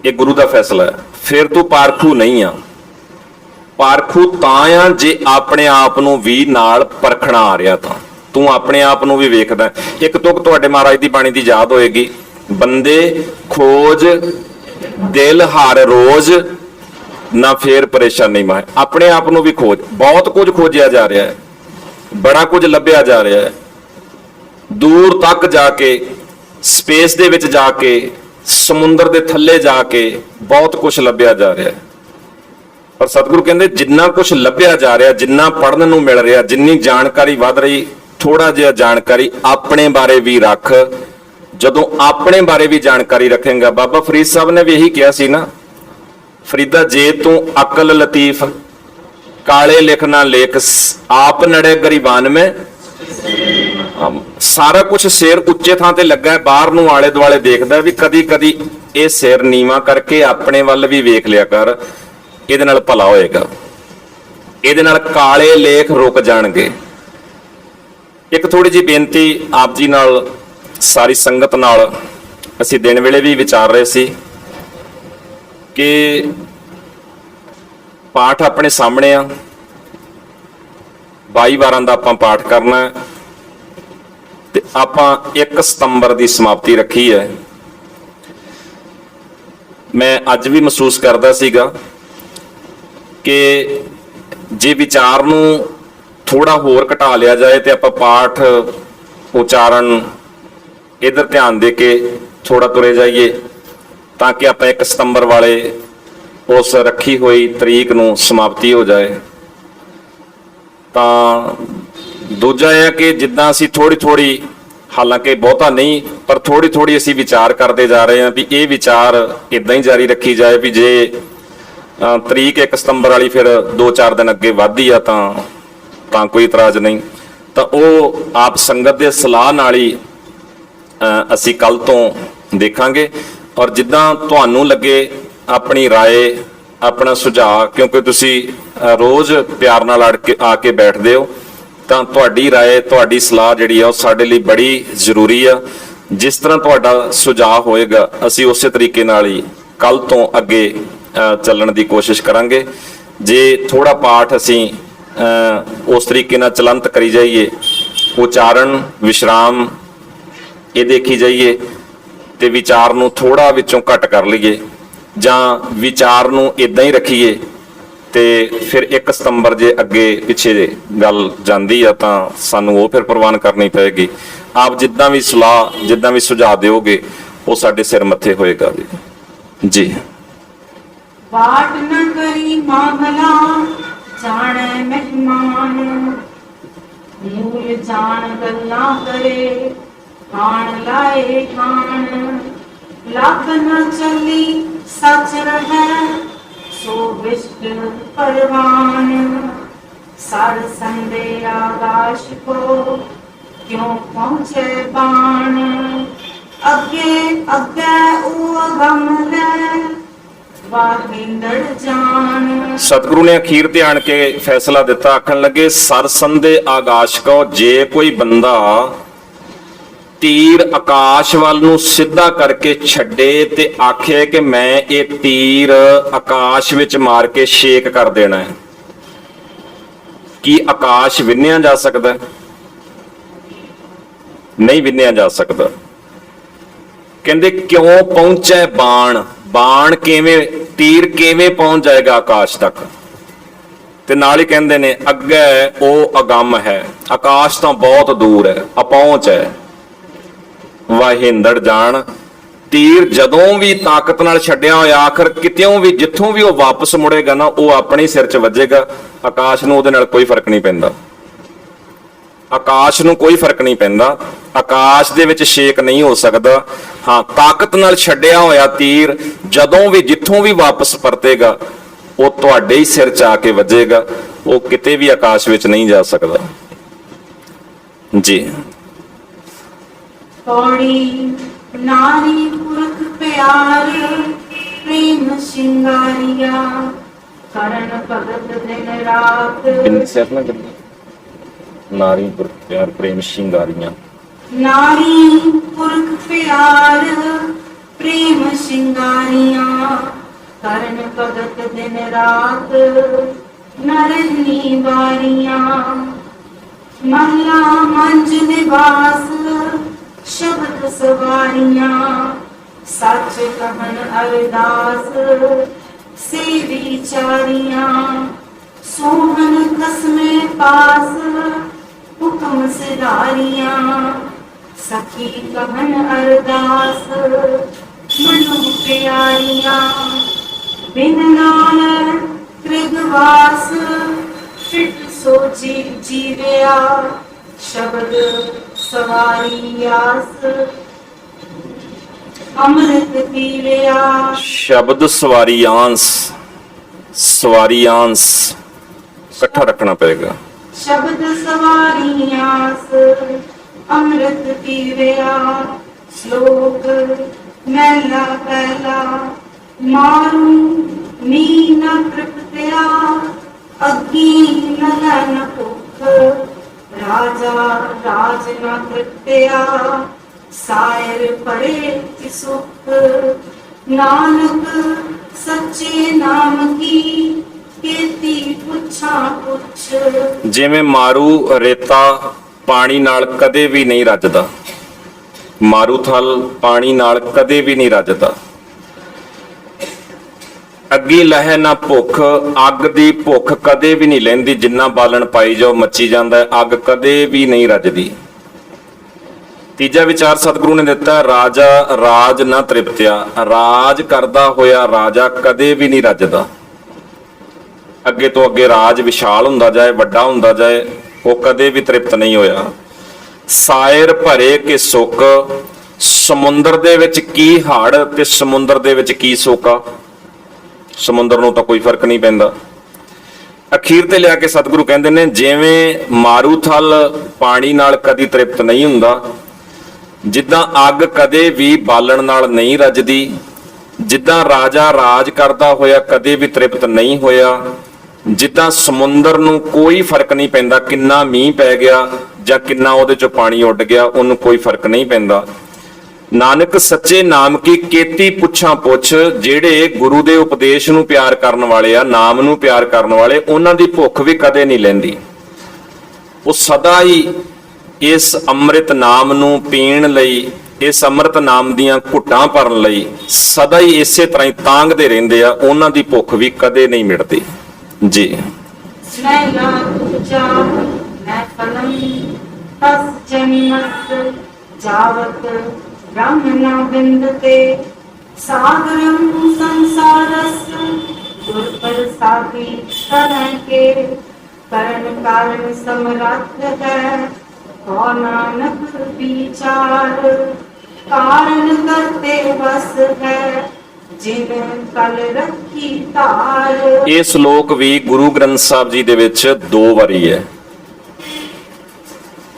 ਇਹ ਗੁਰੂ ਦਾ ਫੈਸਲਾ ਹੈ, ਫਿਰ ਤੂੰ ਪਾਰਖੂ ਨਹੀਂ ਆ। ਪਾਰਖੂ ਤਾਂ ਆ ਜੇ ਆਪਣੇ ਆਪ ਨੂੰ ਵੀ ਨਾਲ ਪਰਖਣਾ ਆ ਰਿਹਾ, ਤਾਂ ਤੂੰ ਆਪਣੇ ਆਪ ਨੂੰ ਵੀ ਵੇਖਦਾ। ਇੱਕ ਤੁਕ ਤੁਹਾਡੇ ਮਹਾਰਾਜ ਦੀ ਬਾਣੀ ਦੀ ਯਾਦ ਹੋਏਗੀ, ਬੰਦੇ ਖੋਜ ਦਿਲ ਹਰ ਰੋਜ਼, ਨਾ ਫੇਰ ਪਰੇਸ਼ਾਨੀ ਮਾਹੇ। ਆਪਣੇ ਆਪ ਨੂੰ ਵੀ ਖੋਜ, ਬਹੁਤ ਕੁਝ ਖੋਜਿਆ ਜਾ ਰਿਹਾ ਹੈ, ਬੜਾ ਕੁਝ ਲੱਭਿਆ ਜਾ ਰਿਹਾ ਹੈ। ਦੂਰ ਤੱਕ ਜਾ ਕੇ, ਸਪੇਸ ਦੇ ਵਿੱਚ ਜਾ ਕੇ, ਸਮੁੰਦਰ ਦੇ ਥੱਲੇ ਜਾ ਕੇ ਬਹੁਤ ਕੁਝ ਲੱਭਿਆ ਜਾ ਰਿਹਾ ਹੈ। ਪਰ ਸਤਿਗੁਰੂ ਕਹਿੰਦੇ ਜਿੰਨਾ ਕੁਝ ਲੱਭਿਆ ਜਾ ਰਿਹਾ, ਜਿੰਨਾ ਪੜ੍ਹਨ ਨੂੰ ਮਿਲ ਰਿਹਾ, ਜਿੰਨੀ ਜਾਣਕਾਰੀ ਵੱਧ ਰਹੀ, ਥੋੜਾ ਜਿਹਾ ਜਾਣਕਾਰੀ ਆਪਣੇ ਬਾਰੇ ਵੀ ਰੱਖ। ਜਦੋਂ ਆਪਣੇ ਬਾਰੇ ਵੀ ਜਾਣਕਾਰੀ ਰੱਖੇਗਾ, ਬਾਬਾ ਫਰੀਦ ਸਾਹਿਬ ਨੇ ਵੀ ਇਹੀ ਕਿਹਾ ਸੀ ਨਾ, ਫਰੀਦਾ ਜੇ ਤੂੰ ਅਕਲ ਲਤੀਫ, ਕਾਲੇ ਲਿਖਣਾ ਲੇਖ, ਆਪ ਨੜੇ ਗਰੀਬਾਨ ਮੈਂ। ਸਾਰਾ ਕੁਝ ਸਿਰ ਉੱਚੇ ਥਾਂ ਤੇ ਲੱਗਾ, ਬਾਹਰ ਨੂੰ ਆਲੇ ਦੁਆਲੇ ਦੇਖਦਾ ਵੀ ਕਦੀ ਕਦੀ ਇਹ ਸਿਰ ਨੀਵਾਂ ਕਰਕੇ ਆਪਣੇ ਵੱਲ ਵੀ ਵੇਖ ਲਿਆ ਕਰ, ਇਹਦੇ ਨਾਲ ਭਲਾ ਹੋਏਗਾ, ਇਹਦੇ ਨਾਲ ਕਾਲੇ ਲੇਖ ਰੁਕ ਜਾਣਗੇ। ਇੱਕ ਥੋੜੀ ਜਿਹੀ ਬੇਨਤੀ ਆਪ ਜੀ ਨਾਲ, ਸਾਰੀ ਸੰਗਤ ਨਾਲ ਅਸੀਂ ਦਿਨ ਵੇਲੇ ਵੀ ਵਿਚਾਰ ਰਹੇ ਸੀ ਕਿ ਪਾਠ ਆਪਣੇ ਸਾਹਮਣੇ ਆ, 22 ਵਾਰਾਂ ਦਾ ਆਪਾਂ ਪਾਠ ਕਰਨਾ ਹੈ ਤੇ ਆਪਾਂ 1 ਸਤੰਬਰ ਦੀ ਸਮਾਪਤੀ ਰੱਖੀ ਹੈ। ਮੈਂ ਅੱਜ ਵੀ ਮਹਿਸੂਸ ਕਰਦਾ ਸੀਗਾ ਕਿ ਜੇ ਵਿਚਾਰ ਨੂੰ ਥੋੜਾ ਹੋਰ ਘਟਾ ਲਿਆ ਜਾਏ ਤੇ ਆਪਾਂ ਪਾਠ ਉਚਾਰਨ ਇਧਰ ਧਿਆਨ ਦੇ ਕੇ ਥੋੜਾ ਤੁਰੇ ਜਾਈਏ, ਤਾਂ ਕਿ ਆਪਾਂ 1 ਸਤੰਬਰ ਵਾਲੇ ਉਸ ਰੱਖੀ ਹੋਈ ਤਰੀਕ ਨੂੰ ਸਮਾਪਤੀ ਹੋ ਜਾਏ। ਤਾਂ ਦੂਜਾ ਇਹ ਹੈ ਕਿ ਜਿੱਦਾਂ ਅਸੀਂ ਥੋੜੀ, ਹਾਲਾਂਕਿ ਬਹੁਤਾ ਨਹੀਂ, ਪਰ ਥੋੜੀ ਅਸੀਂ ਵਿਚਾਰ ਕਰਦੇ ਜਾ ਰਹੇ ਹਾਂ ਵੀ ਇਹ ਵਿਚਾਰ ਇਦਾਂ ਹੀ ਜਾਰੀ ਰੱਖੀ ਜਾਏ ਵੀ ਜੇ ਤਰੀਕ 1 ਸਤੰਬਰ ਵਾਲੀ ਫਿਰ 2-4 ਦਿਨ ਅੱਗੇ ਵੱਧਦੀ ਆ ਤਾਂ ਕੋਈ ਇਤਰਾਜ਼ ਨਹੀਂ। ਤਾਂ ਉਹ ਆਪ ਸੰਗਤ ਦੇ ਸਲਾਹ ਨਾਲ ਹੀ ਅਸੀਂ ਕੱਲ ਤੋਂ ਦੇਖਾਂਗੇ। ਔਰ ਜਿੱਦਾਂ ਤੁਹਾਨੂੰ ਲੱਗੇ ਆਪਣੀ ਰਾਏ, ਆਪਣਾ ਸੁਝਾਅ, ਕਿਉਂਕਿ ਤੁਸੀਂ ਰੋਜ਼ ਪਿਆਰ ਨਾਲ ਆ ਕੇ ਬੈਠਦੇ ਹੋ, ਤਾਂ ਤੁਹਾਡੀ ਰਾਏ, ਤੁਹਾਡੀ ਸਲਾਹ ਜਿਹੜੀ ਆ ਉਹ ਸਾਡੇ ਲਈ ਬੜੀ ਜ਼ਰੂਰੀ ਆ। ਜਿਸ ਤਰ੍ਹਾਂ ਤੁਹਾਡਾ ਸੁਝਾਅ ਹੋਏਗਾ ਅਸੀਂ ਉਸੇ ਤਰੀਕੇ ਨਾਲ ਹੀ ਕੱਲ ਤੋਂ ਅੱਗੇ ਚੱਲਣ ਦੀ ਕੋਸ਼ਿਸ਼ ਕਰਾਂਗੇ। ਜੇ ਥੋੜਾ ਪਾਠ ਅਸੀਂ ਉਸ ਤਰੀਕੇ ਨਾਲ ਚਲੰਤ ਕਰੀ ਜਾਈਏ, ਉਚਾਰਨ ਵਿਸ਼ਰਾਮ ਇਹ ਦੇਖੀ ਜਾਈਏ ਤੇ ਵਿਚਾਰ ਨੂੰ ਥੋੜਾ ਵਿੱਚੋਂ ਘੱਟ ਕਰ ਲਈਏ, ਜਾਂ ਵਿਚਾਰ ਨੂੰ ਇਦਾਂ ਹੀ ਰੱਖੀਏ ਤੇ ਫਿਰ 1 ਸਤੰਬਰ ਜੇ ਅੱਗੇ ਪਿੱਛੇ ਗੱਲ ਜਾਂਦੀ ਆ ਤਾਂ ਸਾਨੂੰ ਉਹ ਫਿਰ ਪ੍ਰਵਾਨ ਕਰਨੀ ਪਏਗੀ। ਆਪ ਜਿੱਦਾਂ ਵੀ ਸਲਾਹ, ਜਿੱਦਾਂ ਵੀ ਸੁਝਾਅ ਦਿਓਗੇ ਉਹ ਸਾਡੇ ਸਿਰ ਮੱਥੇ ਹੋਏਗਾ ਜੀ। ਜੀ ਬਾਟ ਨ ਕਰੀ ਮਾਮਲਾ ਜਾਣੈ ਮਹਿਮਾਨ, ਮੂਲ ਜਾਣ ਗੱਲਾਂ ਕਰੇ ਖਾਣ ਲਾਏ ਖਾਣ, ਲੱਗ ਨ ਚੱਲੀ ਸੱਚ ਰਹੈ ਸੋ ਵਿਸ਼ਟ ਪਰਵਾਨ, ਸਰ ਸੰਦੇ ਆਕਾਸ਼ ਕੋ ਕਿਉਂ ਪਹੁੰਚੇ ਬਾਣ, ਅੱਗੇ ਅੱਗੇ ਉਹ ਅਗਮ ਹੈ ਵਾਹਿੰਦੜ ਜਾਣ। ਸਤਿਗੁਰੂ ਨੇ ਅਖੀਰ ਤੇ ਆਣ ਕੇ ਫੈਸਲਾ ਦਿੱਤਾ, ਆਖਣ ਲੱਗੇ ਸਰਸੰਦੇ ਆਕਾਸ਼ ਕੋ, ਜੇ ਕੋਈ ਬੰਦਾ ਤੀਰ ਆਕਾਸ਼ ਵੱਲ ਨੂੰ ਸਿੱਧਾ ਕਰਕੇ ਛੱਡੇ ਤੇ ਆਖੇ ਕਿ ਮੈਂ ਇਹ ਤੀਰ ਆਕਾਸ਼ ਵਿੱਚ ਮਾਰ ਕੇ ਛੇਕ ਕਰ ਦੇਣਾ ਹੈ, ਕੀ ਆਕਾਸ਼ ਵਿੰਨਿਆ ਜਾ ਸਕਦਾ? ਨਹੀਂ ਵਿੰਨਿਆ ਜਾ ਸਕਦਾ। ਕਹਿੰਦੇ ਕਿਉਂ ਪਹੁੰਚੈ ਬਾਣ, ਬਾਣ ਕਿਵੇਂ, ਤੀਰ ਕਿਵੇਂ ਪਹੁੰਚ ਜਾਏਗਾ ਆਕਾਸ਼ ਤੱਕ? ਤੇ ਨਾਲ ਹੀ ਕਹਿੰਦੇ ਨੇ ਅੱਗੇ ਉਹ ਅਗੰਮ ਹੈ, ਆਕਾਸ਼ ਤਾਂ ਬਹੁਤ ਦੂਰ ਹੈ, ਅਪਹੁੰਚ ਹੈ। ਵਾਹਿੰਦੜ ਜਾਣ, ਤੀਰ ਜਦੋਂ ਵੀ ਤਾਕਤ ਨਾਲ ਛੱਡਿਆ ਹੋਇਆ ਆਖਰ ਕਿਤਿਓਂ ਵੀ ਜਿੱਥੋਂ ਵੀ ਉਹ ਵਾਪਸ ਮੁੜੇਗਾ ਨਾ ਉਹ ਆਪਣੇ ਸਿਰ 'ਚ ਵੱਜੇਗਾ। ਆਕਾਸ਼ ਨੂੰ ਉਹਦੇ ਨਾਲ ਕੋਈ ਫਰਕ ਨਹੀਂ ਪੈਂਦਾ, ਆਕਾਸ਼ ਨੂੰ ਕੋਈ ਫਰਕ ਨਹੀਂ ਪੈਂਦਾ, ਆਕਾਸ਼ ਦੇ ਵਿੱਚ ਛੇਕ ਨਹੀਂ ਹੋ ਸਕਦਾ। ਹਾਂ, ਤਾਕਤ ਨਾਲ ਛੱਡਿਆ ਹੋਇਆ ਤੀਰ ਜਦੋਂ ਵੀ ਜਿੱਥੋਂ ਵੀ ਵਾਪਸ ਪਰਤੇਗਾ ਉਹ ਤੁਹਾਡੇ ਹੀ ਸਿਰ 'ਚ ਆ ਕੇ ਵੱਜੇਗਾ, ਉਹ ਕਿਤੇ ਵੀ ਆਕਾਸ਼ ਵਿੱਚ ਨਹੀਂ ਜਾ ਸਕਦਾ। ਜੀ ਪੌੜੀ ਨਾਰੀ ਪੁਰਖ ਪਿਆਰ ਪ੍ਰੇਮ ਸ਼ਿੰਗਾਰੀਆ, ਕਰਨ ਭਗਤ ਦਿਨ ਰਾਤ ਨਾਰੀ ਪੁਰਖ ਪਿਆਰ ਪ੍ਰੇਮ ਸ਼ਿੰਗਾਰੀਆਂ, ਨਾਰੀ ਪੁਰਖ ਪਿਆਰ ਪ੍ਰੇਮ ਸ਼ਿੰਗਾਰੀਆਂ, ਕਰਨ ਭਗਤ ਦਿਨ ਰਾਤ ਨਰਨੀ ਵਾਰੀਆਂ, ਮਹਲਾ ਮੰਜ ਨਿਵਾਸ ਸ਼ਬਦ ਸਵਾਰੀਆਂ, ਸੱਚ ਕਹਨ ਅਰਦਾਸ ਸੇ ਵਿਚਾਰੀਆਂ, ਸੋਹਨ ਕਸਮੇ ਪਾਸ ਹੁਕਮ ਸਿਧਾਰੀਆਂ, ਸਖੀ ਕਹਨ ਅਰਦਾਸ ਮਨੁ ਪਿਆਰੀਆਂ, ਬਿਨ ਨਾਨਕ ਤ੍ਰਿਗਵਾਸ ਫਿਟ ਸੋ ਜੀਵਿਆ, ਸ਼ਬਦ ਸਵਾਰੀ ਆਸ ਅੰਮ੍ਰਿਤ ਪੀਵਿਆ। ਸ਼ਬਦ ਸਵਾਰੀਆਂਸ, ਸਵਾਰੀਆਂਸ ਇਕੱਠਾ ਰੱਖਣਾ ਪਏਗਾ। ਸ਼ਬਦ ਸਵਾਰੀਆਸ ਅੰਮ੍ਰਿਤ ਪੀਵਿਆ, ਸ਼ਲੋਕ ਮਹਿਲਾ ਪਹਿਲਾ, ਮਾਰੂ ਨੀ ਨ ਤ੍ਰਿਪਤਿਆ, ਅੱਗੀ ਲਗਨ ਭੁੱਖ, ਰਾਜਾ ਰਾਜ ਨ ਤ੍ਰਿਪਤਿਆ, ਸਾਇਰ ਪਰੇ ਕਿ ਸੁਖ, ਨਾਨਕ ਸੱਚੇ ਨਾਮ ਕੀ ਕੀਤੀ ਪੁੱਛਾਂ ਪੁੱਛ। ਜਿਵੇਂ ਮਾਰੂ ਰੇਤਾ ਪਾਣੀ ਨਾਲ ਕਦੇ ਵੀ ਨਹੀਂ ਰੱਜਦਾ, ਮਾਰੂਥਲ ਪਾਣੀ ਨਾਲ ਕਦੇ ਵੀ ਨਹੀਂ ਰੱਜਦਾ। ਅੱਗੀ ਲਹਿ ਨਾ ਭੁੱਖ, ਅੱਗ ਦੀ ਭੁੱਖ ਕਦੇ ਵੀ ਨਹੀਂ ਲੈਂਦੀ, ਜਿੰਨਾ ਬਾਲਣ ਪਾਈ ਜਾਓ ਮੱਚੀ ਜਾਂਦਾ ਹੈ, ਅੱਗ ਕਦੇ ਵੀ ਨਹੀਂ ਰੱਜਦੀ। ਤੀਜਾ ਵਿਚਾਰ ਸਤਿਗੁਰੂ ਨੇ ਦਿੱਤਾ, ਰਾਜਾ ਰਾਜ ਨਾ ਤ੍ਰਿਪਤਿਆ, ਰਾਜ ਕਰਦਾ ਹੋਇਆ ਰਾਜਾ ਕਦੇ ਵੀ ਨਹੀਂ ਰੱਜਦਾ। ਅੱਗੇ ਤੋਂ ਅੱਗੇ ਰਾਜ ਵਿਸ਼ਾਲ ਹੁੰਦਾ ਜਾਏ, ਵੱਡਾ ਹੁੰਦਾ ਜਾਏ, ਉਹ ਕਦੇ ਵੀ ਤ੍ਰਿਪਤ ਨਹੀਂ ਹੋਇਆ। ਸਾਇਰ ਭਰੇ ਕੇ ਸੁੱਕ, ਸਮੁੰਦਰ ਦੇ ਵਿੱਚ ਕੀ ਹੜ ਤੇ ਸਮੁੰਦਰ ਦੇ ਵਿੱਚ ਕੀ ਸੋਕਾ, ਸਮੁੰਦਰ ਨੂੰ ਤਾਂ ਕੋਈ ਫਰਕ ਨਹੀਂ ਪੈਂਦਾ। ਅਖੀਰ ਤੇ ਲਿਆ ਕੇ ਸਤਿਗੁਰੂ ਕਹਿੰਦੇ ਨੇ ਜਿਵੇਂ ਮਾਰੂਥਲ ਪਾਣੀ ਨਾਲ ਕਦੀ ਤ੍ਰਿਪਤ ਨਹੀਂ ਹੁੰਦਾ, ਜਿੱਦਾਂ ਅੱਗ ਕਦੇ ਵੀ ਬਾਲਣ ਨਾਲ ਨਹੀਂ ਰੱਜਦੀ, ਜਿੱਦਾਂ ਰਾਜਾ ਰਾਜ ਕਰਦਾ ਹੋਇਆ ਕਦੇ ਵੀ ਤ੍ਰਿਪਤ ਨਹੀਂ ਹੋਇਆ, ਜਿੱਦਾਂ ਸਮੁੰਦਰ ਨੂੰ ਕੋਈ ਫਰਕ ਨਹੀਂ ਪੈਂਦਾ ਕਿੰਨਾ ਮੀਂਹ ਪੈ ਗਿਆ ਜਾਂ ਕਿੰਨਾ ਉਹਦੇ ਚੋਂ ਪਾਣੀ ਉੱਡ ਗਿਆ, ਉਹਨੂੰ ਕੋਈ ਫਰਕ ਨਹੀਂ ਪੈਂਦਾ। ਨਾਨਕ ਸੱਚੇ ਨਾਮ ਕੀ ਕੀਤੀ ਪੁੱਛਾਂ ਪੁੱਛ, ਜਿਹੜੇ ਗੁਰੂ ਦੇ ਉਪਦੇਸ਼ ਨੂੰ ਪਿਆਰ ਕਰਨ ਵਾਲੇ ਆ, ਨਾਮ ਨੂੰ ਪਿਆਰ ਕਰਨ ਵਾਲੇ, ਉਹਨਾਂ ਦੀ ਭੁੱਖ ਵੀ ਕਦੇ ਨਹੀਂ ਲੈਂਦੀ। ਉਹ ਸਦਾ ਹੀ ਇਸ ਅੰਮ੍ਰਿਤ ਨਾਮ ਨੂੰ ਪੀਣ ਲਈ, ਇਸ ਅੰਮ੍ਰਿਤ ਨਾਮ ਦੀਆਂ ਘੁੱਟਾਂ ਭਰਨ ਲਈ ਸਦਾ ਹੀ ਇਸੇ ਤਰ੍ਹਾਂ ਹੀ ਤਾਂਘਦੇ ਰਹਿੰਦੇ ਆ, ਉਹਨਾਂ ਦੀ ਭੁੱਖ ਵੀ ਕਦੇ ਨਹੀਂ ਮਿਟਦੀ। जी। मैला दूजा मैं फलम तस जन्मत जावत ब्रह्म न विन्दते सागरम संसारस दुर्प्रसादी करण के करण कारण समरथ है और नानक विचार कारण करते बस है जिन कल रखी तार। ਇਹ ਸ਼ਲੋਕ ਵੀ ਗੁਰੂ ਗ੍ਰੰਥ ਸਾਹਿਬ ਜੀ ਦੇ ਵਿੱਚ 2 ਵਾਰੀ ਹੈ।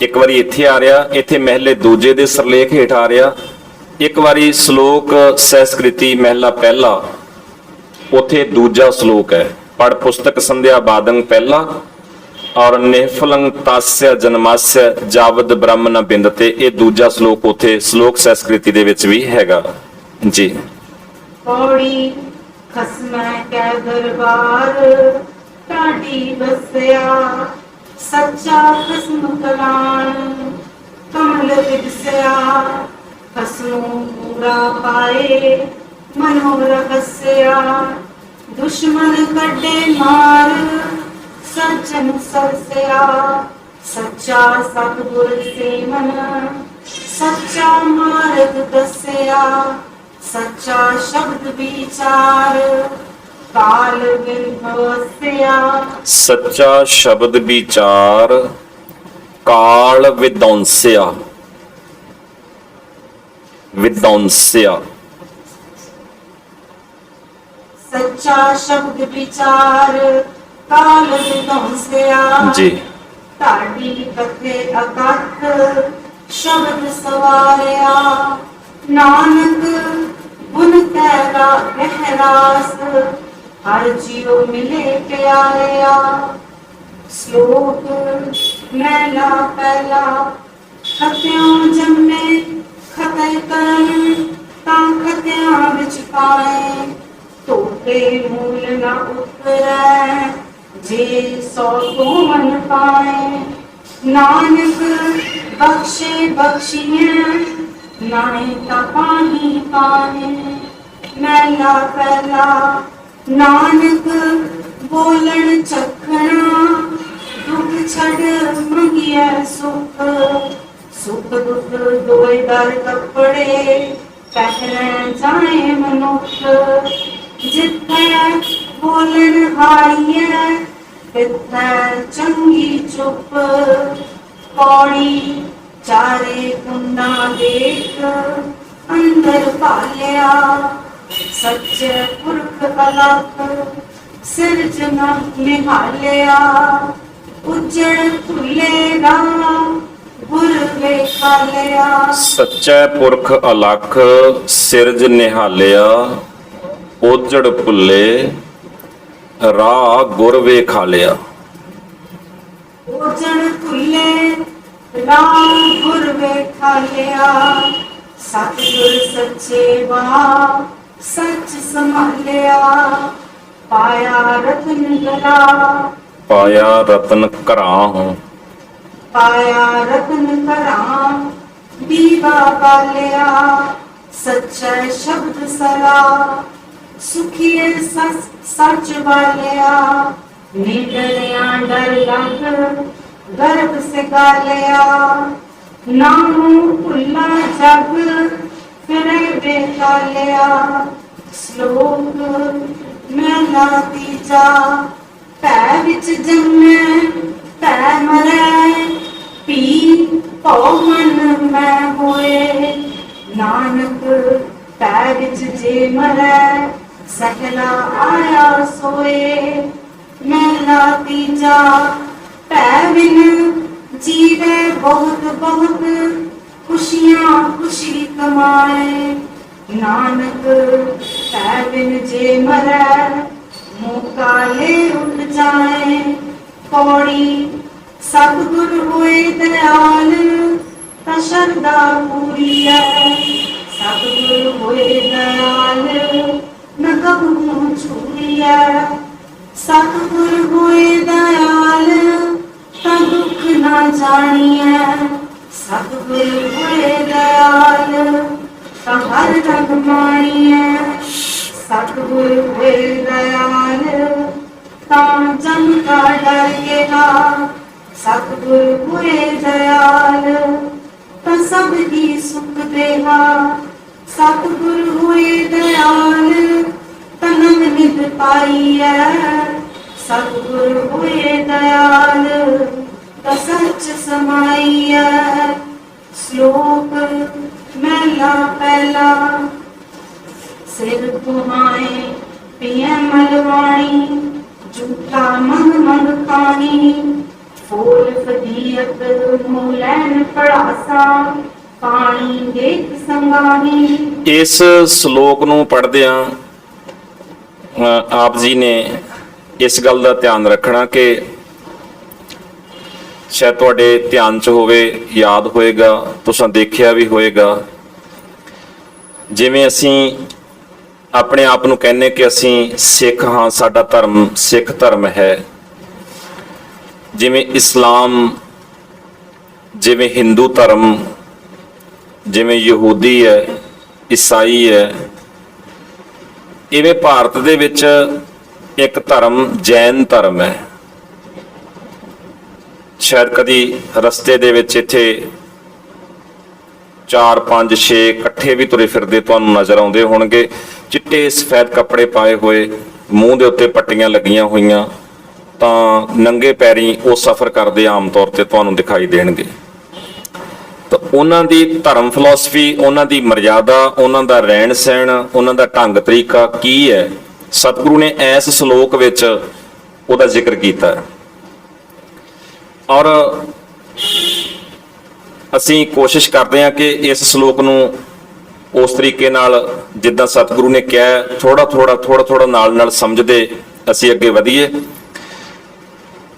ਇੱਕ ਵਾਰੀ ਇੱਥੇ ਆ ਰਿਹਾ, ਇੱਥੇ ਮਹਿਲੇ ਦੂਜੇ ਦੇ ਸਿਰਲੇਖ ਹੇਠ ਆ ਰਿਹਾ। ਇੱਕ ਵਾਰੀ ਸ਼ਲੋਕ ਸੰਸਕ੍ਰਿਤੀ ਮਹਿਲਾ ਪਹਿਲਾ, ਉੱਥੇ ਦੂਜਾ ਸ਼ਲੋਕ ਹੈ। ਪੜ ਪੁਸਤਕ ਸੰਧਿਆ ਬਾਦੰ ਪਹਿਲਾ ਔਰ ਨਿਹਫਲੰ ਤਾਸਯ ਜਨਮਾਸਯ ਜਾਵਦ ਬ੍ਰਹਮ ਨ ਬਿੰਦਤੇ, ਇਹ ਦੂਜਾ ਸ਼ਲੋਕ ਉੱਥੇ ਸ਼ਲੋਕ ਸੰਸਕ੍ਰਿਤੀ ਦੇ ਵਿੱਚ ਵੀ ਹੈਗਾ ਜੀ। पौड़ी खसमै कै दरबार टाडी बसया सच्चा खसम कलान कमल विदसया खसमों पूरा पाए मनोरथ हसया दुश्मन कड्डे मार सज्जन सरसया सच्चा सतगुर से मन सच्चा मार्ग दसया सच्चा शब्द विचार काल विध्वंसया। ਸੱਚਾ ਸ਼ਬਦ ਵਿਚਾਰ ਕਾਲ ਵਿਦੌਂਸਿਆ, ਵਿਦੌਂਸਿਆ। सच्चा शब्द विचार काल विध्वंसया जी। ताड़ी कथे अकथ शब्द सवारया नानक गुण तेरा गहरास हर जियो मिले प्यारया। श्लोक मैला पहला खत्यों जन्मे खतय करन ता खत्यां विच पाए तोते मूल न उतरै जे सौ तो मन पाए नानक बख्शे बख्शिए नाए ता पाही पाए। मैला पहला नानक बोलन चखना दुख छड़ मंगिया सुख सुख दुख दोए दर कपड़े पहने जाए मनुख जिथे बोलन हारिए तिथे चंगी चुप पौड़ी चारे कुंडा देख अंदर पालिया सच्चे पुरख अलख सिरजना निहालिया उजड़ खुले गुर ਵੇਖਾ ਲਿਆ। ਸੱਚੇ ਪੁਰਖ ਅਲਖ ਸਿਰਜ ਨਿਹਾਲਿਆ ਉਜੜ ਭੁੱਲੇ ਰਾਹ ਗੁਰ ਵੇਖਾ ਲਿਆ। ਉਜੜ ਭੁੱਲੇ ਰਾਹ ਗੁਰ ਵੇਖਾ ਲਿਆ ਸਤਿਗੁਰ ਸੱਚੇ ਵਾ ਸੱਚ ਸੰਭਾਲਿਆ ਪਾਇਆ ਰਤਨ ਗਲਾ ਪਾਇਆ ਰਤਨ ਘਰਾਂ ਹੂੰ पाया रतन करा दीवा पालिया सच्चा शब्द सरा सुखिए सच वालिया निडरिया डर लग गर्भ से गालिया नामू भुला जग फिरे बेतालिया। श्लोक मैला तीजा पै विच जन्मे पै मरै पी भौ मन मैं होए नानक पै विच जे मरै सहला आया सोए। मैला तीजा पै बिन जीवे बहुत बहुत खुशियां खुशी कमाए नानक पै बिन जे मरै मुँह काले उठ जाए। पौड़ी सतगुर होए दयाल ता शरदा पूरी है सतगुर होए दयाल न कबू छूरी है सतगुर होए दयाल ता दुख ना जानिए सतगुर होए दयाल ता हर रंग मानिए सतगुर होए दयाल ਤਾਂ ਜਮ ਕਾ ਡਰ ਗਿਆ, ਸਤਿਗੁਰ ਹੋਏ ਦਇਆਲ ਤਾਂ ਸਭ ਹੀ ਸੁਖ ਦੇਹਾ। ਸਤਿਗੁਰ ਹੋਏ ਦਇਆਲ ਤਾਂ ਨਮ ਨਿਧ ਪਾਈਐ, ਸਤਿਗੁਰ ਹੋਏ ਦਇਆਲ ਤਾਂ ਸੱਚ ਸਮਾਈਐ। ਸ਼ਲੋਕ ਮਹਿਲਾ ਪਹਿਲਾ। ਸਿਰ ਤੁਹਾਏ ਪਿਐ ਮਲਵਾਣੀ, ਝੂਠਾ ਮੰਗ ਮੰਗ ਖਾਣੀ। ਫੂਲ ਫਦੀਅਤ ਮੂਲੈਨ ਪੜਾਸਾ, ਪਾਣੀ ਦੇਖ ਸੰਗਾਹੀ। ਇਸ ਸ਼ਲੋਕ ਨੂੰ ਪੜ੍ਹਦਿਆਂ ਆਪ ਜੀ ਨੇ ਇਸ ਗੱਲ ਦਾ ਧਿਆਨ ਰੱਖਣਾ ਕਿ ਸ਼ਾਇਦ ਤੁਹਾਡੇ ਧਿਆਨ 'ਚ ਹੋਵੇ, ਯਾਦ ਹੋਏਗਾ, ਤੁਸੀਂ ਦੇਖਿਆ ਵੀ ਹੋਏਗਾ, ਜਿਵੇਂ ਅਸੀਂ ਆਪਣੇ ਆਪ ਨੂੰ ਕਹਿੰਦੇ ਕਿ ਅਸੀਂ ਸਿੱਖ ਹਾਂ, ਸਾਡਾ ਧਰਮ ਸਿੱਖ ਧਰਮ ਹੈ, ਜਿਵੇਂ ਇਸਲਾਮ, ਜਿਵੇਂ ਹਿੰਦੂ ਧਰਮ, ਜਿਵੇਂ ਯਹੂਦੀ ਹੈ, ਈਸਾਈ ਹੈ, ਇਵੇਂ ਭਾਰਤ ਦੇ ਵਿੱਚ ਇੱਕ ਧਰਮ ਜੈਨ ਧਰਮ ਹੈ। ਸ਼ਾਇਦ ਕਦੀ ਰਸਤੇ ਦੇ ਵਿੱਚ ਇੱਥੇ 4 5 6 ਇਕੱਠੇ ਵੀ ਤੁਰੇ ਫਿਰਦੇ ਤੁਹਾਨੂੰ ਨਜ਼ਰ ਆਉਂਦੇ ਹੋਣਗੇ, ਚਿੱਟੇ ਸਫੈਦ ਕੱਪੜੇ ਪਾਏ ਹੋਏ, ਮੂੰਹ ਦੇ ਉੱਤੇ ਪੱਟੀਆਂ ਲੱਗੀਆਂ ਹੋਈਆਂ, ਤਾਂ ਨੰਗੇ ਪੈਰੀਂ ਉਹ ਸਫ਼ਰ ਕਰਦੇ ਆਮ ਤੌਰ ਤੇ ਤੁਹਾਨੂੰ ਦਿਖਾਈ ਦੇਣਗੇ। ਤਾਂ ਉਹਨਾਂ ਦੀ ਧਰਮ ਫਿਲਾਸਫੀ, ਉਹਨਾਂ ਦੀ ਮਰਜ਼ਾਦਾ, ਉਹਨਾਂ ਦਾ ਰਹਿਣ ਸਹਿਣ, ਉਹਨਾਂ ਦਾ ਢੰਗ ਤਰੀਕਾ ਕੀ ਹੈ, ਸਤਿਗੁਰੂ ਨੇ ਇਸ ਸ਼ਲੋਕ ਵਿੱਚ ਉਹਦਾ ਜ਼ਿਕਰ ਕੀਤਾ ਹੈ। ਔਰ ਅਸੀਂ ਕੋਸ਼ਿਸ਼ ਕਰਦੇ ਹਾਂ ਕਿ ਇਸ ਸ਼ਲੋਕ ਨੂੰ ਉਸ ਤਰੀਕੇ ਨਾਲ ਜਿੱਦਾਂ ਸਤਿਗੁਰੂ ਨੇ ਕਿਹਾ, ਥੋੜਾ ਨਾਲ ਸਮਝਦੇ ਅਸੀਂ ਅੱਗੇ ਵਧੀਏ।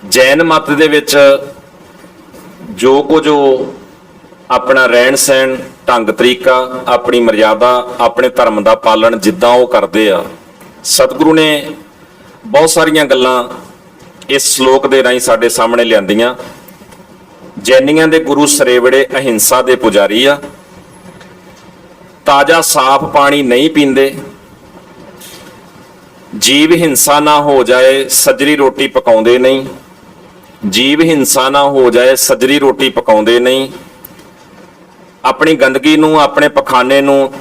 ਜੈਨ ਮਤ ਦੇ ਵਿੱਚ ਜੋ ਕੁਝ ਆਪਣਾ ਰਹਿਣ ਸਹਿਣ, ਢੰਗ ਤਰੀਕਾ, ਆਪਣੀ ਮਰਜ਼ਾਦਾ, ਆਪਣੇ ਧਰਮ ਦਾ ਪਾਲਣ ਜਿੱਦਾਂ ਉਹ ਕਰਦੇ ਆ, ਸਤਿਗੁਰੂ ਨੇ ਬਹੁਤ ਸਾਰੀਆਂ ਗੱਲਾਂ ਇਸ ਸ਼ਲੋਕ ਦੇ ਰਾਹੀਂ ਸਾਡੇ ਸਾਹਮਣੇ ਲਿਆਂਦੀਆਂ। ਜੈਨੀਆਂ ਦੇ ਗੁਰੂ ਸਰੇਵੜੇ ਅਹਿੰਸਾ ਦੇ ਪੁਜਾਰੀ ਆ, ਤਾਜ਼ਾ ਸਾਫ਼ ਪਾਣੀ ਨਹੀਂ ਪੀਂਦੇ, ਜੀਵ ਹਿੰਸਾ ਨਾ ਹੋ ਜਾਏ ਸੱਜਰੀ ਰੋਟੀ ਪਕਾਉਂਦੇ ਨਹੀਂ, ਜੀਵ ਹਿੰਸਾ ਨਾ ਹੋ ਜਾਏ ਸੱਜਰੀ ਰੋਟੀ ਪਕਾਉਂਦੇ ਨਹੀਂ। ਆਪਣੀ ਗੰਦਗੀ ਨੂੰ, ਆਪਣੇ ਪਖਾਨੇ ਨੂੰ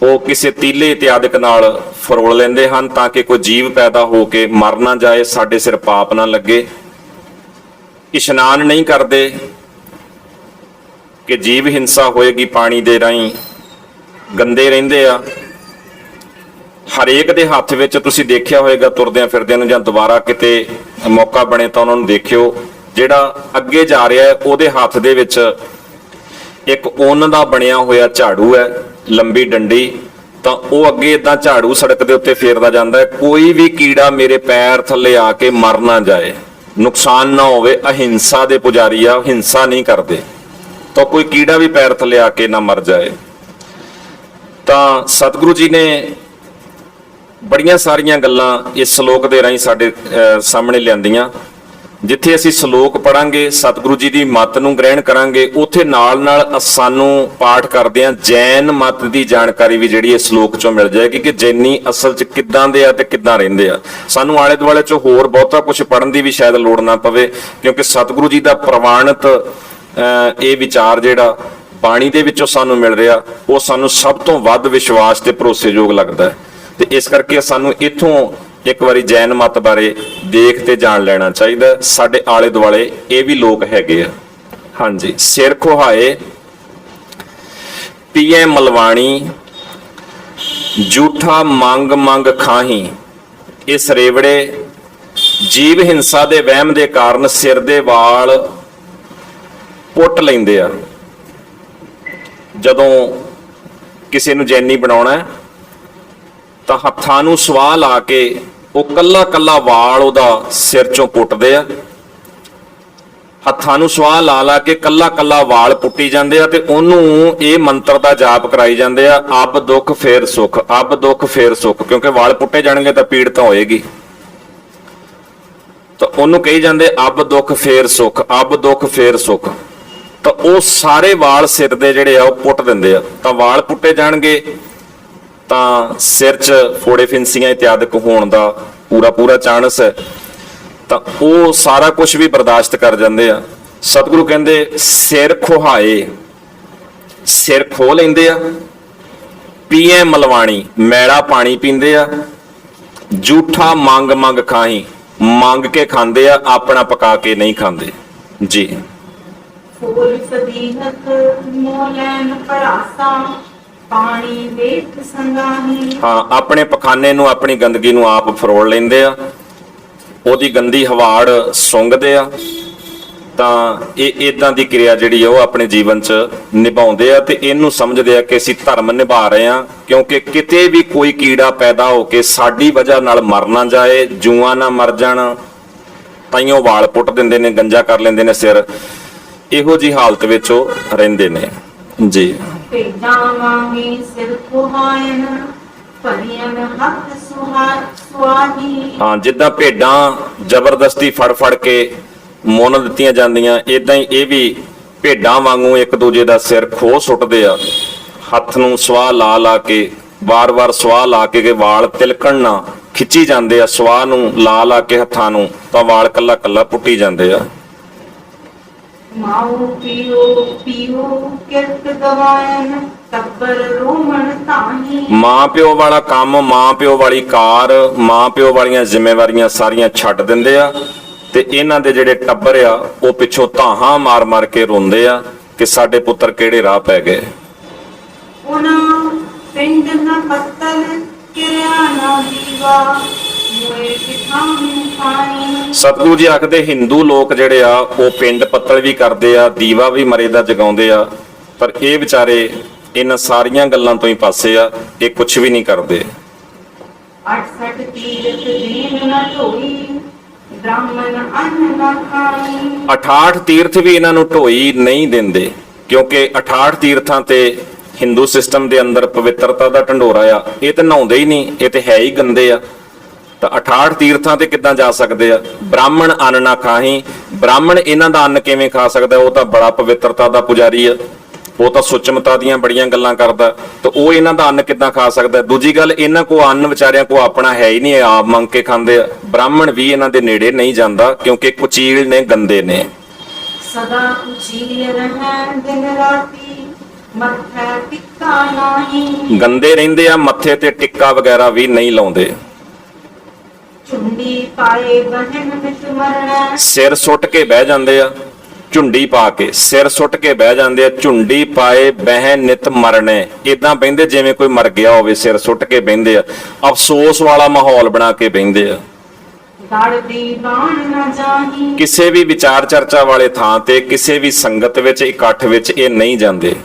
ਉਹ ਕਿਸੇ ਤੀਲੇ ਇਤਿਆਦਿਕ ਨਾਲ ਫਰੋਲ ਲੈਂਦੇ ਹਨ ਤਾਂ ਕਿ ਕੋਈ ਜੀਵ ਪੈਦਾ ਹੋ ਕੇ ਮਰ ਨਾ ਜਾਏ, ਸਾਡੇ ਸਿਰ ਪਾਪ ਨਾ ਲੱਗੇ। ਇਸ਼ਨਾਨ ਨਹੀਂ ਕਰਦੇ ਕਿ ਜੀਵ ਹਿੰਸਾ ਹੋਏਗੀ, ਪਾਣੀ ਦੇ ਰਾਹੀਂ ਗੰਦੇ ਰਹਿੰਦੇ ਆ। ਹਰੇਕ ਦੇ ਹੱਥ ਵਿੱਚ ਤੁਸੀਂ ਦੇਖਿਆ ਹੋਏਗਾ ਤੁਰਦਿਆਂ ਫਿਰਦਿਆਂ ਨੂੰ, ਜਾਂ ਦੁਬਾਰਾ ਕਿਤੇ ਮੌਕਾ ਬਣੇ ਤਾਂ ਉਹਨਾਂ ਨੂੰ ਦੇਖਿਓ, ਜਿਹੜਾ ਅੱਗੇ ਜਾ ਰਿਹਾ ਹੈ ਉਹਦੇ ਹੱਥ ਦੇ ਵਿੱਚ ਇੱਕ ਉੱਨ ਦਾ ਬਣਿਆ ਹੋਇਆ ਝਾੜੂ ਹੈ, ਲੰਬੀ ਡੰਡੀ, ਤਾਂ ਉਹ ਅੱਗੇ ਇਦਾਂ ਝਾੜੂ ਸੜਕ ਦੇ ਉੱਤੇ ਫੇਰਦਾ ਜਾਂਦਾ ਹੈ, ਕੋਈ ਵੀ ਕੀੜਾ ਮੇਰੇ ਪੈਰ ਥੱਲੇ ਆ ਕੇ ਮਰ ਨਾ ਜਾਏ, ਨੁਕਸਾਨ ਨਾ ਹੋਵੇ। ਅਹਿੰਸਾ ਦੇ ਪੁਜਾਰੀ ਆ, ਹਿੰਸਾ ਨਹੀਂ ਕਰਦੇ, ਤਾਂ ਕੋਈ ਕੀੜਾ ਵੀ ਪੈਰ ਥੱਲੇ ਆ ਕੇ ਨਾ ਮਰ ਜਾਏ। ਤਾਂ ਸਤਿਗੁਰੂ ਜੀ ਨੇ ਬੜੀਆਂ ਸਾਰੀਆਂ ਗੱਲਾਂ ਇਸ ਸ਼ਲੋਕ ਦੇ ਰਾਹੀਂ ਸਾਡੇ ਸਾਹਮਣੇ ਲਿਆਂਦੀਆਂ। ਜਿੱਥੇ ਅਸੀਂ ਸ਼ਲੋਕ ਪੜਾਂਗੇ, ਸਤਿਗੁਰੂ ਜੀ ਦੀ ਮੱਤ ਨੂੰ ਗ੍ਰਹਿਣ ਕਰਾਂਗੇ, ਉੱਥੇ ਨਾਲ ਸਾਨੂੰ ਪਾਠ ਕਰਦਿਆਂ ਜੈਨ ਮੱਤ ਦੀ ਜਾਣਕਾਰੀ ਵੀ ਜਿਹੜੀ ਇਸ ਸ਼ਲੋਕ ਚੋਂ ਮਿਲ ਜਾਏਗੀ ਕਿ ਜੈਨੀ ਅਸਲ 'ਚ ਕਿੱਦਾਂ ਦੇ ਆ ਤੇ ਕਿੱਦਾਂ ਰਹਿੰਦੇ ਆ। ਸਾਨੂੰ ਆਲੇ ਦੁਆਲੇ 'ਚੋਂ ਹੋਰ ਬਹੁਤਾ ਕੁਝ ਪੜ੍ਹਨ ਦੀ ਵੀ ਸ਼ਾਇਦ ਲੋੜ ਨਾ ਪਵੇ, ਕਿਉਂਕਿ ਸਤਿਗੁਰੂ ਜੀ ਦਾ ਪ੍ਰਵਾਨਿਤ ਇਹ ਵਿਚਾਰ ਜਿਹੜਾ ਬਾਣੀ ਦੇ ਵਿੱਚੋਂ ਸਾਨੂੰ ਮਿਲ ਰਿਹਾ, ਉਹ ਸਾਨੂੰ ਸਭ ਤੋਂ ਵੱਧ ਵਿਸ਼ਵਾਸ ਤੇ ਭਰੋਸੇਯੋਗ ਲੱਗਦਾ ਹੈ। ਤੇ ਇਸ ਕਰਕੇ ਸਾਨੂੰ ਇੱਥੋਂ ਇੱਕ ਵਾਰੀ ਜੈਨ ਮਤ ਬਾਰੇ ਦੇਖ ਤੇ ਜਾਣ ਲੈਣਾ ਚਾਹੀਦਾ। ਸਾਡੇ ਆਲੇ ਦੁਆਲੇ ਇਹ ਵੀ ਲੋਕ ਹੈਗੇ ਆ। ਹਾਂਜੀ, ਸਿਰ ਖੁਹਾਏ ਪੀਏ ਮਲਵਾਣੀ, ਝੂਠਾ ਮੰਗ ਮੰਗ ਖਾਹੀ। ਇਹ ਸਰੇਵੜੇ ਜੀਵ ਹਿੰਸਾ ਦੇ ਵਹਿਮ ਦੇ ਕਾਰਨ ਸਿਰ ਦੇ ਵਾਲ ਪੁੱਟ ਲੈਂਦੇ ਆ। ਜਦੋਂ ਕਿਸੇ ਨੂੰ ਜੈਨੀ ਬਣਾਉਣਾ ਹੈ ਤਾਂ ਹੱਥਾਂ ਨੂੰ ਸਵਾਹ ਲਾ ਕੇ ਉਹ ਕੱਲਾ ਵਾਲ ਉਹਦਾ ਸਿਰ ਚੋਂ ਪੁੱਟਦੇ ਆ। ਹੱਥਾਂ ਨੂੰ ਸਵਾਹ ਲਾ ਕੇ ਕੱਲਾ ਵਾਲ ਪੁੱਟੀ ਜਾਂਦੇ ਆ ਤੇ ਉਹਨੂੰ ਇਹ ਮੰਤਰ ਦਾ ਜਾਪ ਕਰਾਈ ਜਾਂਦੇ ਆ, ਅਬ ਦੁੱਖ ਫੇਰ ਸੁੱਖ, ਅਬ ਦੁੱਖ ਫੇਰ ਸੁੱਖ, ਕਿਉਂਕਿ ਵਾਲ ਪੁੱਟੇ ਜਾਣਗੇ ਤਾਂ ਪੀੜ ਤਾਂ ਹੋਏਗੀ। ਤਾਂ ਉਹਨੂੰ ਕਹੀ ਜਾਂਦੇ ਅਬ ਦੁੱਖ ਫੇਰ ਸੁੱਖ, ਅਬ ਦੁੱਖ ਫੇਰ ਸੁੱਖ। ਤਾਂ ਉਹ ਸਾਰੇ ਵਾਲ ਸਿਰ ਦੇ ਜਿਹੜੇ ਆ ਉਹ ਪੁੱਟ ਦਿੰਦੇ ਆ। ਤਾਂ ਵਾਲ ਪੁੱਟੇ ਜਾਣਗੇ ਤਾਂ ਸਿਰ 'ਚ ਫੋੜੇ ਫਿੰਸੀਆਂ ਇਤਿਆਦਿਕ ਹੋਣ ਦਾ ਪੂਰਾ ਚਾਂਸ ਹੈ। ਤਾਂ ਉਹ ਸਾਰਾ ਕੁਝ ਵੀ ਬਰਦਾਸ਼ਤ ਕਰ ਜਾਂਦੇ ਆ। ਸਤਿਗੁਰੂ ਕਹਿੰਦੇ ਸਿਰ ਖੁਹਾਏ, ਸਿਰ ਖੋਹ ਲੈਂਦੇ ਆ। ਪੀਏ ਮਲਵਾਣੀ, ਮੈਲਾ ਪਾਣੀ ਪੀਂਦੇ ਆ। ਝੂਠਾ ਮੰਗ ਮੰਗ ਖਾਹੀ, ਮੰਗ ਕੇ ਖਾਂਦੇ ਆ, ਆਪਣਾ ਪਕਾ ਕੇ ਨਹੀਂ ਖਾਂਦੇ ਜੀ। ਫੂਲ ਫਦੀਹਤ ਮੋਲੈਨ ਪਰਾਸਾ, ਪਾਣੀ ਵੇਖ ਸੰਗਾਹੀ। ਹਾਂ, ਆਪਣੇ ਪਖਾਨੇ ਨੂੰ, ਆਪਣੀ ਗੰਦਗੀ ਨੂੰ ਆਪ ਫਰੋਲ ਲੈਂਦੇ ਆ, ਉਹਦੀ ਗੰਦੀ ਹਵਾੜ ਸੁੰਘਦੇ ਆ। ਤਾਂ ਇਹ ਇਦਾਂ ਦੀ ਕਿਰਿਆ ਜਿਹੜੀ ਆ ਉਹ ਆਪਣੇ ਜੀਵਨ 'ਚ ਨਿਭਾਉਂਦੇ ਆ ਤੇ ਇਹਨੂੰ ਸਮਝਦੇ ਆ ਕਿ ਅਸੀਂ ਧਰਮ ਨਿਭਾ ਰਹੇ ਆ, ਕਿਉਂਕਿ ਕਿਤੇ ਵੀ ਕੋਈ ਕੀੜਾ ਪੈਦਾ ਹੋ ਕੇ ਸਾਡੀ ਵਜ੍ਹਾ ਨਾਲ ਮਰ ਨਾ ਜਾਏ, ਜੂਆਂ ਨਾ ਮਰ ਜਾਣ। ਤਾਈਓ ਵਾਲ ਪੁੱਟ ਦਿੰਦੇ ਨੇ, ਗੰਜਾ ਕਰ ਲੈਂਦੇ ਨੇ ਸਿਰ। ਇਹੋ ਜੀ ਹਾਲਤ ਵਿੱਚ ਉਹ ਰਹਿੰਦੇ ਨੇ ਜੀ। ਭੇਡਾਂ ਵਾਂਗੀ ਸਿਰ ਖੁਹਾਇਨ, ਭਰੀਆਂ ਹੱਥ ਸੁਆਹੀ। ਹਾਂ, ਜਿੱਦਾਂ ਭੇਡਾਂ ਜ਼ਬਰਦਸਤੀ ਫੜ ਫੜ ਕੇ ਮੁੰਨ ਦਿੱਤੀਆਂ ਜਾਂਦੀਆਂ, ਇਦਾਂ ਹੀ ਇਹ ਵੀ ਭੇਡਾਂ ਵਾਂਗੂ ਇੱਕ ਦੂਜੇ ਦਾ ਸਿਰ ਖੋਹ ਸੁੱਟਦੇ ਆ, ਹੱਥ ਨੂੰ ਸਵਾਹ ਲਾ ਲਾ ਕੇ, ਵਾਰ-ਵਾਰ ਸਵਾਹ ਲਾ ਕੇ ਵਾਲ ਤਿਲਕਣ ਨਾ, ਖਿੱਚੀ ਜਾਂਦੇ ਆ ਸਵਾਹ ਨੂੰ ਲਾ ਲਾ ਕੇ ਹੱਥਾਂ ਨੂੰ, ਤਾਂ ਵਾਲ ਕੱਲਾ ਕੱਲਾ ਪੁੱਟੀ ਜਾਂਦੇ ਆ। ਮਾਉ ਪੀਓ ਪੀਓ ਕਿਰਤ ਗਵਾਇਨ, ਟੱਬਰ ਰੋਮਣ ਧਾਨੀ। ਮਾਂ ਪਿਓ ਵਾਲਾ ਕੰਮ, ਮਾਂ ਪਿਓ ਵਾਲੀ ਕਾਰ, ਮਾਂ ਪਿਓ ਵਾਲੀਆਂ ਜ਼ਿੰਮੇਵਾਰੀਆਂ ਸਾਰੀਆਂ ਛੱਡ ਦਿੰਦੇ ਆ ਤੇ ਇਹਨਾਂ ਦੇ ਜਿਹੜੇ ਟੱਬਰ ਆ ਉਹ ਪਿੱਛੋਂ ਧਾਹਾਂ ਮਾਰ ਮਾਰ ਕੇ ਰੋਂਦੇ ਆ ਕਿ ਸਾਡੇ ਪੁੱਤਰ ਕਿਹੜੇ ਰਾਹ ਪੈ ਗਏ। ਉਹਨਾਂ ਪਿੰਡ ਨਾ ਪੱਤਲ, ਕਿਰਿਆ ਨਾ ਦੀਵਾ, ਮੋਏ ਕਿਥਾਂ ਖਾਣੀ। ਸਤਿਗੁਰੂ ਜੀ ਆਖਦੇ ਹਿੰਦੂ ਲੋਕ ਜਿਹੜੇ ਆ ਉਹ ਪਿੰਡ ਪੱਤਲ ਵੀ ਕਰਦੇ ਆ, ਦੀਵਾ ਵੀ ਮਰੇ ਦਾ ਜਗਾਉਂਦੇ ਆ, ਪਰ ਇਹ ਵਿਚਾਰੇ ਇਹਨਾਂ ਸਾਰੀਆਂ ਗੱਲਾਂ ਤੋਂ ਹੀ ਪਾਸੇ ਆ, ਇਹ ਕੁਝ ਵੀ ਨਹੀਂ ਕਰਦੇ। 68 ਤੀਰਥ ਦੀਨ ਨਾ ਢੋਈ, ਬ੍ਰਾਹਮਣ ਅੰਨ ਨਾ ਖਾਣੀ। 68 ਤੀਰਥ ਵੀ ਇਹਨਾਂ ਨੂੰ ਢੋਈ ਨਹੀਂ ਦਿੰਦੇ, ਕਿਉਂਕਿ 68 ਤੀਰਥਾਂ ਤੇ ਹਿੰਦੂ ਸਿਸਟਮ ਦੇ ਅੰਦਰ ਪਵਿੱਤਰਤਾ ਦਾ ਢੰਡੋਰਾ ਆ। ਇਹ ਤਾਂ ਨਹਾਉਂਦੇ ਹੀ ਨਹੀਂ, ਇਹ ਤੇ ਹੈ ਹੀ ਗੰਦੇ ਆ। ਤਾਂ 68 ਤੀਰਥਾਂ ਤੇ ਕਿੱਦਾਂ ਜਾ ਸਕਦੇ ਆ? ਬ੍ਰਾਹਮਣ ਅੰਨ ਨਾ ਖਾਹੀ, ਬ੍ਰਾਹਮਣ ਇਹਨਾਂ ਦਾ ਅੰਨ ਕਿਵੇਂ ਖਾ ਸਕਦਾ? ਉਹ ਤਾਂ ਬੜਾ ਪਵਿੱਤਰਤਾ ਦਾ ਪੁਜਾਰੀ ਆ, ਉਹ ਤਾਂ ਸੁਚਮਤਾ ਦੀਆਂ ਬੜੀਆਂ ਗੱਲਾਂ ਕਰਦਾ, ਤੇ ਉਹ ਇਹਨਾਂ ਦਾ ਅੰਨ ਕਿੱਦਾਂ ਖਾ ਸਕਦਾ? ਦੂਜੀ ਗੱਲ, ਇਹਨਾਂ ਕੋ ਅੰਨ ਵਿਚਾਰਿਆਂ ਕੋ ਆਪਣਾ ਹੈ ਹੀ ਨਹੀਂ, ਆਪ ਮੰਗ ਕੇ ਖਾਂਦੇ ਆ। ਬ੍ਰਾਹਮਣ ਵੀ ਇਹਨਾਂ ਦੇ ਨੇੜੇ ਨਹੀਂ ਜਾਂਦਾ, ਕਿਉਂਕਿ ਕੁਚੀਲ ਨੇ, ਗੰਦੇ ਨੇ। ਸਦਾ ਕੁਚੀਲ ਰਹਿਣ ਦਿਨ ਰਾਤੀ, ਮੱਥਾ ਟਿੱਕਾ ਨਹੀਂ। ਗੰਦੇ ਰਹਿੰਦੇ ਆ, ਮੱਥੇ ਤੇ ਟਿੱਕਾ ਵਗੈਰਾ ਵੀ ਨਹੀਂ ਲਾਉਂਦੇ। ਝੁੰਡੀ ਪਾਏ ਬਹਿਨ ਵਿੱਚ ਮਰਣਾ, ਸਿਰ ਸੁੱਟ ਕੇ ਬਹਿ ਜਾਂਦੇ ਆ, ਝੁੰਡੀ ਪਾ ਕੇ ਸਿਰ ਸੁੱਟ ਕੇ ਬਹਿ ਜਾਂਦੇ ਆ। ਝੁੰਡੀ ਪਾਏ ਬਹਿ ਨਿਤ ਮਰਨੇ, ਇਦਾਂ ਬਹਿੰਦੇ ਜਿਵੇਂ ਕੋਈ ਮਰ ਗਿਆ ਹੋਵੇ, ਸਿਰ ਸੁੱਟ ਕੇ ਬਹਿੰਦੇ ਆ। ਅਫਸੋਸ ਵਾਲਾ ਮਾਹੌਲ ਬਣਾ ਕੇ ਬਹਿੰਦੇ ਆ। ਗੜ ਦੀ ਬਾਣ ਨਾ ਜਾਹੀ, ਕਿਸੇ ਵੀ ਵਿਚਾਰ ਚਰਚਾ ਵਾਲੇ ਥਾਂ ਤੇ, ਕਿਸੇ ਵੀ ਸੰਗਤ ਵਿੱਚ, ਇਕੱਠ ਵਿੱਚ ਇਹ ਨਹੀਂ ਜਾਂਦੇ।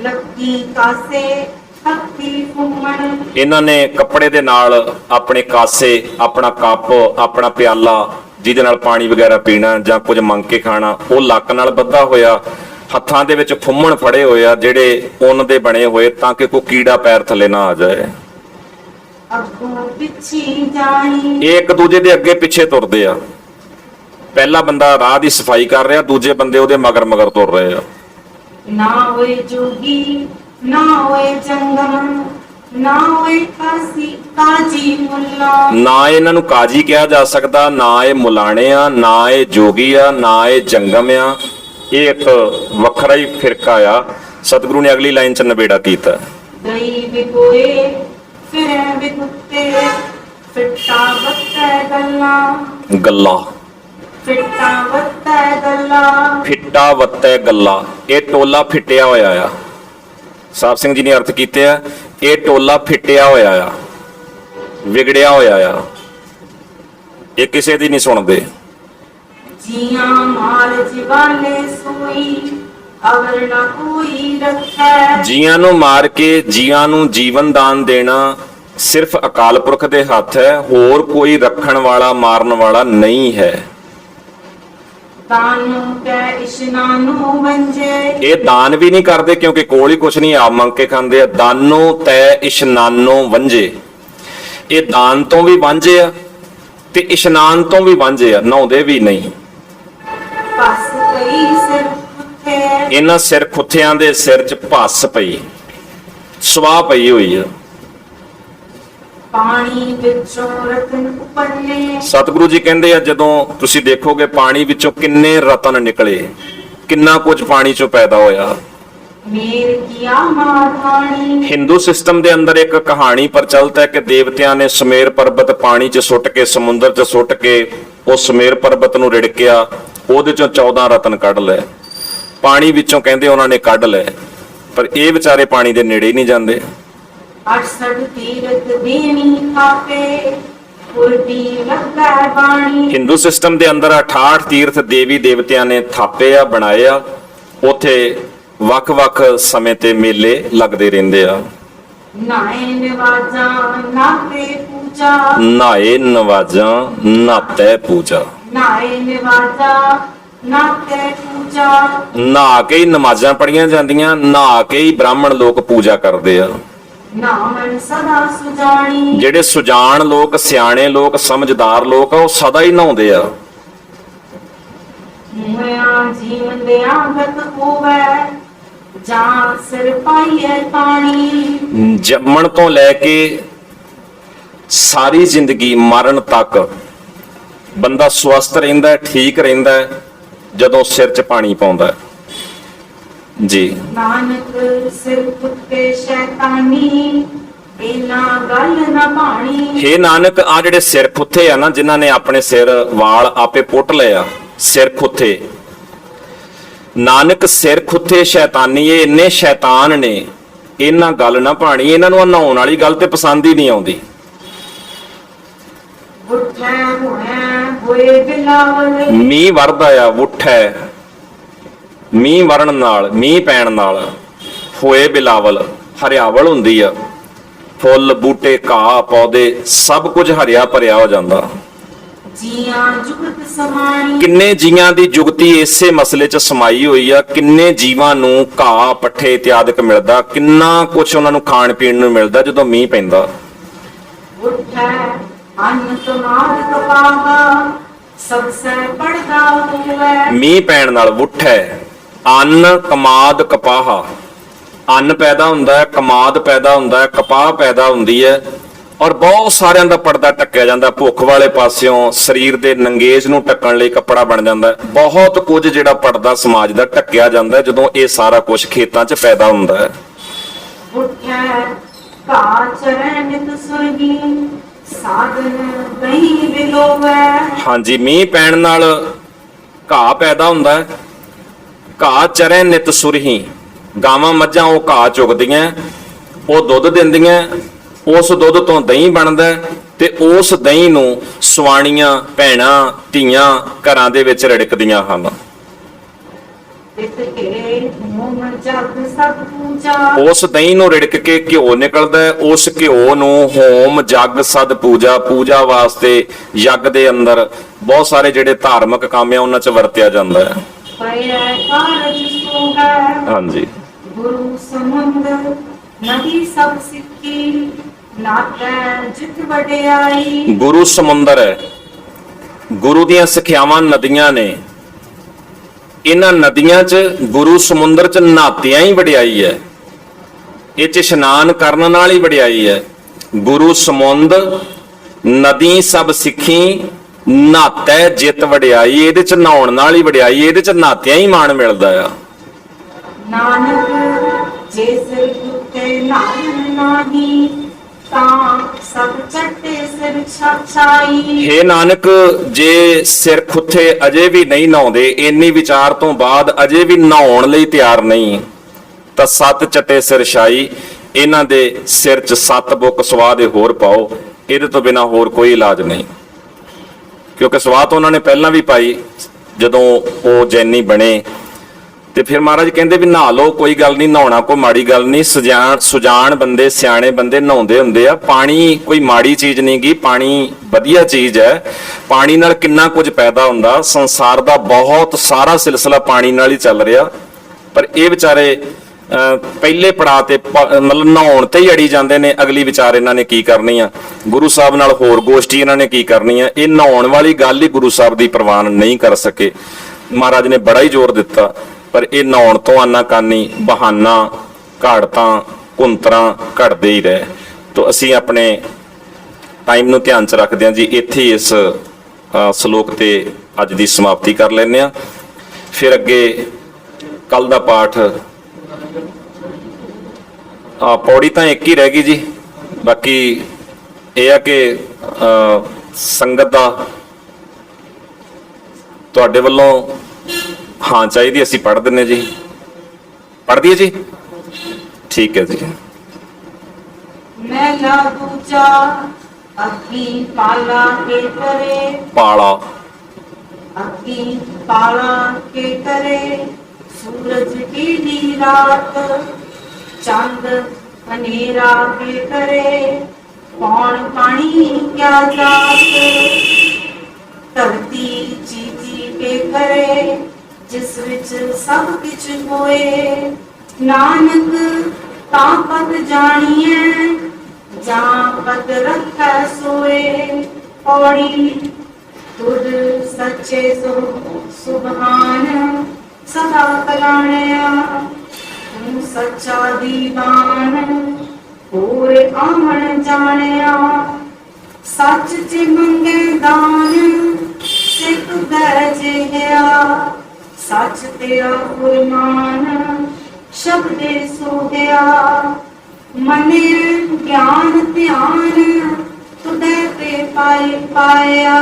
ਲੱਗੀ ਕਾਸੇ ਹੱਥੀ ਫੁੰਮਣ, ਇਹਨਾਂ ਨੇ ਕੱਪੜੇ ਦੇ ਨਾਲ ਆਪਣੇ ਕਾਸੇ, ਆਪਣਾ ਕੱਪ, ਆਪਣਾ ਪਿਆਲਾ ਜਿਹਦੇ ਨਾਲ ਪਾਣੀ ਵਗੈਰਾ ਪੀਣਾ ਜਾਂ ਕੁਝ ਮੰਗ ਕੇ ਖਾਣਾ, ਉਹ ਲੱਕ ਨਾਲ ਬੱਧਾ ਹੋਇਆ। ਹੱਥਾਂ ਦੇ ਵਿੱਚ ਫੁੰਮਣ ਫੜੇ ਹੋਏ ਆ ਜਿਹੜੇ ਉੱਨ ਦੇ ਬਣੇ ਹੋਏ, ਤਾਂ ਕਿ ਕੋਈ ਕੀੜਾ ਪੈਰ ਥੱਲੇ ਨਾ ਆ ਜਾਏ। ਅੱਗੋਂ ਪਿੱਛੀ ਜਾਣੀ, ਇਹ ਇੱਕ ਦੂਜੇ ਦੇ ਅੱਗੇ ਪਿੱਛੇ ਤੁਰਦੇ ਆ। ਪਹਿਲਾ ਬੰਦਾ ਰਾਹ ਦੀ ਸਫਾਈ ਕਰ ਰਿਹਾ, ਦੂਜੇ ਬੰਦੇ ਉਹਦੇ ਮਗਰ ਮਗਰ ਤੁਰ ਰਹੇ ਆ। ਨਾ ਹੋਏ ਜੋਗੀ ਨਾ ਹੋਏ ਜੰਗਮ, ਨਾ ਹੋਏ ਕਾਜੀ ਮੁੱਲਾ। ਨਾ ਇਹਨਾਂ ਨੂੰ ਕਾਜੀ ਕਿਹਾ ਜਾ ਸਕਦਾ, ਨਾ ਇਹ ਮੁਲਾਣੇ ਆ, ਨਾ ਇਹ ਜੋਗੀ ਆ, ਨਾ ਇਹ ਜੰਗਮ ਆ। ਇਹ ਇੱਕ ਵੱਖਰਾ ਹੀ ਫਿਰਕਾ ਆ। ਸਤਿਗੁਰੂ ਨੇ ਅਗਲੀ ਲਾਈਨ 'ਚ ਨਿਬੇੜਾ ਕੀਤਾ। ਗਈ ਵਿਕੋਏ ਫਿਰੇ ਵਿਕੁੱਤੇ, ਫਿੱਟਾ ਵੱਤੈ ਗੱਲਾਂ। ਗੱਲਾਂ, ਫਿੱਟਾ ਵੱਤੈ ਗੱਲਾਂ, ਫਿੱਟਾ ਵੱਤੈ ਗੱਲਾਂ। ਇਹ ਟੋਲਾ ਫਿੱਟਿਆ ਹੋਇਆ ਆ। ਸਾਹਿਬ ਸਿੰਘ ਜੀ ਨੇ ਅਰਥ ਕੀਤੇ ਆ, ਇਹ ਟੋਲਾ ਫਿੱਟਿਆ ਹੋਇਆ ਆ, ਵਿਗੜਿਆ ਹੋਇਆ ਆ। ਇਹ ਕਿਸੇ ਦੀ ਨਹੀਂ ਸੁਣਦੇ। ਜੀਆਂ ਮਾਰ ਜਿਵਾਲੇ ਸੋਈ, ਅਵਰ ਨਾ ਕੋਈ ਰੱਖੈ। ਜੀਆਂ ਨੂੰ ਮਾਰ ਕੇ ਜੀਆਂ ਨੂੰ ਜੀਵਨ ਦਾਨ ਦੇਣਾ ਸਿਰਫ ਅਕਾਲ ਪੁਰਖ ਦੇ ਹੱਥ ਹੈ, ਹੋਰ ਕੋਈ ਰੱਖਣ ਵਾਲਾ, ਮਾਰਨ ਵਾਲਾ ਨਹੀਂ ਹੈ। ਤਾਨੂੰ ਕੈ ਇਸ਼ਨਾਨੂ ਵੰਜੇ, ਇਹ ਦਾਨ ਵੀ ਨਹੀਂ ਕਰਦੇ, ਕਿਉਂਕਿ ਕੋਲ ਹੀ ਕੁਛ ਨਹੀਂ, ਆਪ ਮੰਗ ਕੇ ਖਾਂਦੇ ਆ। ਦਾਨੋ ਤੈ ਇਸ਼ਨਾਨੋ ਵੰਜੇ, ਇਹ ਦਾਨ ਤੋਂ ਵੀ ਵਾਂਝੇ ਆ ਤੇ ਇਸ਼ਨਾਨ ਤੋਂ ਵੀ ਵਾਂਝੇ ਆ, ਨਹਾਉਂਦੇ ਵੀ ਨਹੀਂ। ਪਸ ਪਈ ਸਿਰ ਉੱਤੇ, ਇਹਨਾਂ ਸਿਰ ਖੁੱਥਿਆਂ ਦੇ ਸਿਰ 'ਚ ਭੱਸ ਪਈ, ਸਵਾਹ ਪਈ ਹੋਈ ਆ। ਪਾਣੀ ਵਿੱਚੋਂ ਰਤਨ ਉਪਰਲੇ। ਸਤਿਗੁਰੂ ਜੀ ਕਹਿੰਦੇ ਆ ਜਦੋਂ ਤੁਸੀਂ ਦੇਖੋਗੇ ਪਾਣੀ ਵਿੱਚੋਂ ਕਿੰਨੇ ਰਤਨ ਨਿਕਲੇ, ਕਿੰਨਾ ਕੁਝ ਪਾਣੀ ਚੋਂ ਪੈਦਾ ਹੋਇਆ। ਮੇਰ ਕੀਆ ਮਾਧਾਣੀ। ਹਿੰਦੂ ਸਿਸਟਮ ਦੇ ਅੰਦਰ ਇੱਕ ਕਹਾਣੀ ਪ੍ਰਚਲਿਤ ਹੈ ਕਿ ਦੇਵਤਿਆਂ ਨੇ ਸੁਮੇਰ ਪਰਬਤ ਪਾਣੀ 'ਚ ਸੁੱਟ ਕੇ, ਸਮੁੰਦਰ 'ਚ ਸੁੱਟ ਕੇ ਉਹ ਸੁਮੇਰ ਪਰਬਤ ਨੂੰ ਰਿੜਕਿਆ, ਉਹਦੇ ਚੋਂ 14 ਰਤਨ ਕੱਢ ਲਏ। ਪਾਣੀ ਵਿੱਚੋਂ ਕਹਿੰਦੇ ਉਹਨਾਂ ਨੇ ਕੱਢ ਲਏ, ਪਰ ਇਹ ਵਿਚਾਰੇ ਪਾਣੀ ਦੇ ਨੇੜੇ ਹੀ ਨਹੀਂ ਜਾਂਦੇ। 68 ਤੀਰਥ ਦੇਣੀ ਖਾਪੇ ਪੁਰਤੀ ਲੱਗਾ ਬਾਣੀ। ਹਿੰਦੂ ਸਿਸਟਮ ਦੇ ਅੰਦਰ 68 ਤੀਰਥ ਦੇਵੀ ਦੇਵਤਿਆਂ ਨੇ ਥਾਪੇ ਆ, ਬਣਾਏ ਆ। ਉੱਥੇ ਵੱਖ-ਵੱਖ ਸਮੇਂ ਤੇ ਮੇਲੇ ਲੱਗਦੇ ਰਹਿੰਦੇ ਆ। ਨਾਏ ਨਿਵਾਜਾਂ ਨਾਤੇ ਪੂਜਾ। ਨਹਾਏ ਨਵਾਜਾਂ ਨਾਤੇ ਪੂਜਾ। ਨਾਏ ਨਿਵਾਜਾਂ ਨਾਤੇ ਪੂਜਾ। ਨਹਾ ਕੇ ਹੀ ਨਮਾਜ਼ਾਂ ਪੜੀਆਂ ਜਾਂਦੀਆਂ, ਨਹਾ ਕੇ ਹੀ ਬ੍ਰਾਹਮਣ ਲੋਕ ਪੂਜਾ ਕਰਦੇ ਆ। ਨਾਮਨ ਸਦਾ ਸੁਜਾਣੀ। ਜਿਹੜੇ ਸੁਜਾਨ ਲੋਕ, ਸਿਆਣੇ ਲੋਕ, ਸਮਝਦਾਰ ਲੋਕ ਆ, ਉਹ ਸਦਾ ਹੀ ਨਹਾਉਂਦੇ ਆ। ਮੋਇਆ ਜੀਵਨ ਦੇ ਆਗਤ ਹੋਵੇ ਜਾਂ ਸਿਰ ਪਾਈਏ ਪਾਣੀ। ਜੰਮਣ ਤੋਂ ਲੈ ਕੇ ਸਾਰੀ ਜ਼ਿੰਦਗੀ ਮਰਨ ਤੱਕ ਬੰਦਾ ਸਵਸਥ ਰਹਿੰਦਾ ਹੈ, ਠੀਕ ਰਹਿੰਦਾ ਹੈ ਜਦੋਂ ਸਿਰ 'ਚ ਪਾਣੀ ਪਾਉਂਦਾ ਹੈ। ਜੀ ਨਾਨਕ ਸਿਰ ਕੁੱਤੇ ਸ਼ੈਤਾਨੀ ਇਹਨਾਂ ਗੱਲ ਨਾ ਪਾਣੀ। ਹੇ ਨਾਨਕ, ਆ ਜਿਹੜੇ ਸਿਰ ਖੁੱਥੇ ਆ ਨਾ, ਜਿਨ੍ਹਾਂ ਨੇ ਆਪਣੇ ਸਿਰ ਵਾਲ ਆਪੇ ਪੁੱਟ ਲਏ ਆ, ਸਿਰ ਖੁੱਥੇ, ਨਾਨਕ ਸਿਰ ਖੁੱਥੇ ਸ਼ੈਤਾਨੀ, ਇਹ ਇੰਨੇ ਸ਼ੈਤਾਨ ਨੇ, ਇਹਨਾਂ ਗੱਲ ਨਾ ਪਾਣੀ। ਇਹਨਾਂ ਨੂੰ ਨਹਾਉਣ ਵਾਲੀ ਗੱਲ ਤੇ ਪਸੰਦ ਹੀ ਨਹੀਂ ਆਉਂਦੀ। ਉੱਠੈ ਹੋਏ ਬਿਲਾਵਲ। ਮੀਂਹ ਵਰਦਾ ਆ, ਉੱਠੈ, ਮੀਂਹ ਵਰਨ ਨਾਲ, ਮੀਂਹ ਪੈਣ ਨਾਲ ਹੋਏ ਬਿਲਾਵਲ, ਹਰਿਆਵਲ ਹੁੰਦੀ ਆ, ਫੁੱਲ ਬੂਟੇ ਘਾਹ ਪੌਦੇ ਸਭ ਕੁਝ ਹਰਿਆ ਭਰਿਆ ਹੋ ਜਾਂਦਾ। ਜੀਆਂ ਜੁਗਤ ਸਮਾਣੀ। ਕਿੰਨੇ ਜੀਆਂ ਦੀ ਜੁਗਤੀ ਇਸੇ ਮਸਲੇ 'ਚ ਸਮਾਈ ਹੋਈ ਆ। ਕਿੰਨੇ ਜੀਵਾਂ ਨੂੰ ਘਾਹ ਪੱਠੇ ਇਤਿਆਦਿਕ ਮਿਲਦਾ, ਕਿੰਨਾ ਕੁਝ ਉਹਨਾਂ ਨੂੰ ਖਾਣ ਪੀਣ ਨੂੰ ਮਿਲਦਾ ਜਦੋਂ ਮੀਂਹ ਪੈਂਦਾ। ਉੱਠੈ ਅੰਨ ਤੁਮਾਰ ਕਪਾਹਾ ਸਭ ਸੇ ਪੜਦਾ ਹੋਵੇ। ਮੀਂਹ ਪੈਣ ਨਾਲ ਉੱਠੈ ਅੰਨ ਕਮਾਦ ਕਪਾਹਾ, ਅੰਨ ਪੈਦਾ ਹੁੰਦਾ ਹੈ, ਕਮਾਦ ਪੈਦਾ ਹੁੰਦਾ ਹੈ, ਕਪਾਹ ਪੈਦਾ ਹੁੰਦੀ ਹੈ, ਔਰ ਬਹੁਤ ਸਾਰਿਆਂ ਦਾ ਪਰਦਾ ਢੱਕਿਆ ਜਾਂਦਾ। ਭੁੱਖ ਵਾਲੇ ਪਾਸਿਓਂ ਸਰੀਰ ਦੇ ਨੰਗੇਜ ਨੂੰ ਢੱਕਣ ਲਈ ਕੱਪੜਾ ਬਣ ਜਾਂਦਾ। ਬਹੁਤ ਕੁਝ ਜਿਹੜਾ ਪਰਦਾ ਸਮਾਜ ਦਾ ਢੱਕਿਆ ਜਾਂਦਾ ਜਦੋਂ ਇਹ ਸਾਰਾ ਕੁਝ ਖੇਤਾਂ 'ਚ ਪੈਦਾ ਹੁੰਦਾ ਹੈ। ਉੱਠੈ ਘਾ ਚਰੈ ਨਿਤ ਸੁਰਗੀ ਸਾਧਨ ਨਹੀਂ ਬਿਲੋਵੇ। ਹਾਂਜੀ, ਮੀਂਹ ਪੈਣ ਨਾਲ ਘਾਹ ਪੈਦਾ ਹੁੰਦਾ ਹੈ। ਘਾਹ ਚਰੈ ਨਿਤ ਸੁਰਹੀ, ਗਾਵਾਂ ਮੱਝਾਂ ਉਹ ਘਾਹ ਚੁਗਦੀਆਂ, ਉਹ ਦੁੱਧ ਦਿੰਦੀਆਂ, ਉਸ ਦੁੱਧ ਤੋਂ ਦਹੀਂ ਬਣਦਾ ਤੇ ਉਸ ਦਹੀਂ ਨੂੰ ਸਵਾਣੀਆਂ ਭੈਣਾਂ ਧੀਆਂ ਘਰਾਂ ਦੇ ਵਿੱਚ ਰੜਕਦੀਆਂ ਹਨ। ਤਿਤ ਕੇ ਮੋਮਨ ਜਗ ਸਭ ਪੂਜਾ। ਉਸ ਦਹੀਂ ਨੂੰ ਰਿੜਕ ਕੇ ਘਿਓ ਨਿਕਲਦਾ ਹੈ। ਉਸ ਘਿਓ ਨੂੰ ਹੋਮ ਜਗ ਸਦ ਪੂਜਾ, ਪੂਜਾ ਵਾਸਤੇ ਯੱਗ ਦੇ ਅੰਦਰ ਬਹੁਤ ਸਾਰੇ ਜਿਹੜੇ ਧਾਰਮਿਕ ਕੰਮ ਆ ਉਹਨਾਂ 'ਚ ਵਰਤਿਆ ਜਾਂਦਾ ਹੈ। ਪਰਿਆ ਕਾਰਜ ਸੋਹੈ ਹਾਂਜੀ, ਗੁਰੂ ਸਮੁੰਦਰ ਨਦੀ ਸਭ ਸਿੱਖੀ ਨਾਤੈ ਜਿਤ ਵਡਿਆਈ। ਗੁਰੂ ਸਮੁੰਦਰ ਹੈ, ਗੁਰੂ ਦੀਆਂ ਸਿੱਖਿਆਵਾਂ ਨਦੀਆਂ ਨੇ। ਇਹਨਾਂ ਨਦੀਆਂ 'ਚ, ਗੁਰੂ ਸਮੁੰਦਰ 'ਚ ਨਹਾਤਿਆਂ ਹੀ ਵਡਿਆਈ ਹੈ। ਇਹ 'ਚ ਇਸ਼ਨਾਨ ਕਰਨ ਨਾਲ ਹੀ ਵਡਿਆਈ ਹੈ। ਗੁਰੂ ਸਮੁੰਦ ਨਦੀ ਸਭ ਸਿੱਖੀ ਨਹਾਤੈ ਜਿਤ ਵਡਿਆਈ, ਇਹਦੇ 'ਚ ਨਹਾਉਣ ਨਾਲ ਹੀ ਵਡਿਆਈ, ਇਹਦੇ 'ਚ ਨਹਾਤਿਆਂ ਹੀ ਮਾਣ ਮਿਲਦਾ ਆ। ਨਾਨਕ ਜੇ ਸਿਰ ਕੁੱਤੇ ਨਾਰਨ ਨਾਹੀ ਤਾਂ ਸਭ ਚੱਟੇ ਸਿਰ ਛਾਈ। ਹੇ ਨਾਨਕ, ਜੇ ਸਿਰ ਖੁੱਥੇ ਅਜੇ ਵੀ ਨਹੀਂ ਨਹਾਉਂਦੇ, ਇੰਨੀ ਵਿਚਾਰ ਤੋਂ ਬਾਅਦ ਅਜੇ ਵੀ ਨਹਾਉਣ ਲਈ ਤਿਆਰ ਨਹੀਂ, ਤਾਂ 7 ਚੱਟੇ ਸਿਰ ਛਾਈ। ਇਹਨਾਂ ਦੇ ਸਿਰ 'ਚ 7 ਬੁੱਕ ਸਵਾਹ ਦੇ ਹੋਰ ਪਾਓ, ਇਹਦੇ ਤੋਂ ਬਿਨਾ ਹੋਰ ਕੋਈ ਇਲਾਜ ਨਹੀਂ। ਕਿਉਂਕਿ ਸਵਾਹ ਤਾਂ ਉਹਨਾਂ ਨੇ ਪਹਿਲਾਂ ਵੀ ਪਾਈ ਜਦੋਂ ਉਹ ਜੈਨੀ ਬਣੇ, ਤੇ ਫਿਰ ਮਹਾਰਾਜ ਕਹਿੰਦੇ ਵੀ ਨਹਾ ਲਓ, ਕੋਈ ਗੱਲ ਨਹੀਂ, ਨਹਾਉਣਾ ਕੋਈ ਮਾੜੀ ਗੱਲ ਨਹੀਂ। ਸੁਜਾਨ ਬੰਦੇ, ਸਿਆਣੇ ਬੰਦੇ ਨਹਾਉਂਦੇ ਹੁੰਦੇ ਆ। ਪਾਣੀ ਕੋਈ ਮਾੜੀ ਚੀਜ਼ ਨਹੀਂ ਗੀ, ਪਾਣੀ ਵਧੀਆ ਚੀਜ਼ ਹੈ। ਪਾਣੀ ਨਾਲ ਕਿੰਨਾ ਕੁਝ ਪੈਦਾ ਹੁੰਦਾ। ਸੰਸਾਰ ਦਾ ਬਹੁਤ ਸਾਰਾ ਸਿਲਸਿਲਾ ਪਾਣੀ ਨਾਲ ਹੀ ਚੱਲ ਰਿਹਾ, ਪਰ ਇਹ ਵਿਚਾਰੇ ਪਹਿਲੇ ਪੜਾਅ ਤੇ ਮਤਲਬ ਨਹਾਉਣ ਤੇ ਹੀ ਅੜੀ ਜਾਂਦੇ ਨੇ। ਅਗਲੀ ਵਿਚਾਰ ਇਹਨਾਂ ਨੇ ਕੀ ਕਰਨੀ ਆ, ਗੁਰੂ ਸਾਹਿਬ ਨਾਲ ਹੋਰ ਗੋਸ਼ਟੀ ਇਹਨਾਂ ਨੇ ਕੀ ਕਰਨੀ ਆ। ਇਹ ਨਹਾਉਣ ਵਾਲੀ ਗੱਲ ਹੀ ਗੁਰੂ ਸਾਹਿਬ ਦੀ ਪ੍ਰਵਾਨ ਨਹੀਂ ਕਰ ਸਕੇ। ਮਹਾਰਾਜ ਨੇ ਬੜਾ ਹੀ ਜ਼ੋਰ ਦਿੱਤਾ, ਪਰ ਇਹ ਨਹਾਉਣ ਤੋਂ ਆਨਾਕਾਨੀ ਬਹਾਨਾ, ਘਾੜਤਾਂ, ਕੁੰਤਰਾਂ ਘੜਦੇ ਹੀ ਰਹੇ। ਤੋ ਅਸੀਂ ਆਪਣੇ ਟਾਈਮ ਨੂੰ ਧਿਆਨ ਚ ਰੱਖਦਿਆਂ ਜੀ ਇੱਥੇ ਹੀ ਇਸ ਸ਼ਲੋਕ ਤੇ ਅੱਜ ਦੀ ਸਮਾਪਤੀ ਕਰ ਲੈਂਦੇ ਆ। ਫਿਰ ਅੱਗੇ ਕੱਲ ਦਾ ਪਾਠ ਪੌੜੀ ਤਾਂ ਇੱਕ ਹੀ ਰਹਿ ਗਈ ਜੀ, ਬਾਕੀ ਇਹ ਆ ਕਿ ਸੰਗਤ ਦਾ ਤੁਹਾਡੇ ਵੱਲੋਂ ਹਾਂ ਚਾਹੀਦੀ, ਅਸੀਂ ਪੜ੍ਹ ਦਿੰਨੇ ਜੀ। ਪੜ੍ਹ ਦਈਏ ਜੀ? ਠੀਕ ਹੈ ਜੀ। मैला दूजा अग्नि पाला के करे, ਪਾਲਾ अग्नि पाला के करे, सूरज की नी रात, चंद अनेरा के करे, कौन पानी क्या जात, धरती चीची के करे, जिस विच सब किछ होए, नानक तां पद जानिए, जां पद रखै सोए। पौड़ी तुद सच्चे सुबहान सदा कलाणया, तू सच्चा दीवान होर आमण जाणया। सच च मंगे दान सिख दे गया, सच तेरा फुरमान शब्दे सोहया। मने ज्ञान ध्यान तुदे पे पाया,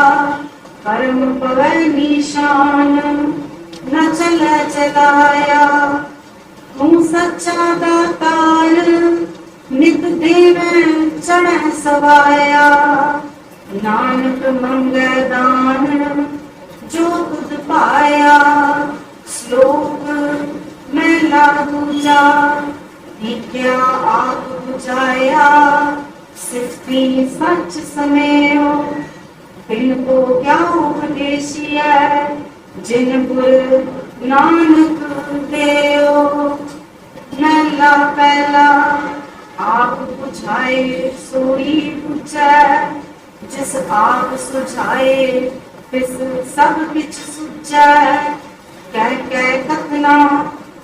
कर्म पवै निशान न चलै चलाया। तू सच्चा दातार नित देवै चढ़ै सवाया, नानक मंगै दान जो तुद पाया। श्लोक मैला दूजा विद्या आप बुझाया, सिद्धि सच समयो, बिन को क्या उपदेशिया, जिन गुर नानक देओ। मैला पहला आप बुझाए सोई पूछै, जिस आप सुझाए तिस सब किछ सुझै। कह कह कथना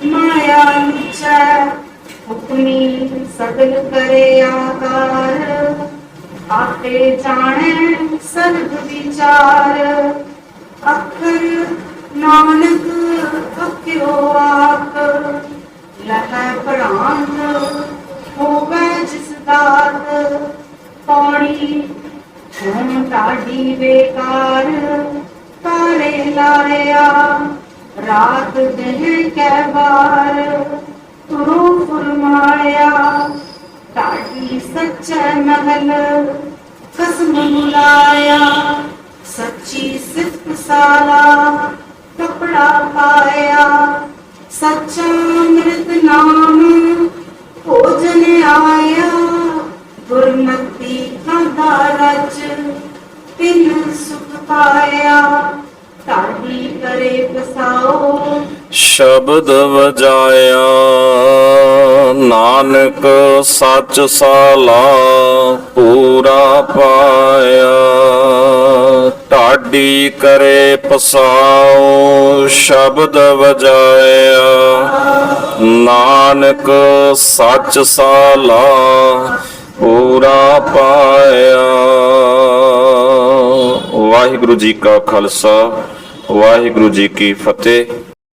माया लुचै, हुक्मी सगल करे आकार, आपे जाने सर्व विचार। अखर नानक अख्यो आप, लह प्रांत होवे जिस दात। पौड़ी हूं टाढ़ी बेकार, तारे लाया रात दिन कै बार। तुरो फुरमाया टाढ़ी सच्चा महल, कसम बुलाया सच्ची सिफ्त साला। कपड़ा पाया सच्चा अमृत नाम, भोजन आया गुरमति खादा रच। तिन सुख पाया टाढ़ी करे बसाओ, ਸ਼ਬਦ ਵਜਾਇਆ ਨਾਨਕ ਸੱਚ ਸਾਲਾ ਪੂਰਾ ਪਾਇਆ। ਢਾਡੀ ਕਰੇ ਪਸਾਓ ਸ਼ਬਦ ਵਜਾਇਆ, ਨਾਨਕ ਸੱਚ ਸਾਲਾ ਪੂਰਾ ਪਾਇਆ। ਵਾਹਿਗੁਰੂ ਜੀ ਕਾ ਖਾਲਸਾ, ਵਾਹਿਗੁਰੂ ਜੀ ਕੀ ਫਤਿਹ।